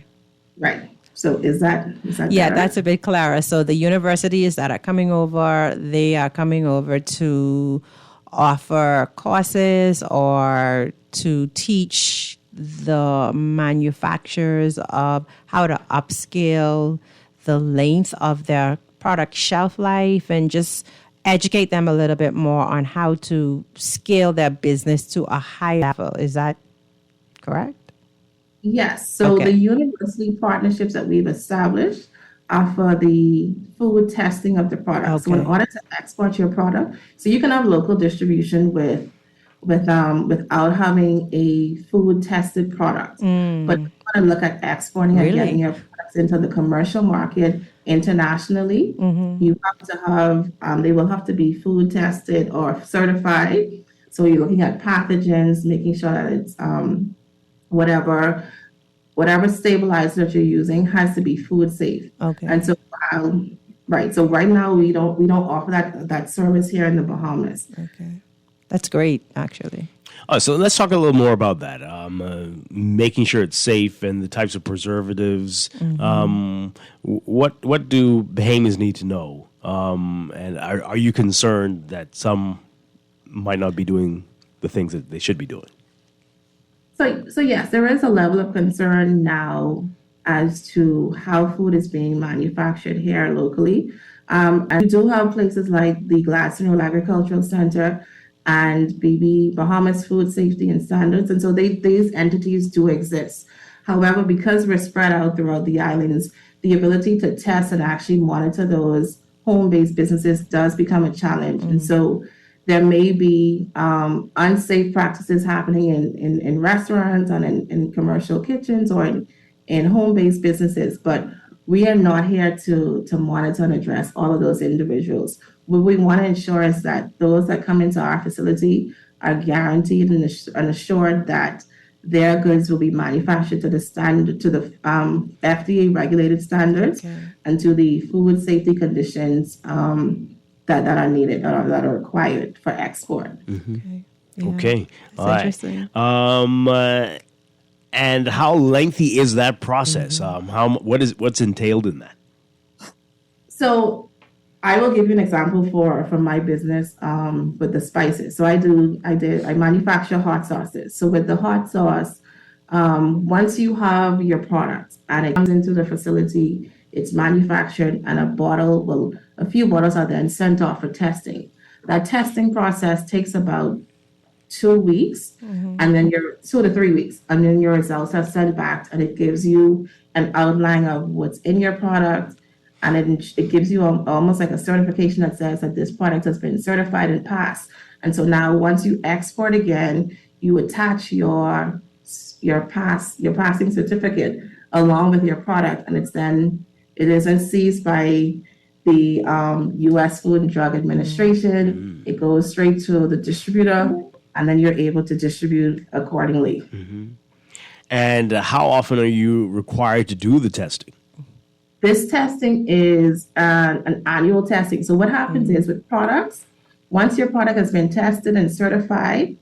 right. So is that yeah, better? that's a bit clearer. So the universities that are coming over, they are coming over to offer courses or to teach the manufacturers of how to upscale the length of their product shelf life and just educate them a little bit more on how to scale their business to a high level. Is that correct? Yes. So the university partnerships that we've established are for the food testing of the product. Okay. So in order to export your product, so you can have local distribution without having a food tested product. But you want to look at exporting and getting your products into the commercial market internationally. You have to have, they will have to be food tested or certified. So you're looking at pathogens, making sure that it's whatever stabilizer that you're using has to be food safe. Okay. And so, right. So right now we don't offer that service here in the Bahamas. Okay. That's great, actually. So let's talk a little more about that. Making sure it's safe and the types of preservatives. What do Bahamians need to know? And are you concerned that some might not be doing the things that they should be doing? So yes, there is a level of concern now as to how food is being manufactured here locally. And we do have places like the Gladstone Agricultural Center and BB Bahamas Food Safety and Standards. And so these entities do exist. However, because we're spread out throughout the islands, the ability to test and actually monitor those home-based businesses does become a challenge. And so there may be unsafe practices happening in restaurants and in commercial kitchens or in home-based businesses, but we are not here to monitor and address all of those individuals. What we want to ensure is that those that come into our facility are guaranteed and assured that their goods will be manufactured to the standard, to the FDA regulated standards, and to the food safety conditions that are needed or that are required for export. Okay. All right. Interesting. And how lengthy is that process? What's entailed in that? So I will give you an example from my business with the spices. So I manufacture hot sauces. So with the hot sauce, once you have your product and it comes into the facility, it's manufactured, and a few bottles are then sent off for testing. That testing process takes about 2 weeks, and then 2 to 3 weeks, and then your results are sent back, and it gives you an outline of what's in your product, and it gives you almost like a certification that says that this product has been certified and passed. And so now, once you export again, you attach your passing certificate along with your product, and it is then seized by the U.S. Food and Drug Administration. It goes straight to the distributor, and then you're able to distribute accordingly. And how often are you required to do the testing? This testing is an annual testing. So what happens is with products, once your product has been tested and certified,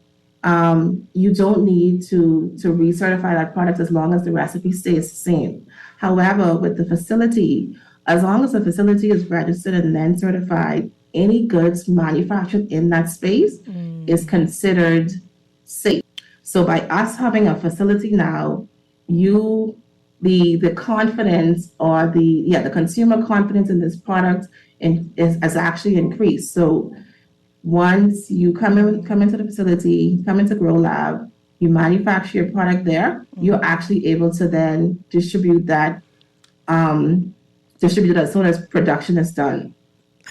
you don't need to recertify that product as long as the recipe stays the same. However, with the facility, as long as the facility is registered and then certified, any goods manufactured in that space is considered safe. So by us having a facility now, the confidence or the consumer confidence in this product has actually increased. So once you come into the facility, come into Grow Lab, you manufacture your product there, you're actually able to then distribute it as soon as production is done.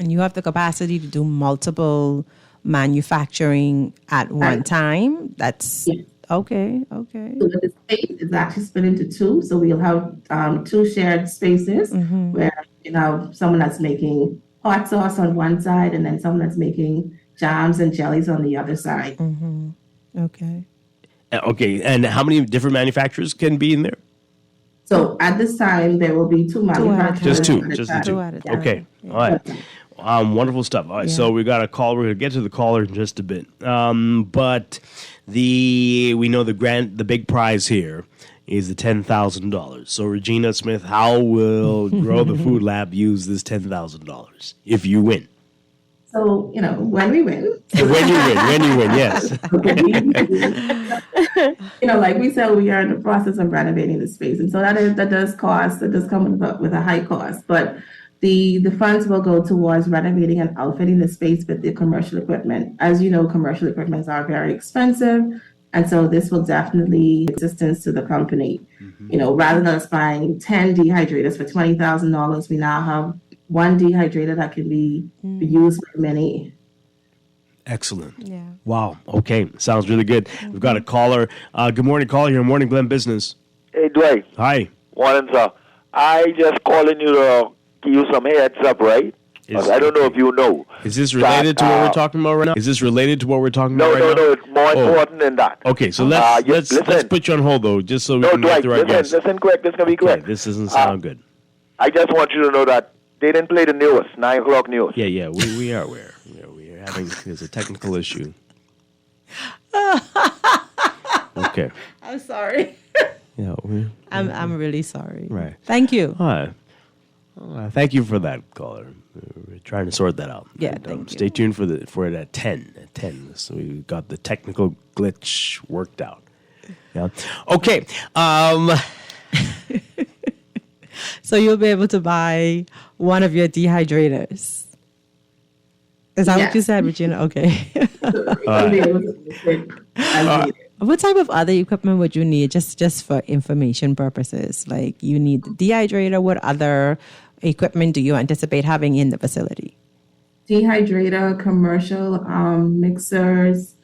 And you have the capacity to do multiple manufacturing at one time. That's okay. So with the space, it's actually split into two. So we'll have two shared spaces where someone that's making hot sauce on one side, and then someone that's making jams and jellies on the other side. Okay. Okay, and how many different manufacturers can be in there? So at this time, there will be two manufacturers. Just the two. Okay, all right. Wonderful stuff. All right, so we got a call. We're gonna get to the caller in just a bit. But we know the big prize here is the $10,000. So Regina Smith, how will Grow the Food Lab use this $10,000 if you win? So when we win. When you win, yes. Like we said, we are in the process of renovating the space, and so that does come with a high cost. But the funds will go towards renovating and outfitting the space with the commercial equipment. As you know, commercial equipment are very expensive, and so this will definitely assistance to the company. Rather than us buying 10 dehydrators for $20,000, we now have one dehydrator that can be used by many. Excellent. Yeah. Wow. Okay. Sounds really good. We've got a caller. Good morning, caller. You're in Morning Glen Business. Hey, Dwight. Hi. Morning, sir. I just calling you to give you some heads up, right? I don't know if you know. Is this related to what we're talking about right now? Is this related to what we're talking about right now? No. It's more important than that. Okay, so let's put you on hold, though, just so we can make the right guess. Listen quick. This is going to be quick. This doesn't sound good. I just want you to know that they didn't play the news, 9 o'clock news. Yeah, we are aware. We are having, there's a technical issue. Okay. I'm sorry. Yeah, I'm really sorry. Right. Thank you. Hi. Thank you for that, caller. We're trying to sort that out. Yeah, and, thank you. Stay tuned for it at 10. At 10. So we got the technical glitch worked out. Yeah. Okay. So you'll be able to buy one of your dehydrators. Is that what you said, Regina? Okay. What type of other equipment would you need just for information purposes? Like you need the dehydrator. What other equipment do you anticipate having in the facility? Dehydrator, commercial mixers,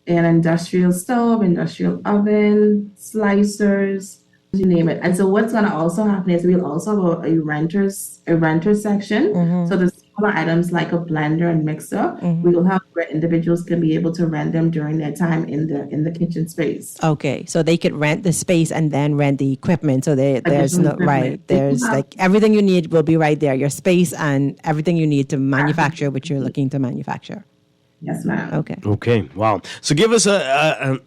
an industrial stove, industrial oven, slicers, you name it. And so what's going to also happen is we'll also have a renter section. So the smaller items like a blender and mixer, we will have where individuals can be able to rent them during their time in the kitchen space. Okay, so they could rent the space and then rent the equipment. So there's no right. There's like everything you need will be right there. Your space and everything you need to manufacture what you're looking to manufacture. Yes, ma'am. Okay. Okay. Wow. So give us a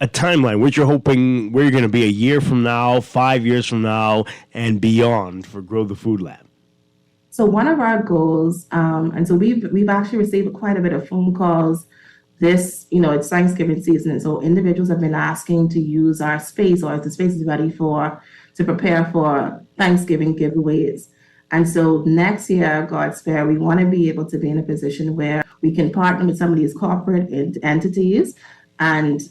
timeline. What you're hoping, where you're going to be a year from now, 5 years from now, and beyond for Grow the Food Lab. So one of our goals, and so we've actually received quite a bit of phone calls. This, it's Thanksgiving season, and so individuals have been asking to use our space, or if the space is ready to prepare for Thanksgiving giveaways. And so next year, God's Fair, we want to be able to be in a position where we can partner with some of these corporate entities and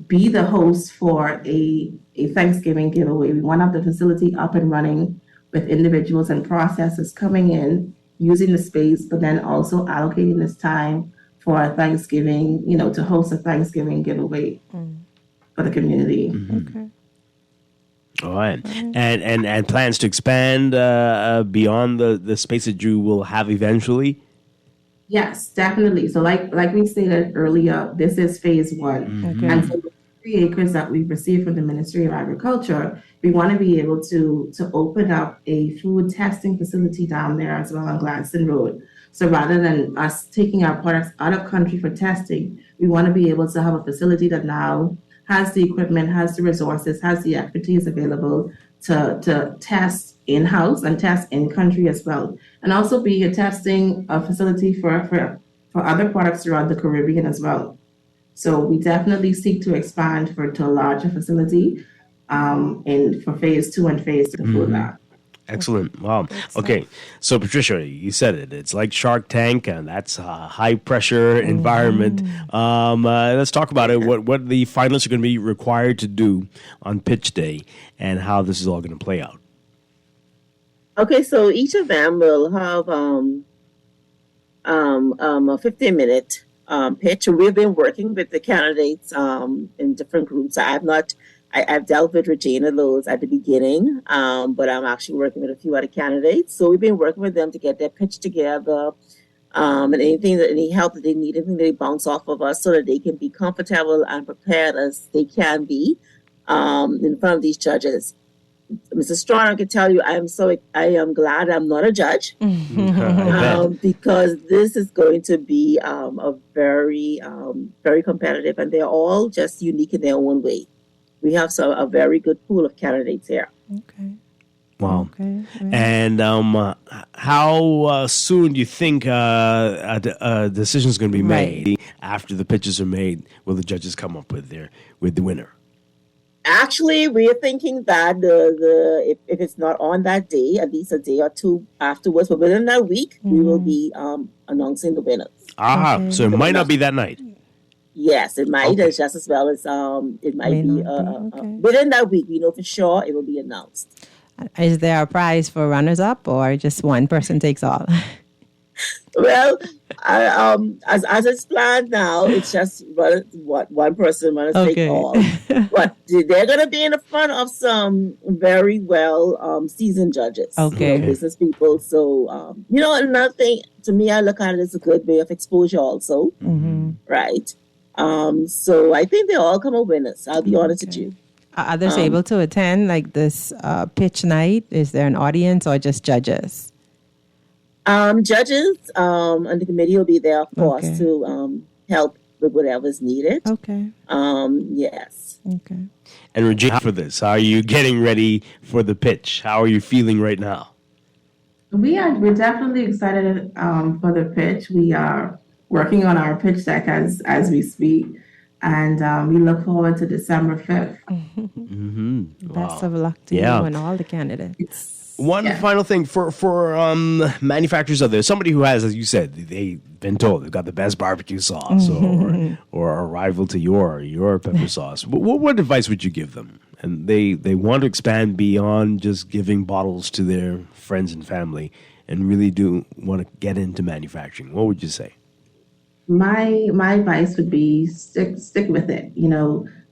be the host for a Thanksgiving giveaway. We want to have the facility up and running with individuals and processors coming in, using the space, but then also allocating this time for a Thanksgiving, to host a Thanksgiving giveaway for the community. Okay. All right. And plans to expand beyond the space that you will have eventually? Yes, definitely. So like we stated earlier, this is phase one. Okay. And so the 3 acres that we've received from the Ministry of Agriculture, we want to be able to open up a food testing facility down there as well on Gladstone Road. So rather than us taking our products out of country for testing, we want to be able to have a facility that now has the equipment, has the resources, has the expertise available to test in-house and test in-country as well. And also be a testing facility for other products throughout the Caribbean as well. So we definitely seek to expand to a larger facility for phase 2 and phase 3 food lab. Excellent. Wow. Okay. So, Patricia, you said it. It's like Shark Tank, and that's a high-pressure environment. Let's talk about it, what the finalists are going to be required to do on pitch day and how this is all going to play out. Okay, so each of them will have a 15-minute pitch. We've been working with the candidates in different groups. I've dealt with Regina Lowe's at the beginning, but I'm actually working with a few other candidates. So we've been working with them to get their pitch together, and any help that they need, anything that they bounce off of us, so that they can be comfortable and prepared as they can be in front of these judges. Mrs. Strachan, I can tell you, I am glad I'm not a judge because this is going to be a very, very competitive, and they're all just unique in their own way. We have a very good pool of candidates here. Okay. Wow. Okay. And how soon do you think a decision is going to be made after the pitches are made? Will the judges come up with the winner? Actually, we are thinking that if it's not on that day, at least a day or two afterwards, but within that week, we will be announcing the winners. So it might not be that night. Yes, it might, just as well as it might be. Within that week, we know for sure it will be announced. Is there a prize for runners-up, or just one person takes all? Well, as it's planned now, it's just one person take all. But they're going to be in the front of some very well seasoned judges, business people. So, another thing, to me, I look at it as a good way of exposure also, right? So I think they all come up winners. I'll be honest with you. Are others able to attend like this pitch night? Is there an audience or just judges? Judges and the committee will be there, of course, to help with whatever's needed. Okay. Yes. Okay. And Regina, for this, how are you getting ready for the pitch? How are you feeling right now? We're definitely excited for the pitch. We are working on our pitch deck as we speak, and we look forward to December 5th. Best of luck to you and all the candidates. One final thing for manufacturers out there, somebody who has, as you said, they've been told they've got the best barbecue sauce or a rival to your pepper sauce. What advice would you give them and they want to expand beyond just giving bottles to their friends and family, and really do want to get into manufacturing, what would you say? My advice would be stick with it.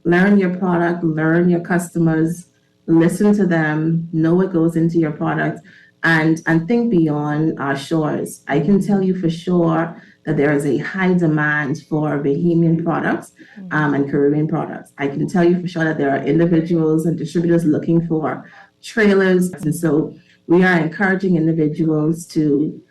Learn your product, learn your customers, listen to them, know what goes into your product, and think beyond our shores. I can tell you for sure that there is a high demand for Bahamian products and Caribbean products. I can tell you for sure that there are individuals and distributors looking for trailers, and so we are encouraging individuals to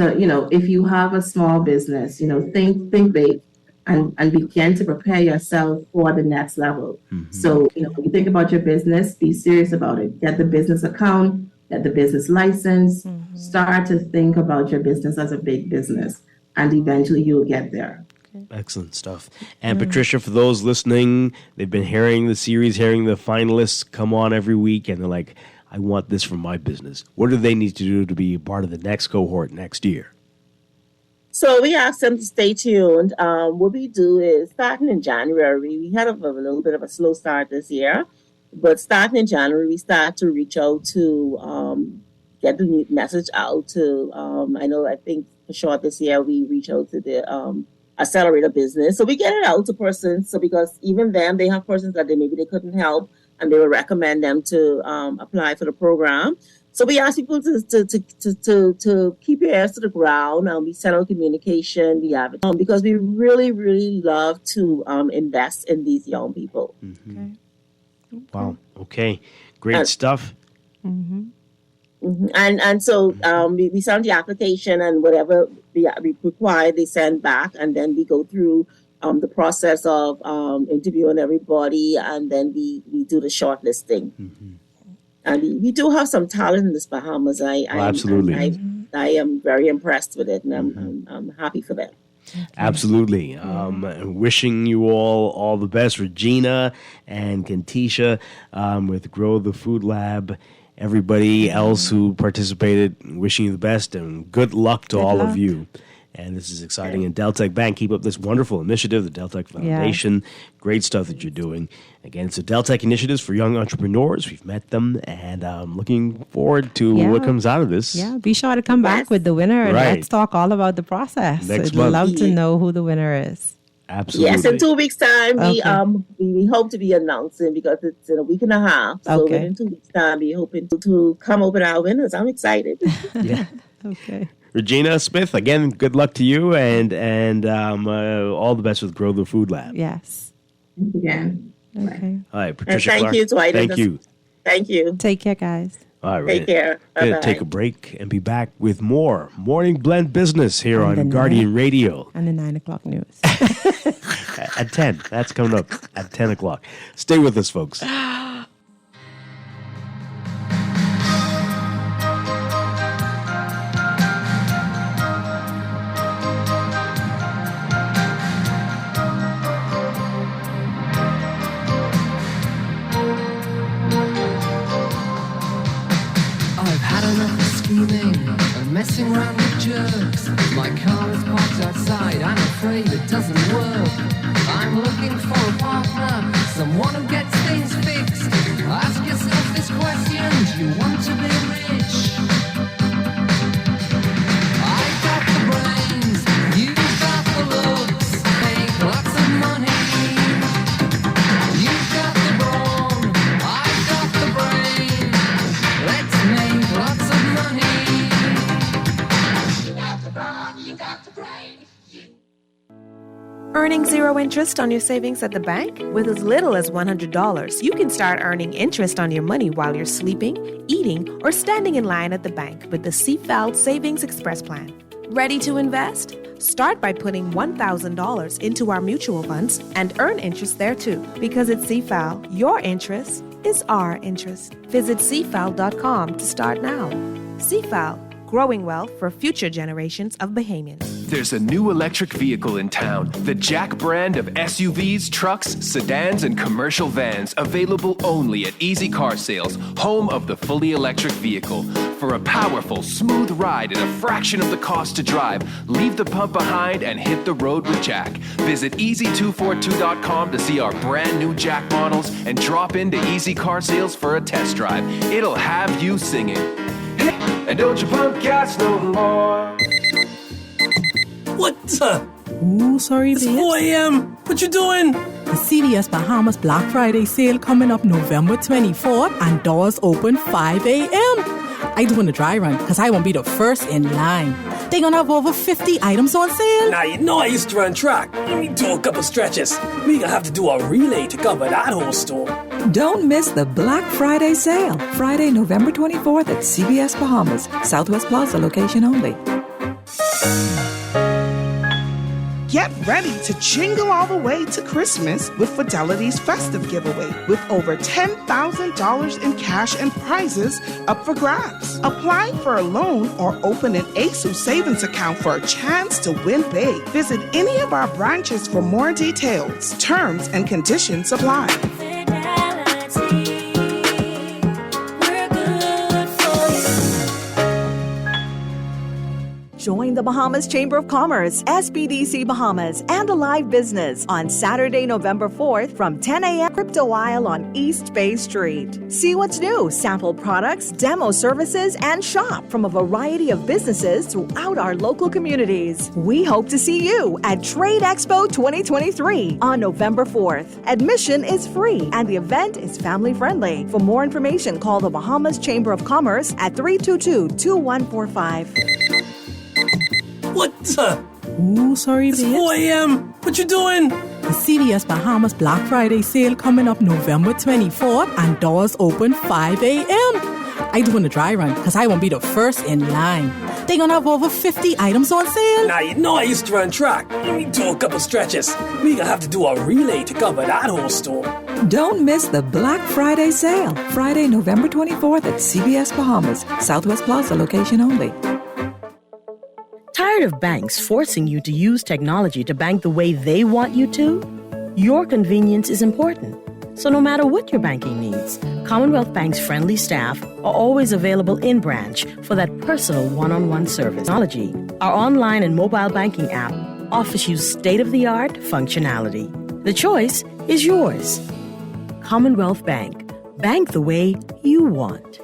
if you have a small business, think big and begin to prepare yourself for the next level. So, when you think about your business, be serious about it. Get the business account, get the business license, start to think about your business as a big business, and eventually you'll get there. Excellent stuff. And Patricia, for those listening, they've been hearing the series, hearing the finalists come on every week, and they're like, I want this for my business. What do they need to do to be a part of the next cohort next year? So we asked them to stay tuned. What we do is, starting in January, we had a little bit of a slow start this year, but starting in January, we start to reach out to get the message out to, I think for sure this year we reach out to the accelerator business. So we get it out to persons. So because even them, they have persons that maybe they couldn't help, and they will recommend them to apply for the program. So we ask people to keep your ears to the ground. We send out communication. We have it because we really, really love to invest in these young people. Okay. Wow. Okay. Great stuff. And so we send the application, and whatever we require, they send back, and then we go through the process of interviewing everybody, and then we do the shortlisting. And we do have some talent in this Bahamas. Absolutely. I am very impressed with it, and I'm happy for that. Absolutely. Wishing you all the best, Regina and Kentisha with Grow the Food Lab. Everybody else who participated, wishing you the best, and good luck to all of you. And this is exciting. And Deltec Bank, keep up this wonderful initiative, the Deltec Foundation. Great stuff that you're doing. Again, it's the Deltec Initiatives for Young Entrepreneurs. We've met them, and I'm looking forward to what comes out of this. Yeah, be sure to come back with the winner, and let's talk all about the process. Next I'd month. love to know who the winner is. Absolutely. Yes, in 2 weeks' time, we hope to be announcing, because it's in a week and a half. So within 2 weeks' time, we're hoping to come up with our winners. I'm excited. Yeah. Okay. Regina Smith, again, good luck to you, and all the best with Grow the Food Lab. Yes. Again. Okay. All right, Patricia Thank Clark. you, Dwight. Thank you. Thank you. Take care, guys. All right, Take care. We're going Bye-bye. to take a break and be back with more Morning Blend Business here on Guardian Radio. And the 9 o'clock news. At 10. That's coming up at 10 o'clock. Stay with us, folks. I've had enough of scheming and messing around with jerks. My car is parked outside, I'm afraid it doesn't work. I'm looking for a partner, someone who gets things fixed. Ask yourself this question, do you want to be rich? I've got the brains, you've got the looks, make lots of money. You've got the brawn, I've got the brain. Let's make lots of money. You got the brawn, you got the brain. Earning zero interest on your savings at the bank? With as little as $100, you can start earning interest on your money while you're sleeping, eating, or standing in line at the bank with the CFAL Savings Express Plan. Ready to invest? Start by putting $1,000 into our mutual funds and earn interest there too. Because at CFAL, your interest is our interest. Visit CFAL.com to start now. CFAL, growing wealth for future generations of Bahamians. There's a new electric vehicle in town, the Jack brand of SUVs, trucks, sedans, and commercial vans, available only at Easy Car Sales, home of the fully electric vehicle. For a powerful, smooth ride at a fraction of the cost to drive, leave the pump behind and hit the road with Jack. Visit easy242.com to see our brand new Jack models and drop into Easy Car Sales for a test drive. It'll have you singing. Hey, and don't you pump gas no more. What the? Ooh, sorry, it's 4 a.m. What you doing? The CVS Bahamas Black Friday sale coming up November 24th and doors open 5 a.m. I doing a dry run because I won't be the first in line. They gonna have over 50 items on sale. Now, you know I used to run track. Let me do a couple stretches. We gonna have to do a relay to cover that whole store. Don't miss the Black Friday sale. Friday, November 24th at CVS Bahamas. Southwest Plaza location only. Get ready to jingle all the way to Christmas with Fidelity's festive giveaway with over $10,000 in cash and prizes up for grabs. Apply for a loan or open an ASU savings account for a chance to win big. Visit any of our branches for more details. Terms and conditions apply. Join the Bahamas Chamber of Commerce, SBDC Bahamas, and Alive Business on Saturday, November 4th from 10 a.m. Crypto Aisle on East Bay Street. See what's new, sample products, demo services, and shop from a variety of businesses throughout our local communities. We hope to see you at Trade Expo 2023 on November 4th. Admission is free and the event is family friendly. For more information, call the Bahamas Chamber of Commerce at 322-2145. What the? Ooh, sorry, it's 4 a.m. What you doing? The CVS Bahamas Black Friday sale coming up November 24th and doors open 5 a.m. I doing a dry run because I won't be the first in line. They gonna have over 50 items on sale. Now, you know I used to run track. Let me do a couple stretches. We gonna have to do a relay to cover that whole store. Don't miss the Black Friday sale. Friday, November 24th at CVS Bahamas. Southwest Plaza location only. Tired of banks forcing you to use technology to bank the way they want you to? Your convenience is important. So no matter what your banking needs, Commonwealth Bank's friendly staff are always available in branch for that personal one-on-one service. Technology, our online and mobile banking app offers you state-of-the-art functionality. The choice is yours. Commonwealth Bank. Bank the way you want.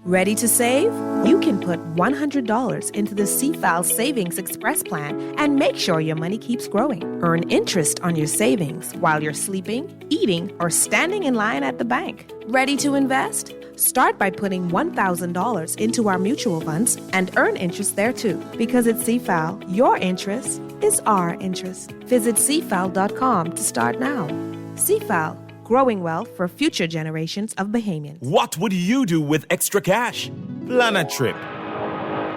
Ready to save? You can put $100 into the CFAL Savings Express Plan and make sure your money keeps growing. Earn interest on your savings while you're sleeping, eating, or standing in line at the bank. Ready to invest? Start by putting $1,000 into our mutual funds and earn interest there too. Because at CFAL, your interest is our interest. Visit CFAL.com to start now. CFAL. Growing wealth for future generations of Bahamians. What would you do with extra cash? Plan a trip.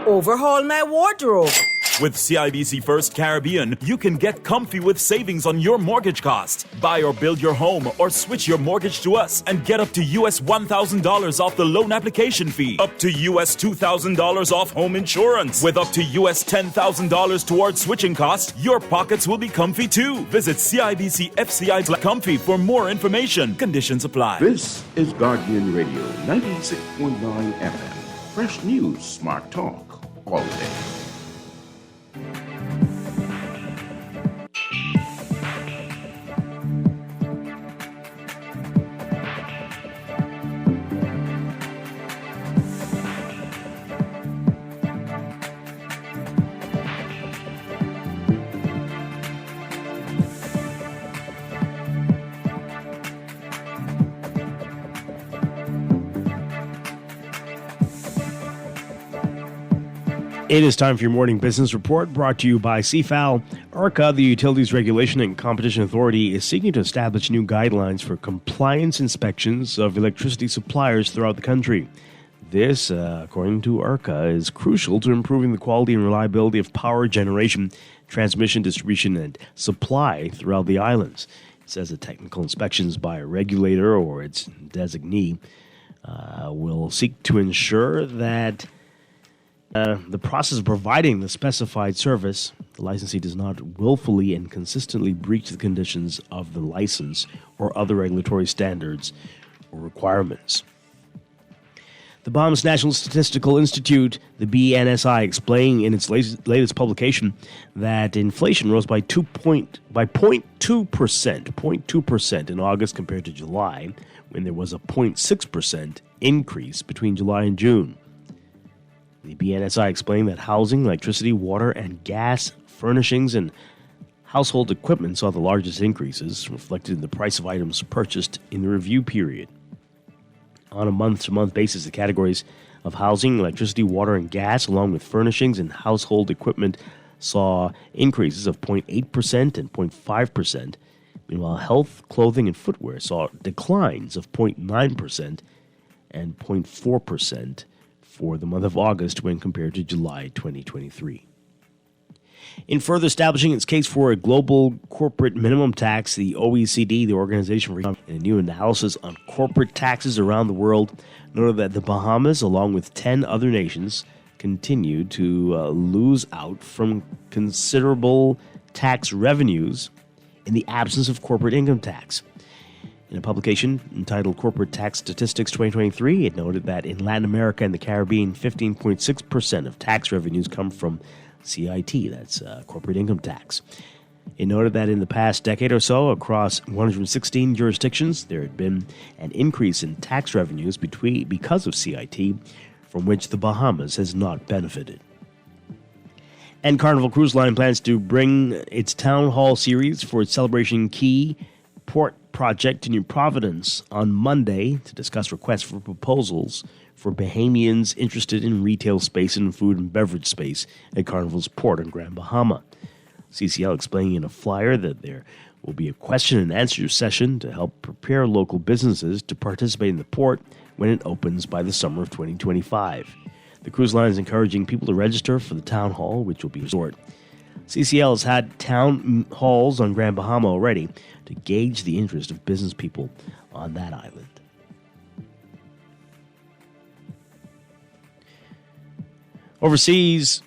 Overhaul my wardrobe. With CIBC First Caribbean, you can get comfy with savings on your mortgage costs. Buy or build your home or switch your mortgage to us and get up to US $1,000 off the loan application fee. Up to US $2,000 off home insurance. With up to US $10,000 towards switching costs, your pockets will be comfy too. Visit CIBC FCI Comfy for more information. Conditions apply. This is Guardian Radio 96.9 FM. Fresh news, smart talk, all day. It is time for your morning business report brought to you by CFAL. IRCA, the Utilities Regulation and Competition Authority, is seeking to establish new guidelines for compliance inspections of electricity suppliers throughout the country. This, according to IRCA, is crucial to improving the quality and reliability of power generation, transmission, distribution, and supply throughout the islands. It says that technical inspections by a regulator or its designee will seek to ensure that the process of providing the specified service, the licensee does not willfully and consistently breach the conditions of the license or other regulatory standards or requirements. The Bahamas National Statistical Institute, the BNSI, explained in its latest publication that inflation rose by 0.2% in August compared to July, when there was a 0.6% increase between July and June. The BNSI explained that housing, electricity, water, and gas, furnishings, and household equipment saw the largest increases, reflected in the price of items purchased in the review period. On a month-to-month basis, the categories of housing, electricity, water, and gas, along with furnishings and household equipment, saw increases of 0.8% and 0.5%. Meanwhile, health, clothing, and footwear saw declines of 0.9% and 0.4% for the month of August when compared to July 2023. In further establishing its case for a global corporate minimum tax, the OECD, the Organization for a new analysis on corporate taxes around the world, noted that the Bahamas, along with 10 other nations, continue to lose out from considerable tax revenues in the absence of corporate income tax. In a publication entitled Corporate Tax Statistics 2023, it noted that in Latin America and the Caribbean, 15.6% of tax revenues come from CIT, that's corporate income tax. It noted that in the past decade or so, across 116 jurisdictions, there had been an increase in tax revenues because of CIT, from which the Bahamas has not benefited. And Carnival Cruise Line plans to bring its Town Hall series for its Celebration Key Port project to New Providence on Monday to discuss requests for proposals for Bahamians interested in retail space and food and beverage space at Carnival's port in Grand Bahama. CCL explaining in a flyer that there will be a question and answer session to help prepare local businesses to participate in the port when it opens by the summer of 2025. The cruise line is encouraging people to register for the town hall, which will be a resort. CCL has had town halls on Grand Bahama already to gauge the interest of business people on that island. Overseas,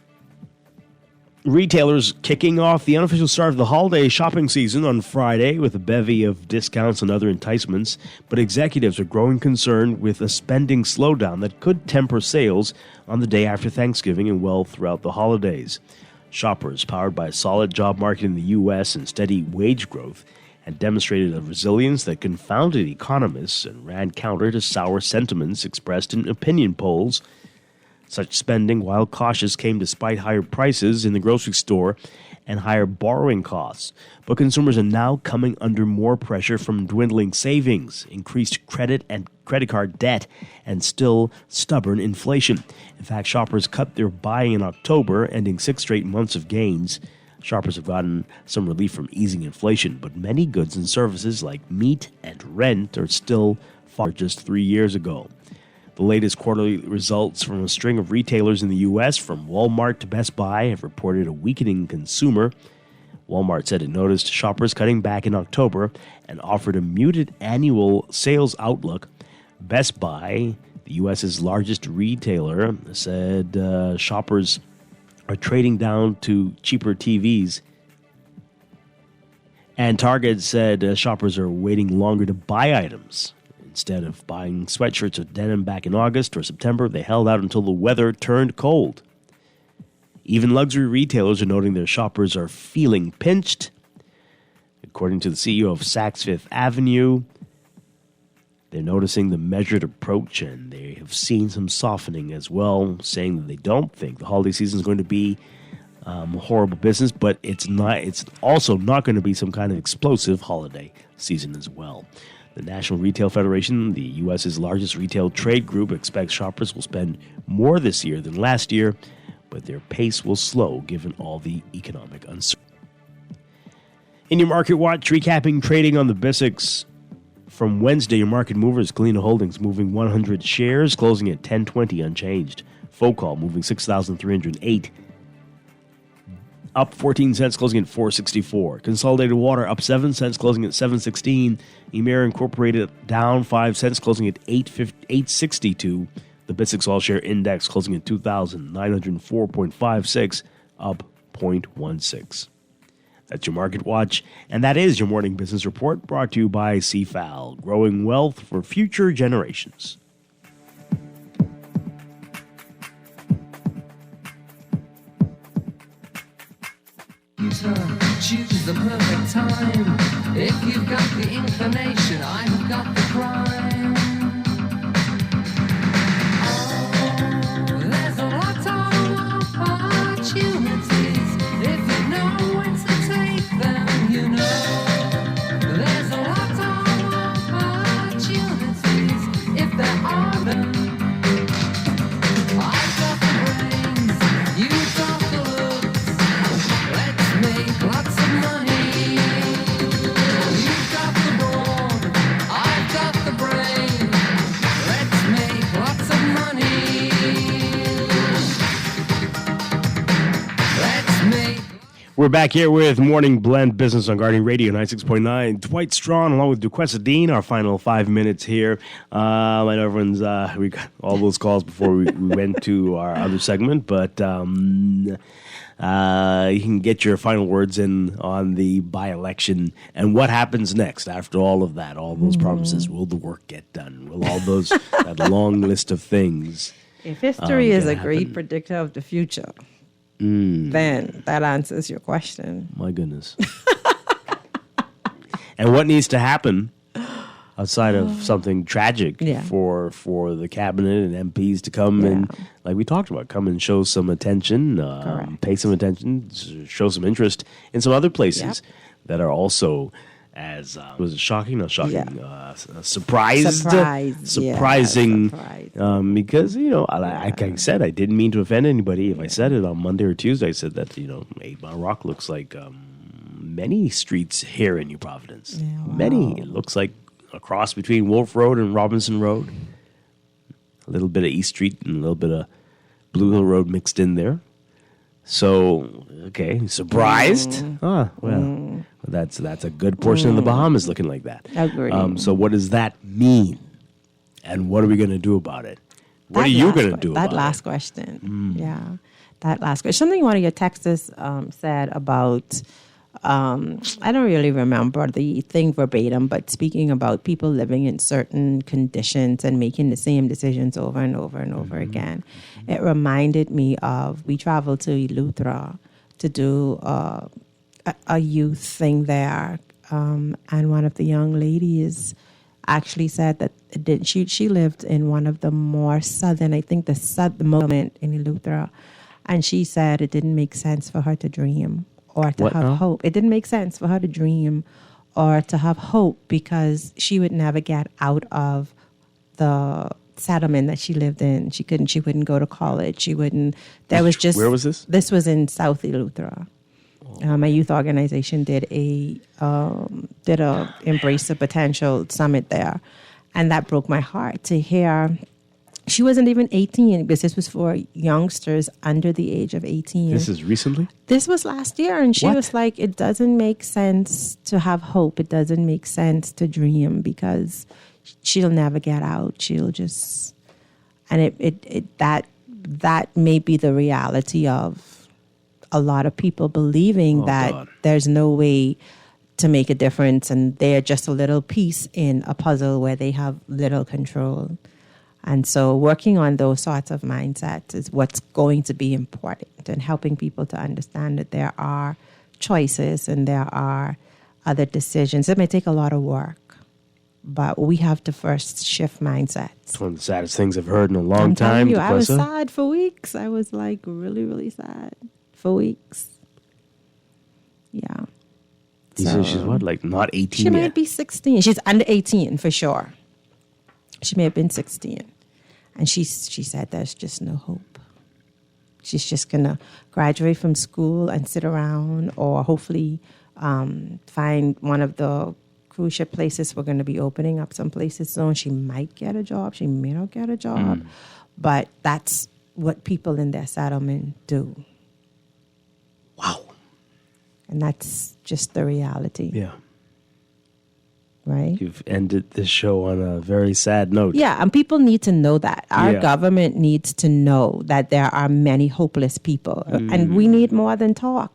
retailers kicking off the unofficial start of the holiday shopping season on Friday with a bevy of discounts and other enticements, but executives are growing concerned with a spending slowdown that could temper sales on the day after Thanksgiving and well throughout the holidays. Shoppers, powered by a solid job market in the U.S. and steady wage growth, had demonstrated a resilience that confounded economists and ran counter to sour sentiments expressed in opinion polls. Such spending, while cautious, came despite higher prices in the grocery store and higher borrowing costs. But consumers are now coming under more pressure from dwindling savings, increased credit and credit card debt, and still stubborn inflation. In fact, shoppers cut their buying in October, ending 6 straight months of gains. Shoppers have gotten some relief from easing inflation, but many goods and services like meat and rent are still far just 3 years ago. The latest quarterly results from a string of retailers in the U.S., from Walmart to Best Buy, have reported a weakening consumer. Walmart said it noticed shoppers cutting back in October and offered a muted annual sales outlook. Best Buy, the U.S.'s largest retailer, said shoppers are trading down to cheaper TVs. And Target said shoppers are waiting longer to buy items. Instead of buying sweatshirts or denim back in August or September, they held out until the weather turned cold. Even luxury retailers are noting their shoppers are feeling pinched. According to the CEO of Saks Fifth Avenue, they're noticing the measured approach, and they have seen some softening as well, saying that they don't think the holiday season is going to be horrible business, but it's also not going to be some kind of explosive holiday season as well. The National Retail Federation, the U.S.'s largest retail trade group, expects shoppers will spend more this year than last year, but their pace will slow given all the economic uncertainty. In your Market Watch, recapping trading on the BISX from Wednesday, your market movers, Galena Holdings moving 100 shares, closing at 10.20 unchanged. Focall moving 6,308, up 14 cents, closing at 4.64. Consolidated Water up 7 cents, closing at 7.16. Emera Incorporated down 5 cents, closing at 8.62. The BITSIX All-Share Index closing at 2,904.56, up 0.16. That's your Market Watch, and that is your Morning Business Report, brought to you by CFAL, growing wealth for future generations. Choose the perfect time. If you've got the inclination, I have got the crime. Oh, there's a lot of opportunities. If you know when to take them, you know. There's a lot of opportunities. If there are them, I've got the brains, you've got the looks. Let's make lots of money. You've got the board, I've got the brain. Let's make lots of money. Let's make. We're back here with Morning Blend Business on Guardian Radio 96.9. Dwight Strachan along with Duquesa Dean, our final 5 minutes here. I know everyone's, we got all those calls before we went to our other segment, but you can get your final words in on the by-election and what happens next after all of that, all those promises. Will the work get done? Will all those, that long list of things If history is a happen? great predictor of the future, then that answers your question. My goodness. And what needs to happen outside of something tragic for the cabinet and MPs to come and, like we talked about, come and show some attention, pay some attention, show some interest in some other places that are also as was it shocking? Not shocking. Surprising. Because like I said, I didn't mean to offend anybody. If I said it on Monday or Tuesday, I said that 8 Mile Rock looks like many streets here in New Providence. Many. It looks like a cross between Wolf Road and Robinson Road. A little bit of East Street and a little bit of Blue Hill Road mixed in there. So, okay, surprised? That's a good portion of the Bahamas looking like that. Agreed. So what does that mean? And what are we going to do about it? What are you going to do about it? That last question. Yeah, that last question. Something one of your texters said about, I don't really remember the thing verbatim, but speaking about people living in certain conditions and making the same decisions over and over and over again. It reminded me of, we traveled to Eleuthera to do a youth thing there. And one of the young ladies actually said that she lived in one of the more southern, I think the moment in Eleuthera. And she said it didn't make sense for her to dream or to have hope. It didn't make sense for her to dream or to have hope because she would never get out of the settlement that she lived in. She wouldn't go to college. She wouldn't. Where was this? This was in South Eleuthera. My youth organization did a Embrace the Potential summit there, and that broke my heart to hear. She wasn't even 18 because this was for youngsters under the age of 18. This is recently? This was last year, and she was like, "It doesn't make sense to have hope. It doesn't make sense to dream because she'll never get out. She'll just," and that may be the reality of a lot of people believing that there's no way to make a difference and they're just a little piece in a puzzle where they have little control. And so working on those sorts of mindsets is what's going to be important and helping people to understand that there are choices and there are other decisions. It may take a lot of work, but we have to first shift mindsets. It's one of the saddest things I've heard in a long time. I was sad for weeks. I was like really, really sad. For weeks. Yeah. You said she's what, like not 18 She yet? might be 16. She's under 18 for sure. She may have been 16. And she said there's just no hope. She's just going to graduate from school and sit around or hopefully find one of the cruise ship places. We're going to be opening up some places soon. She might get a job. She may not get a job. But that's what people in their settlement do. Wow. And that's just the reality. Yeah. right? You've ended this show on a very sad note. Yeah, and people need to know that. Our Yeah. government needs to know that there are many hopeless people, and we need more than talk.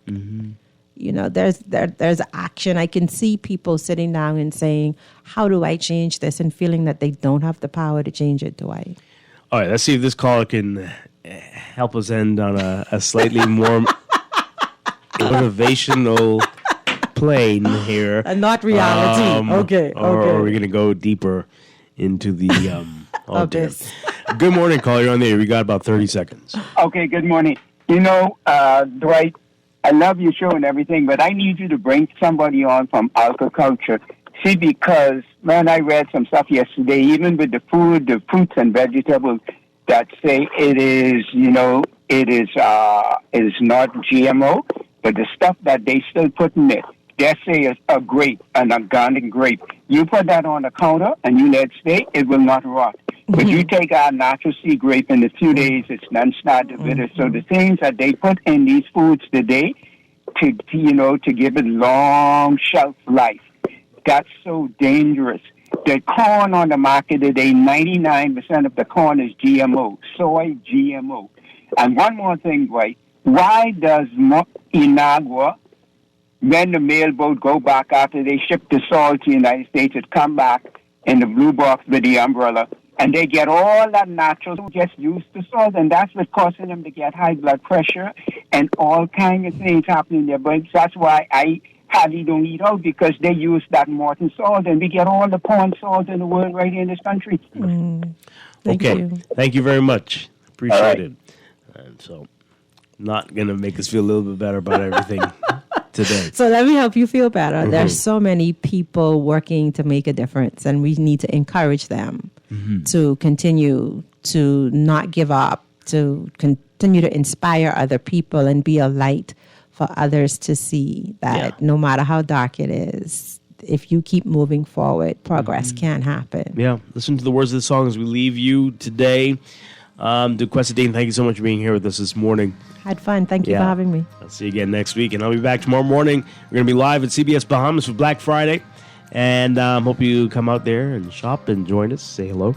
You know, there's action. I can see people sitting down and saying, "How do I change this?" and feeling that they don't have the power to change it. Dwight. All right, let's see if this caller can help us end on a slightly more motivational plane here. And not reality. Okay. Or are we going to go deeper into the Abyss. Good morning, caller. You're on the air. We got about 30 seconds. Okay, good morning. You know, Dwight, I love your show and everything, but I need you to bring somebody on from agriculture. See, because, man, I read some stuff yesterday, even with the food, the fruits and vegetables, that say it is, you know, it is not GMO, but the stuff that they still put in it, they say it's a grape, an organic grape. You put that on the counter and you let it stay, it will not rot. But you take our natural sea grape in a few days, it's non-starter bitter. So the things that they put in these foods today to give it long shelf life, that's so dangerous. The corn on the market today, 99% of the corn is GMO, soy GMO. And one more thing, Dwight, why does Inagua, when the mail boat go back after they ship the salt to the United States, it come back in the blue box with the umbrella, and they get all that natural, just use the salt, and that's what's causing them to get high blood pressure and all kinds of things happening in their bodies. That's why I hardly don't eat out, because they use that Morton salt, and we get all the corn salt in the world right here in this country. Thank you. Thank you very much. Appreciate it. And so, not going to make us feel a little bit better about everything today. So let me help you feel better. There's so many people working to make a difference, and we need to encourage them to continue to not give up, to continue to inspire other people and be a light for others to see that no matter how dark it is, if you keep moving forward, progress can happen. Yeah, listen to the words of the song as we leave you today. Duquesa Dean, thank you so much for being here with us this morning. Had fun. Thank you for having me. I'll see you again next week, and I'll be back tomorrow morning. We're going to be live at CBS Bahamas for Black Friday, and hope you come out there and shop and join us, say hello.